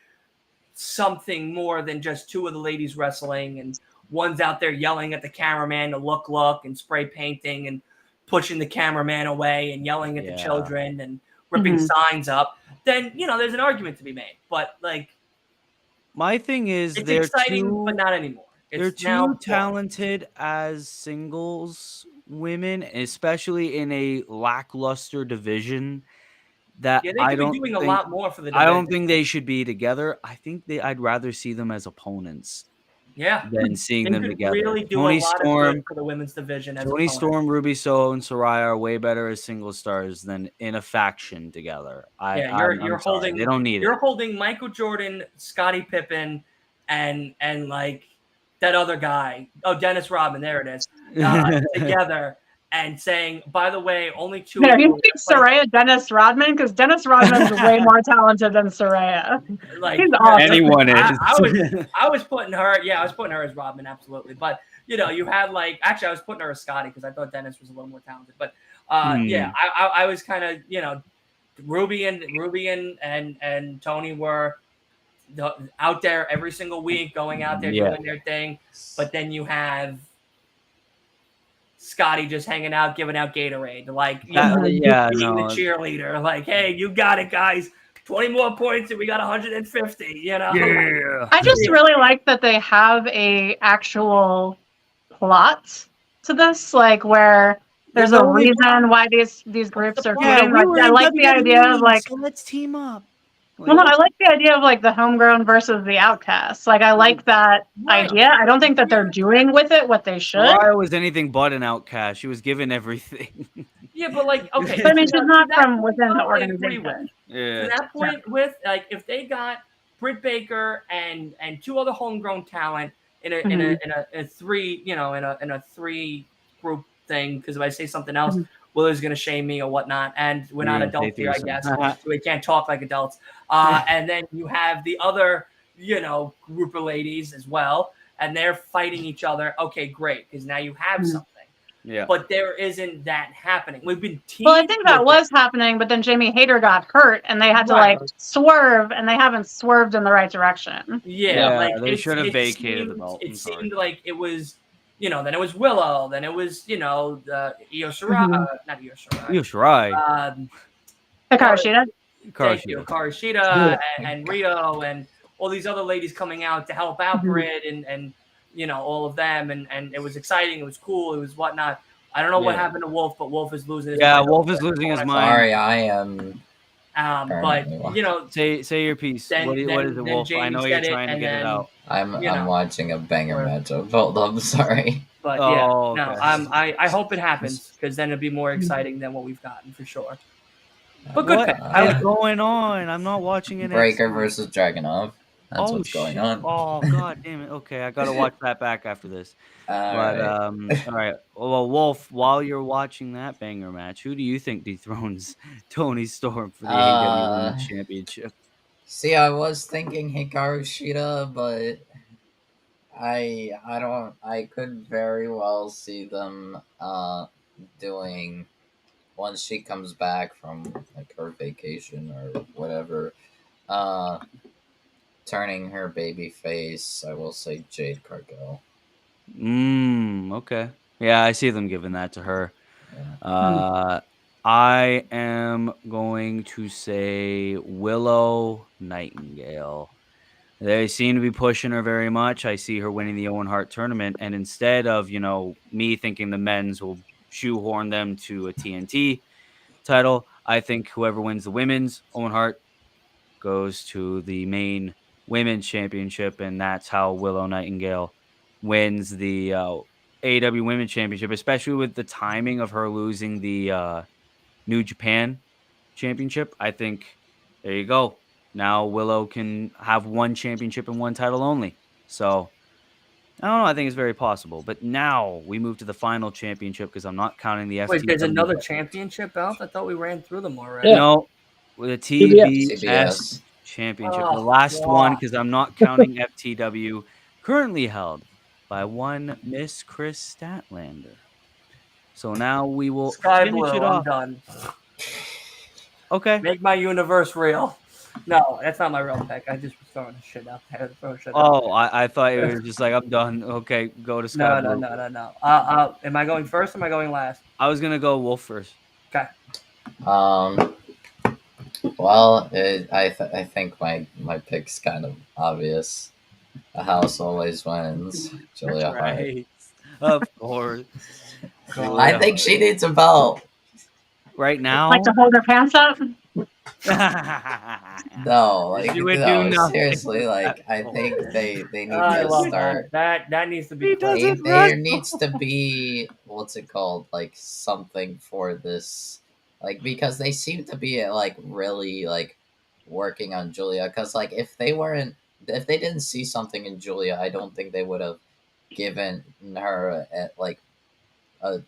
B: something more than just two of the ladies wrestling, and one's out there yelling at the cameraman to look, and spray painting and pushing the cameraman away and yelling at the children and ripping signs up, then, there's an argument to be made. But, like,
A: my thing is,
B: it's exciting, but not anymore.
A: They're too talented as singles women, especially in a lackluster division. That
B: I don't think, a lot more for the division.
A: I don't think they should be together. I think I'd rather see them as opponents.
B: Yeah,
A: than seeing them together.
B: Really do
A: Toni
B: a lot
A: Storm
B: of good for the women's division.
A: Toni Storm, Ruby Soho, and Saraya are way better as single stars than in a faction together.
B: You're holding.
A: They don't need
B: You're holding Michael Jordan, Scottie Pippen, and like that other guy. Oh, Dennis Rodman. There it is. Together. And saying, by the way, only two.
E: No, you think Saraya Dennis Rodman? Because Dennis Rodman's way more talented than Saraya.
B: Like
E: he's awesome.
A: Anyone is.
B: I was putting her. Yeah, I was putting her as Rodman, absolutely. But you had like actually, I was putting her as Scotty because I thought Dennis was a little more talented. But yeah, I was kind of Ruby and Toni were out there every single week, going out there doing their thing. But then you have Scotty just hanging out, giving out Gatorade, like being the cheerleader, like, hey, you got it, guys. 20 more points and we got 150.
A: Yeah.
E: I just really like that they have a actual plot to this, like where there's a reason why these groups are feuding. I like the idea of like,
A: so let's team up.
E: Well, no, I like the idea of like the homegrown versus the outcasts. Like I like that idea. I don't think that they're doing with it what they should.
A: Saraya was anything but an outcast. She was given everything.
B: Yeah, but like, okay.
E: But I mean, she's not from within the organization.
A: Yeah.
B: To that point, with like, if they got Britt Baker and two other homegrown talent a three, in a three group thing. Because if I say something else, Willow's going to shame me or whatnot, and we're not adults here, I guess, so we can't talk like adults. And then you have the other, group of ladies as well, and they're fighting each other. Okay, great, because now you have something.
A: Yeah.
B: But there isn't that happening. We've been teased.
E: Well, I think that was happening, but then Jamie Hayter got hurt, and they had to swerve, and they haven't swerved in the right direction.
B: Yeah,
A: they should have vacated the belt.
B: It seemed like it was, then it was Willow, then it was, Io Shirai, not Io Shirai.
A: Io Shirai.
E: Hikaru Shida.
B: Thank you, Hikaru Shida and Rio and all these other ladies coming out to help out Britt and all of them, and it was exciting, it was cool, it was whatnot. I don't know what happened to Wolf, but Wolf is losing his mind.
A: Wolf is losing his mind.
C: Sorry, I am.
B: But
A: say your piece. What is it, Wolf? I know you're trying to get it out.
C: I'm watching a banger match of both. I'm sorry.
B: But I hope it happens, because then it'd be more exciting than what we've gotten for sure. But good.
A: What's going on? I'm not watching it.
C: Breaker versus Dragunov. That's what's going on.
A: Oh, god damn it. Okay, I gotta watch that back after this. All right. Well, Wolf, while you're watching that banger match, who do you think dethrones Tony Storm for the AEW Women's Championship?
C: See, I was thinking Hikaru Shida, but I could very well see them doing, once she comes back from like her vacation or whatever, turning her baby face. I will say Jade Cargill.
A: Okay. Yeah, I see them giving that to her. Yeah. I am going to say Willow Nightingale. They seem to be pushing her very much. I see her winning the Owen Hart tournament, and instead of, me thinking the men's will shoehorn them to a TNT title, I think whoever wins the women's, Owen Hart, goes to the main women's championship, and that's how Willow Nightingale wins the AEW Women's Championship, especially with the timing of her losing the New Japan Championship. I think there you go. Now Willow can have one championship and one title only. So I don't know. I think it's very possible. But now we move to the final championship, because I'm not counting the FTW.
B: Wait, there's another championship belt? I thought we ran through them already.
A: Yeah. No, with the TBS Championship, the last one, because I'm not counting FTW, currently held by one Miss Chris Statlander. So now we will finish it off.
B: I'm done.
A: Okay.
B: Make my universe real. No, that's not my real pick. I just was throwing shit out there.
A: I thought it was just like, I'm done. Okay, go to Scott.
B: No. Am I going first or am I going last?
A: I was going to go Wolf first.
B: Okay.
C: Well, I think my pick's kind of obvious. The house always wins. Julia Hart.
A: Of course.
C: I think she needs a belt.
A: Right now?
E: Like to hold her pants up?
C: No, seriously, I think they need to start.
B: That needs to be.
C: There needs to be, what's it called? Like something for this, because they seem to be really working on Julia. Because if they didn't see something in Julia, I don't think they would have given her a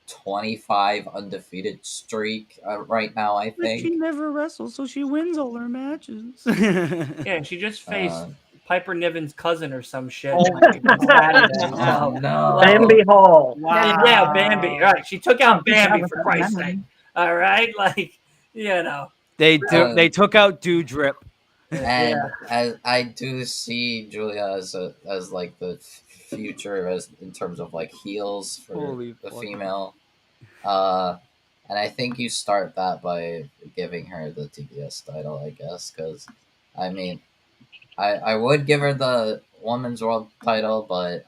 C: 25 undefeated streak right now, I think.
A: But she never wrestles, so she wins all her matches.
B: Yeah, she just faced Piper Niven's cousin or some shit.
C: Oh, no.
D: Bambi Hall.
B: Wow. Yeah, Bambi. All right, she took out Bambi, for Christ's sake. All right,
A: They took out Doudrip.
C: And I do see Julia as the future in terms of heels for the female. And I think you start that by giving her the TBS title, I guess, because I would give her the women's world title, but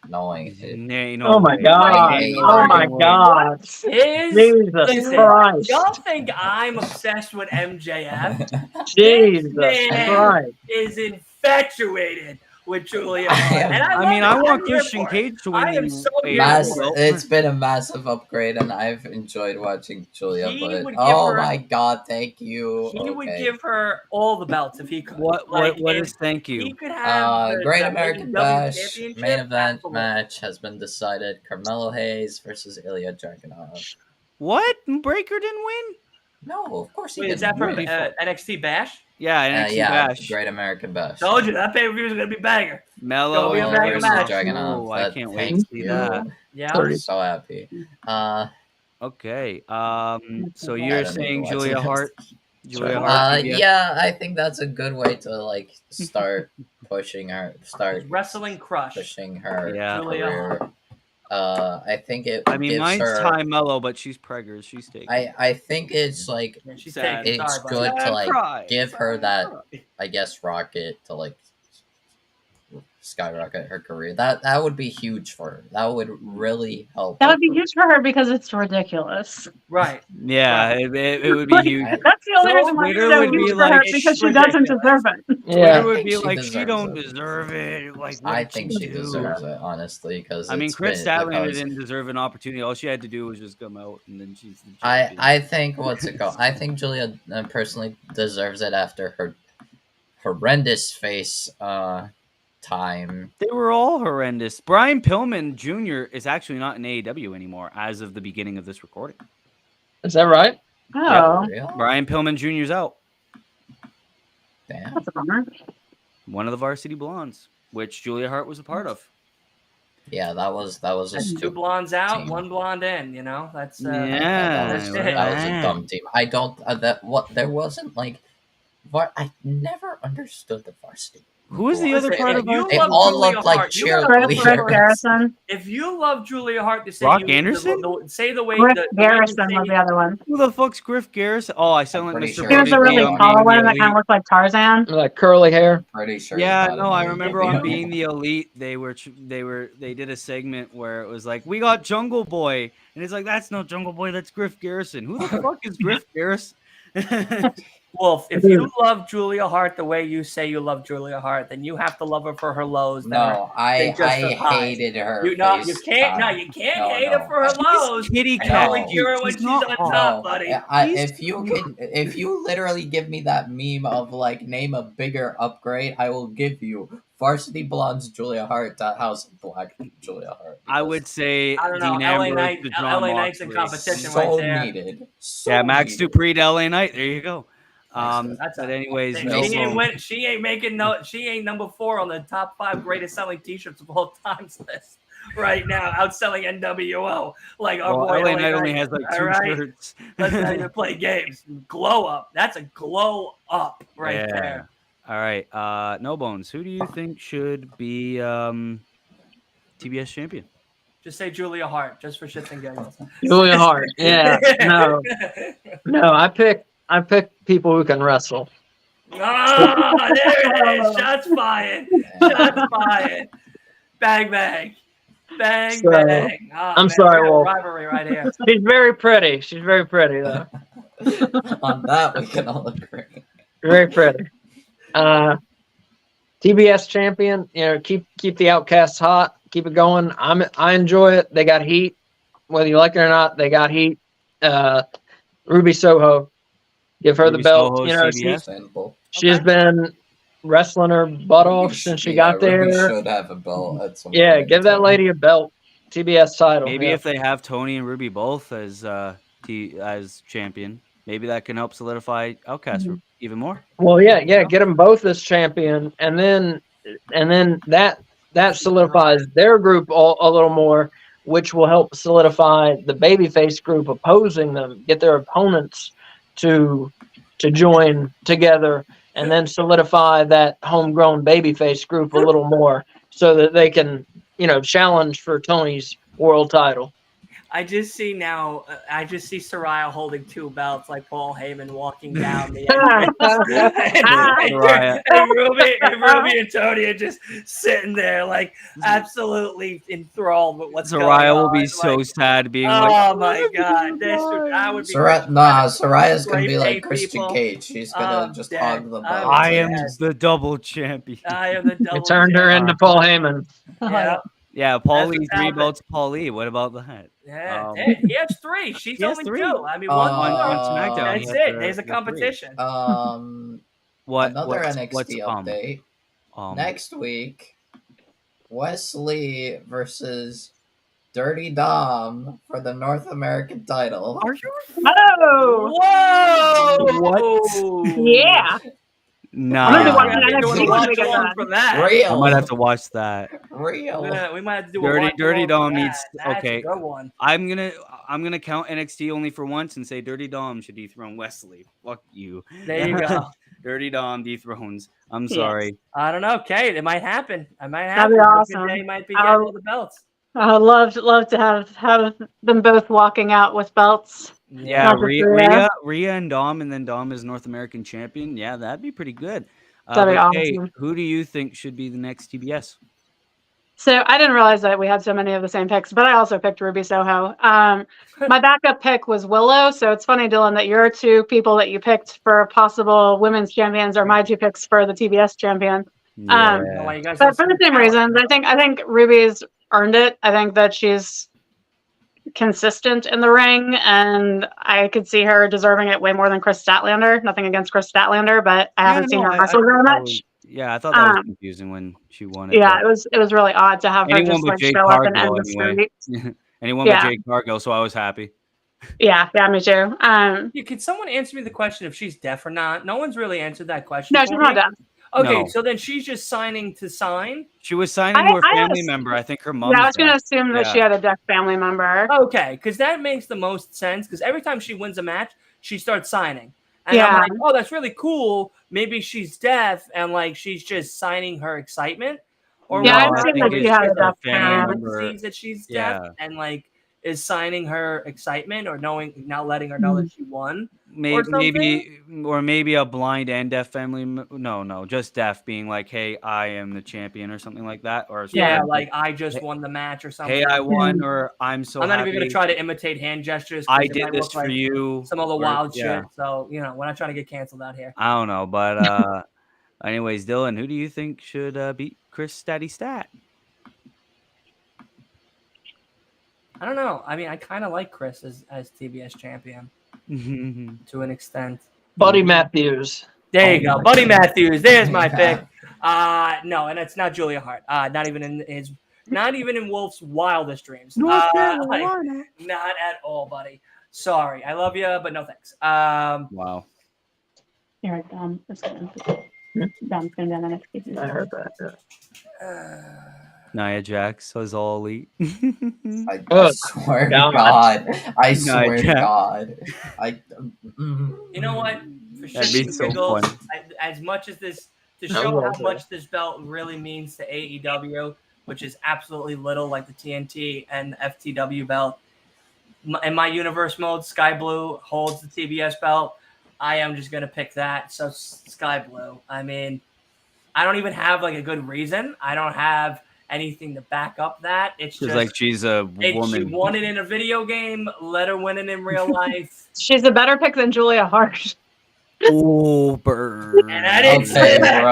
C: knowing it.
D: Oh my god! Oh my god! Jesus Christ!
B: Y'all think I'm obsessed with MJF?
D: Jesus Christ!
B: Is infatuated with Julia Hart. And I
A: mean, I want
B: I'm here
A: Christian
B: for it.
A: Cage to
B: I
A: win
B: am
A: the
B: so here for it.
C: It's been a massive upgrade, and I've enjoyed watching Julia, but it's been a massive upgrade, and I've enjoyed watching Julia. But oh my god, thank you.
B: He would give her all the belts if he could.
A: What is thank you?
B: He could have
C: Great
B: the
C: American
B: AEW
C: Bash
B: Championship.
C: main event match has been decided: Carmelo Hayes versus Ilya Dragunov.
A: What? Breaker didn't win?
C: No, of course he
B: Wait,
C: didn't.
B: is that from NXT Bash?
A: Yeah, NXT Bash.
C: Great American Bash.
B: Told you that pay-per-view is gonna be banger.
A: Mello
B: versus
C: Dragunov.
A: Oh, I can't wait to see that.
B: Yeah,
C: I'm so happy.
A: Okay. So you're saying Julia Hart?
C: Julia Hart. Yeah, I think that's a good way to like start pushing her.
B: Wrestling Crush.
C: Pushing her
B: Julia
C: career.
B: Hart.
C: I think it.
A: I mean,
C: gives
A: mine's
C: her,
A: Ty Mello, but she's preggers. She's taking.
C: I think it's like
B: she's
A: sad.
B: taking.
C: It's good to like give her that. I guess rocket to like skyrocket her career. That would be huge for her. That would really help.
E: That would be huge for her because it's ridiculous.
B: Right.
A: Yeah,
B: right.
A: It would be huge.
E: That's the only reason why
A: Twitter
E: it's so
A: would
E: huge
A: be
E: for
A: like
E: her because she doesn't deserve it.
A: Twitter would be
C: she
A: like she don't
C: it.
A: deserve it. Like
C: I think she deserves it, honestly, because
A: I mean, Chris Statlander didn't deserve an opportunity. All she had to do was just come out, and then she's the champion.
C: I think I think Julia personally deserves it after her horrendous face time.
A: They were all horrendous. Brian Pillman Jr. is actually not in AEW anymore as of the beginning of this recording.
D: Is that right?
E: Oh,
C: Yep. Really?
A: Brian Pillman Jr.'s out.
C: Damn.
E: That's a bummer.
A: One of the Varsity Blondes, which Julia Hart was a part of.
C: Yeah, that was a
B: two blondes out,
C: team.
B: One blonde in. You know, that's
C: that was a dumb team. I don't there wasn't like I never understood the Varsity.
A: Who was the other part of
C: it? They all looked like cheerleaders.
B: If you love Julia Hart, to say
A: Rock Anderson,
B: say the way
E: Griff Garrison was the other one.
A: Who the fuck's Griff Garrison? Oh, I sound like Mr.
E: He was a really tall one that kind of looked like Tarzan,
D: like curly hair.
C: Pretty sure.
A: Yeah, no, I remember on Being the Elite, they did a segment where it was like, we got Jungle Boy, and it's like, that's no Jungle Boy, that's Griff Garrison. Who the fuck is Griff Garrison?
B: Well, if you love Julia Hart the way you say you love Julia Hart, then you have to love her for her lows.
C: No, I hated her.
B: You can't hate her for her lows.
A: Kitty cat.
B: Only hear her when she's on top, buddy.
C: If you literally give me that meme of like name a bigger upgrade, I will give you Varsity Blondes Julia Hart to House of Black Julia Hart.
A: I would say
B: I don't know.
A: Dean
B: LA
A: Ambrose
B: Knight's in competition
C: so
B: right there.
C: Needed.
A: Yeah, Max Dupree to LA Knight. There you go. But anyways,
B: she ain't number 4 on the top 5 greatest selling T-shirts of all times list right now, outselling NWO. Like our boy
A: LA Knight only has like 2 shirts.
B: Let's not even play games. Glow up. That's a glow up right there.
A: All right. No Bones. Who do you think should be TBS champion?
B: Just say Julia Hart, just for shits and giggles.
D: Julia Hart. Yeah. No. I pick people who can wrestle.
B: Oh, there it is. Shots fired. Shots fired. Bang, bang. Bang, bang. Oh,
D: I'm sorry, Wolf.
B: Rivalry right here.
D: She's very pretty. She's very pretty, though.
C: On that, we can all agree.
D: Very pretty. TBS champion, keep the Outcasts hot. Keep it going. I enjoy it. They got heat. Whether you like it or not, they got heat. Ruby Soho. Give her the belt. She's been wrestling her butt off since she got there.
C: Ruby should have a belt at some
D: point. Give that lady a belt. TBS title.
A: Maybe if they have Tony and Ruby both as champion, maybe that can help solidify Outcast even more.
D: Well, yeah, get them both as champion, and then that solidifies their group a little more, which will help solidify the babyface group opposing them. Get their opponents to join together, and then solidify that homegrown babyface group a little more, so that they can challenge for Tony's world title.
B: I just see now. I just see Soraya holding 2 belts, like Paul Heyman walking down the entrance, and Ruby and Tony are just sitting there, like absolutely enthralled with what's going on.
A: Soraya will be so sad, being like,
B: "Oh my god, I would be."
C: Soraya's gonna be like
B: Rape
C: Christian
B: people.
C: Cage. She's gonna just
B: dead.
C: hog the
B: I'm
C: belt.
A: I am
B: dead.
A: the double champion.
B: I am the double.
D: It turned her into Paul Heyman.
B: Yeah.
A: Yeah,
B: That's
A: Paulie,
B: what's
A: 3
B: happening.
A: belts, Paulie. What about that?
B: Yeah, he has 3. She's
A: He has
B: only
A: 3.
B: 2. I mean, one more.
A: On SmackDown. he
B: That's
A: has
B: it. There's a
A: the 3.
B: competition.
C: Another NXT update.
A: Next
C: Next week, Wesley versus Dirty Dom for the North American title.
A: Are you?
E: Oh!
B: Whoa!
A: What?
E: Yeah.
A: Nah.
E: I'm gonna be watching
B: We're
E: NXT
B: doing a
E: when
B: watch
E: we get
B: along
E: done.
B: for that.
C: Real.
A: I might have to watch that.
C: Real.
B: We might have to do a
A: Dirty
B: watch
A: Dom
B: along for
A: needs.
B: that. That's
A: Okay,
B: a good one.
A: I'm gonna count NXT only for once and say Dirty Dom should dethrone Wesley. Fuck you.
B: There you go.
A: Dirty Dom dethrones. I'm
E: Yes.
A: sorry.
B: I don't know, Kate. It might happen.
E: That'd be awesome.
B: They might be getting all the belts.
E: I would love to have them both walking out with belts.
A: Yeah,
E: Not just Rhea.
A: Rhea and Dom, and then Dom is North American champion. Yeah, that'd be pretty good.
E: That'd be
A: but
E: awesome.
A: Kate, who do you think should be the next TBS?
E: So I didn't realize that we had so many of the same picks, but I also picked Ruby Soho. My backup pick was Willow. So it's funny, Dylan, that your 2 people that you picked for possible women's champions are my 2 picks for the TBS champion.
A: Yeah.
E: But for the same reasons, I think Ruby's earned it. I think that she's consistent in the ring, and I could see her deserving it way more than Chris Statlander. Nothing against Chris Statlander, but I haven't seen her wrestle very much.
A: Yeah, I thought that was confusing when she won it.
E: Yeah, it was really odd to have her just like show up and end the streak.
A: Anyone but Jade Cargill, so I was happy.
E: Yeah, me too.
B: Could someone answer me the question if she's deaf or not? No one's really answered that question.
E: No, she's not deaf.
B: Okay,
A: No.
B: so then she's just signing to sign?
A: She was signing to her family member. I think her mom.
E: Yeah, I was going to assume that she had a deaf family member.
B: Okay, because that makes the most sense. Because every time she wins a match, she starts signing. And I'm like, oh, that's really cool. Maybe she's deaf and like she's just signing her excitement. Or
E: yeah, I think that she had a deaf family
B: member. Sees that she's deaf and like is signing her excitement or now letting her know that she won.
A: Maybe a blind and deaf family. No, just deaf, being like, "Hey, I am the champion" or something like that. Or
B: like I just won the match or something.
A: Hey, I won, or I'm so.
B: I'm not even gonna try to imitate hand gestures.
A: I did this for you.
B: Some other wild shit. So we're not trying to get canceled out here.
A: I don't know, but anyways, Dylan, who do you think should beat Chris Statty Stat?
B: I don't know. I mean, I kind of like Chris as TBS champion to an extent.
D: Buddy Matthews.
B: There you go, Buddy Matthews. There's my pick. No, and it's not Julia Hart. Not even in Wolf's wildest dreams. Not at all, buddy. Sorry, I love you, but no thanks.
A: Wow.
E: Here, Dom's going to be on the next piece.
D: I heard that.
A: Nia Jax was all elite.
C: I swear to God. I swear to God.
B: You know what? For
A: That'd be so
B: giggles,
A: fun.
B: as much as this, to show how much this belt really means to AEW, which is absolutely little, like the TNT and FTW belt. In my universe mode, Sky Blue holds the TBS belt. I am just going to pick that. So Sky Blue. I mean, I don't even have like a good reason. I don't have anything to back up that. It's just
A: like she's a woman.
B: She won it in a video game. Let her win it in real life.
E: She's a better pick than Julia Hart.
A: Oh, burn.
B: And I didn't say that.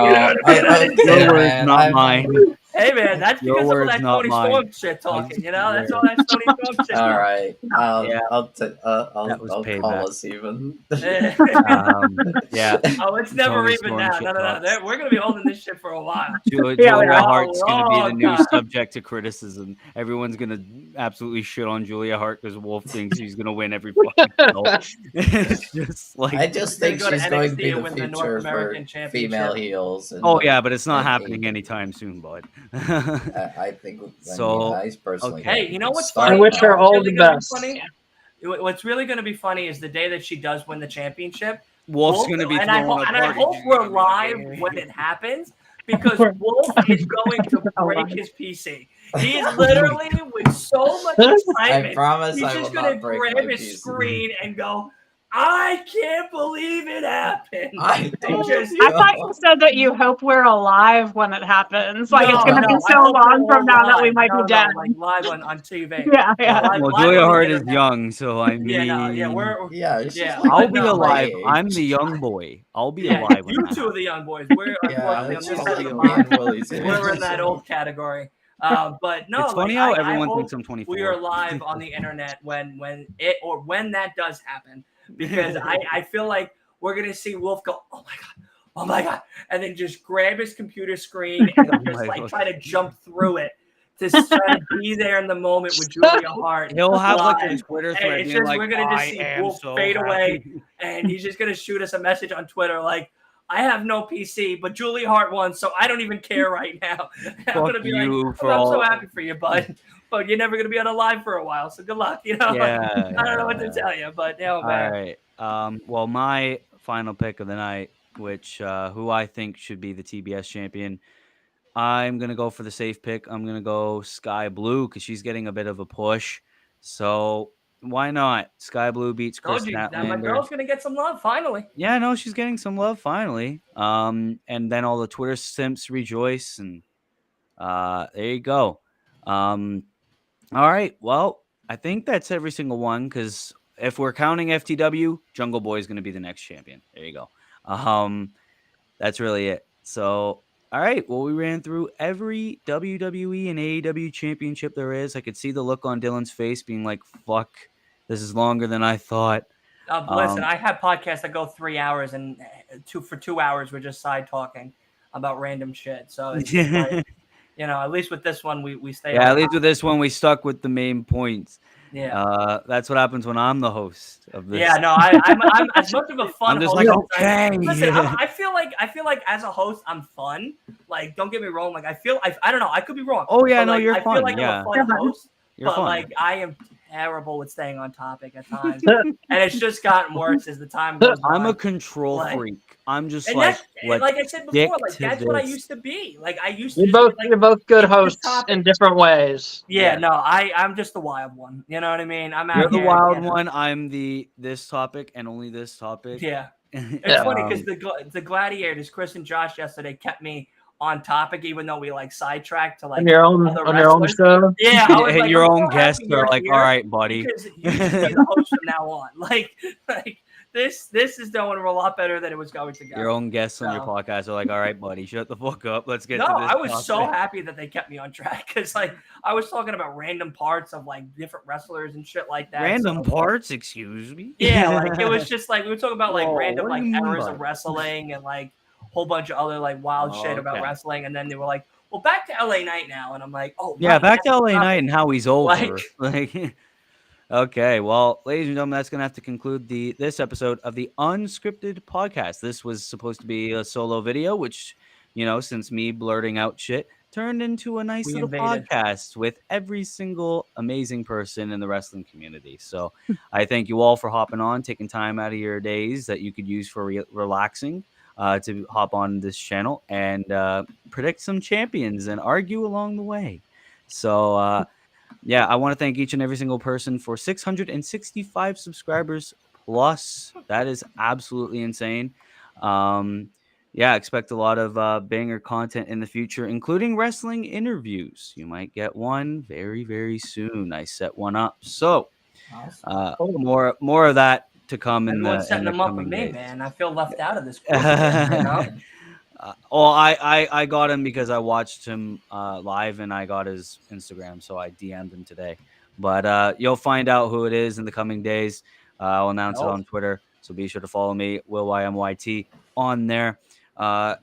A: Your words, not mine.
B: Hey, man, that's because of that Tony Storm shit talking, you know? That's all that Tony Storm shit.
C: All right. I'll
A: payback.
C: call us even.
A: Yeah.
B: Oh, it's never even now. No. We're going to be holding this shit for a while.
A: Julia Hart's going to be the new subject to criticism. Everyone's going to absolutely shit on Julia Hart because Wolf thinks she's going to win every fucking belt. It's just like...
C: I just think she's going to be the future for female heels.
A: Oh, yeah, but it's not happening anytime soon, bud.
C: I think nice personally.
B: Okay. Hey, you know what's funny?
D: I wish her all the best.
B: What's really going to be funny is the day that she does win the championship.
A: Wolf's going to be
B: and I hope we're live when it happens because Wolf is going to break his PC. He is literally with so much excitement.
C: I promise
B: he's
C: I
B: just
C: will
B: going to
C: not break
B: grab
C: my
B: his
C: PC.
B: screen and go, I can't believe it happened.
C: I thought
E: you said that you hope we're alive when it happens. Like it's going to be so
B: I hope
E: long
B: we're
E: from now that we
B: live.
E: might be dead.
B: Like live on TV.
E: Yeah.
A: Well, Julia Hart is young, so I mean,
C: I'll
A: be alive. I'm the young boy. I'll be alive.
B: You two are the young boys. We're unfortunately on this side of the pond. We're in that old category. But no,
A: it's funny how everyone thinks I'm 24.
B: We are live on the internet when that does happen, because I feel like we're gonna see Wolf go, oh my god, and then just grab his computer screen and just try to jump through it to try to be there in the moment with Julia Hart.
A: He'll have like a Twitter thread being like,
B: we're gonna just see Wolf fade away, and he's just gonna shoot us a message on Twitter like, I have no PC, but Julia Hart won, so I don't even care right now. I'm gonna be like, I'm so happy for you, bud. But you're never gonna be on a live for a while, so good luck. I don't know what to tell you, but man.
A: All right. Well, my final pick of the night, which who I think should be the TBS champion, I'm gonna go for the safe pick. I'm gonna go Sky Blue because she's getting a bit of a push. So why not? Sky Blue beats Chris Statlander.
B: My girl's gonna get some love finally.
A: Yeah, no, she's getting some love finally. And then all the Twitter simps rejoice, and there you go. All right. Well, I think that's every single one, because if we're counting FTW, Jungle Boy is going to be the next champion. There you go. That's really it. So, all right. Well, we ran through every WWE and AEW championship there is. I could see the look on Dylan's face being like, fuck, this is longer than I thought.
B: Listen, I have podcasts that go 3 hours, and for 2 hours we're just side talking about random shit. So it's just like, at least with this one we stay.
A: Yeah, at least with this one we stuck with the main points.
B: Yeah,
A: that's what happens when I'm the host of this.
B: Yeah, no, I'm as much of a fun.
A: I'm just
B: host
A: like, okay.
B: Listen, I feel like as a host I'm fun. Like, don't get me wrong. Like, I don't know. I could be wrong.
A: Oh yeah,
B: but,
A: no,
B: like,
A: you're
B: I
A: fun.
B: feel like
A: yeah,
B: I'm a fun host.
A: You're
B: but
A: fun.
B: Like, I am terrible with staying on topic at times, and it's just gotten worse as the time goes on.
A: I'm a control freak. I'm just
B: like I said before, like that's what I used to be. Like I used to.
D: You're both good hosts in different ways.
B: Yeah, no, I'm just the wild one. You know what I mean?
A: You're the wild one. I'm this topic and only this topic.
B: Yeah, it's funny because the gladiators, Chris and Josh yesterday kept me on topic, even though we like sidetracked to like
D: on your own show.
B: Yeah, I was
A: like, your own guests are like, all right, buddy,
B: because you should be the host from now on. Like this is going a lot better than it was going to go.
A: Your own guests on your podcast are like, all right, buddy, shut the fuck up. Let's get to this.
B: I was so happy that they kept me on track, because like I was talking about random parts of like different wrestlers and shit like that.
A: Random parts, excuse me.
B: Yeah, like it was just like we were talking about like random like errors of wrestling and like whole bunch of other like wild shit about wrestling, and then they were like, well, back to LA Knight now, and I'm like, oh
A: yeah, back to LA Knight and how he's over. Like okay, well, ladies and gentlemen, that's gonna have to conclude this episode of the Unscripted podcast. This was supposed to be a solo video, which, since me blurting out shit, turned into a nice little podcast with every single amazing person in the wrestling community. So I thank you all for hopping on, taking time out of your days that you could use for relaxing to hop on this channel and predict some champions and argue along the way. So yeah, I want to thank each and every single person for 665 subscribers plus. That is absolutely insane. Yeah, expect a lot of banger content in the future, including wrestling interviews. You might get one very, very soon. I set one up. So more of that to come in the
B: setting them up with me, man. I feel left out of this. Course,
A: I got him because I watched him live and I got his Instagram, so I DM'd him today. But you'll find out who it is in the coming days. I'll announce it on Twitter, so be sure to follow me, WillYMYT, on there.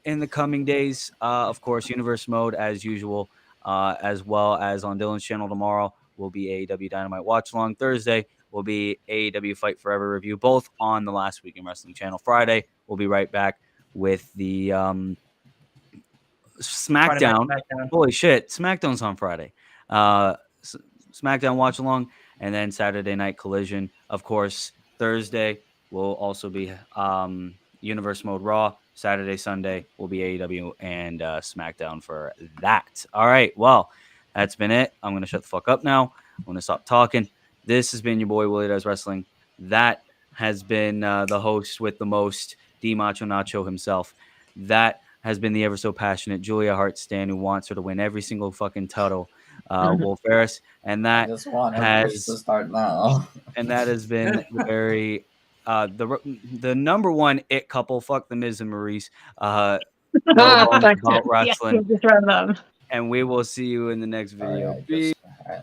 A: In the coming days, of course, Universe Mode as usual, as well as on Dylan's channel tomorrow will be AEW Dynamite Watch Along. Thursday will be AEW Fight Forever review, both on the Last Week in Wrestling channel. Friday, we'll be right back with the SmackDown. Holy shit, SmackDown's on Friday. SmackDown Watch Along, and then Saturday Night Collision. Of course, Thursday will also be Universe Mode Raw. Saturday, Sunday will be AEW and SmackDown for that. All right. Well, that's been it. I'm going to shut the fuck up now. I'm going to stop talking. This has been your boy, Willie Does Wrestling. That has been the host with the most, D Macho Nacho himself. That has been the ever so passionate Julia Hart Stan, who wants her to win every single fucking title, Wolf Ferris. And that
C: I just want her push to start now.
A: And that has been the very the number one it couple. Fuck the Miz and Maurice. No bones about wrestling.
E: Yes, just run them.
A: And we will see you in the next video.
C: All right,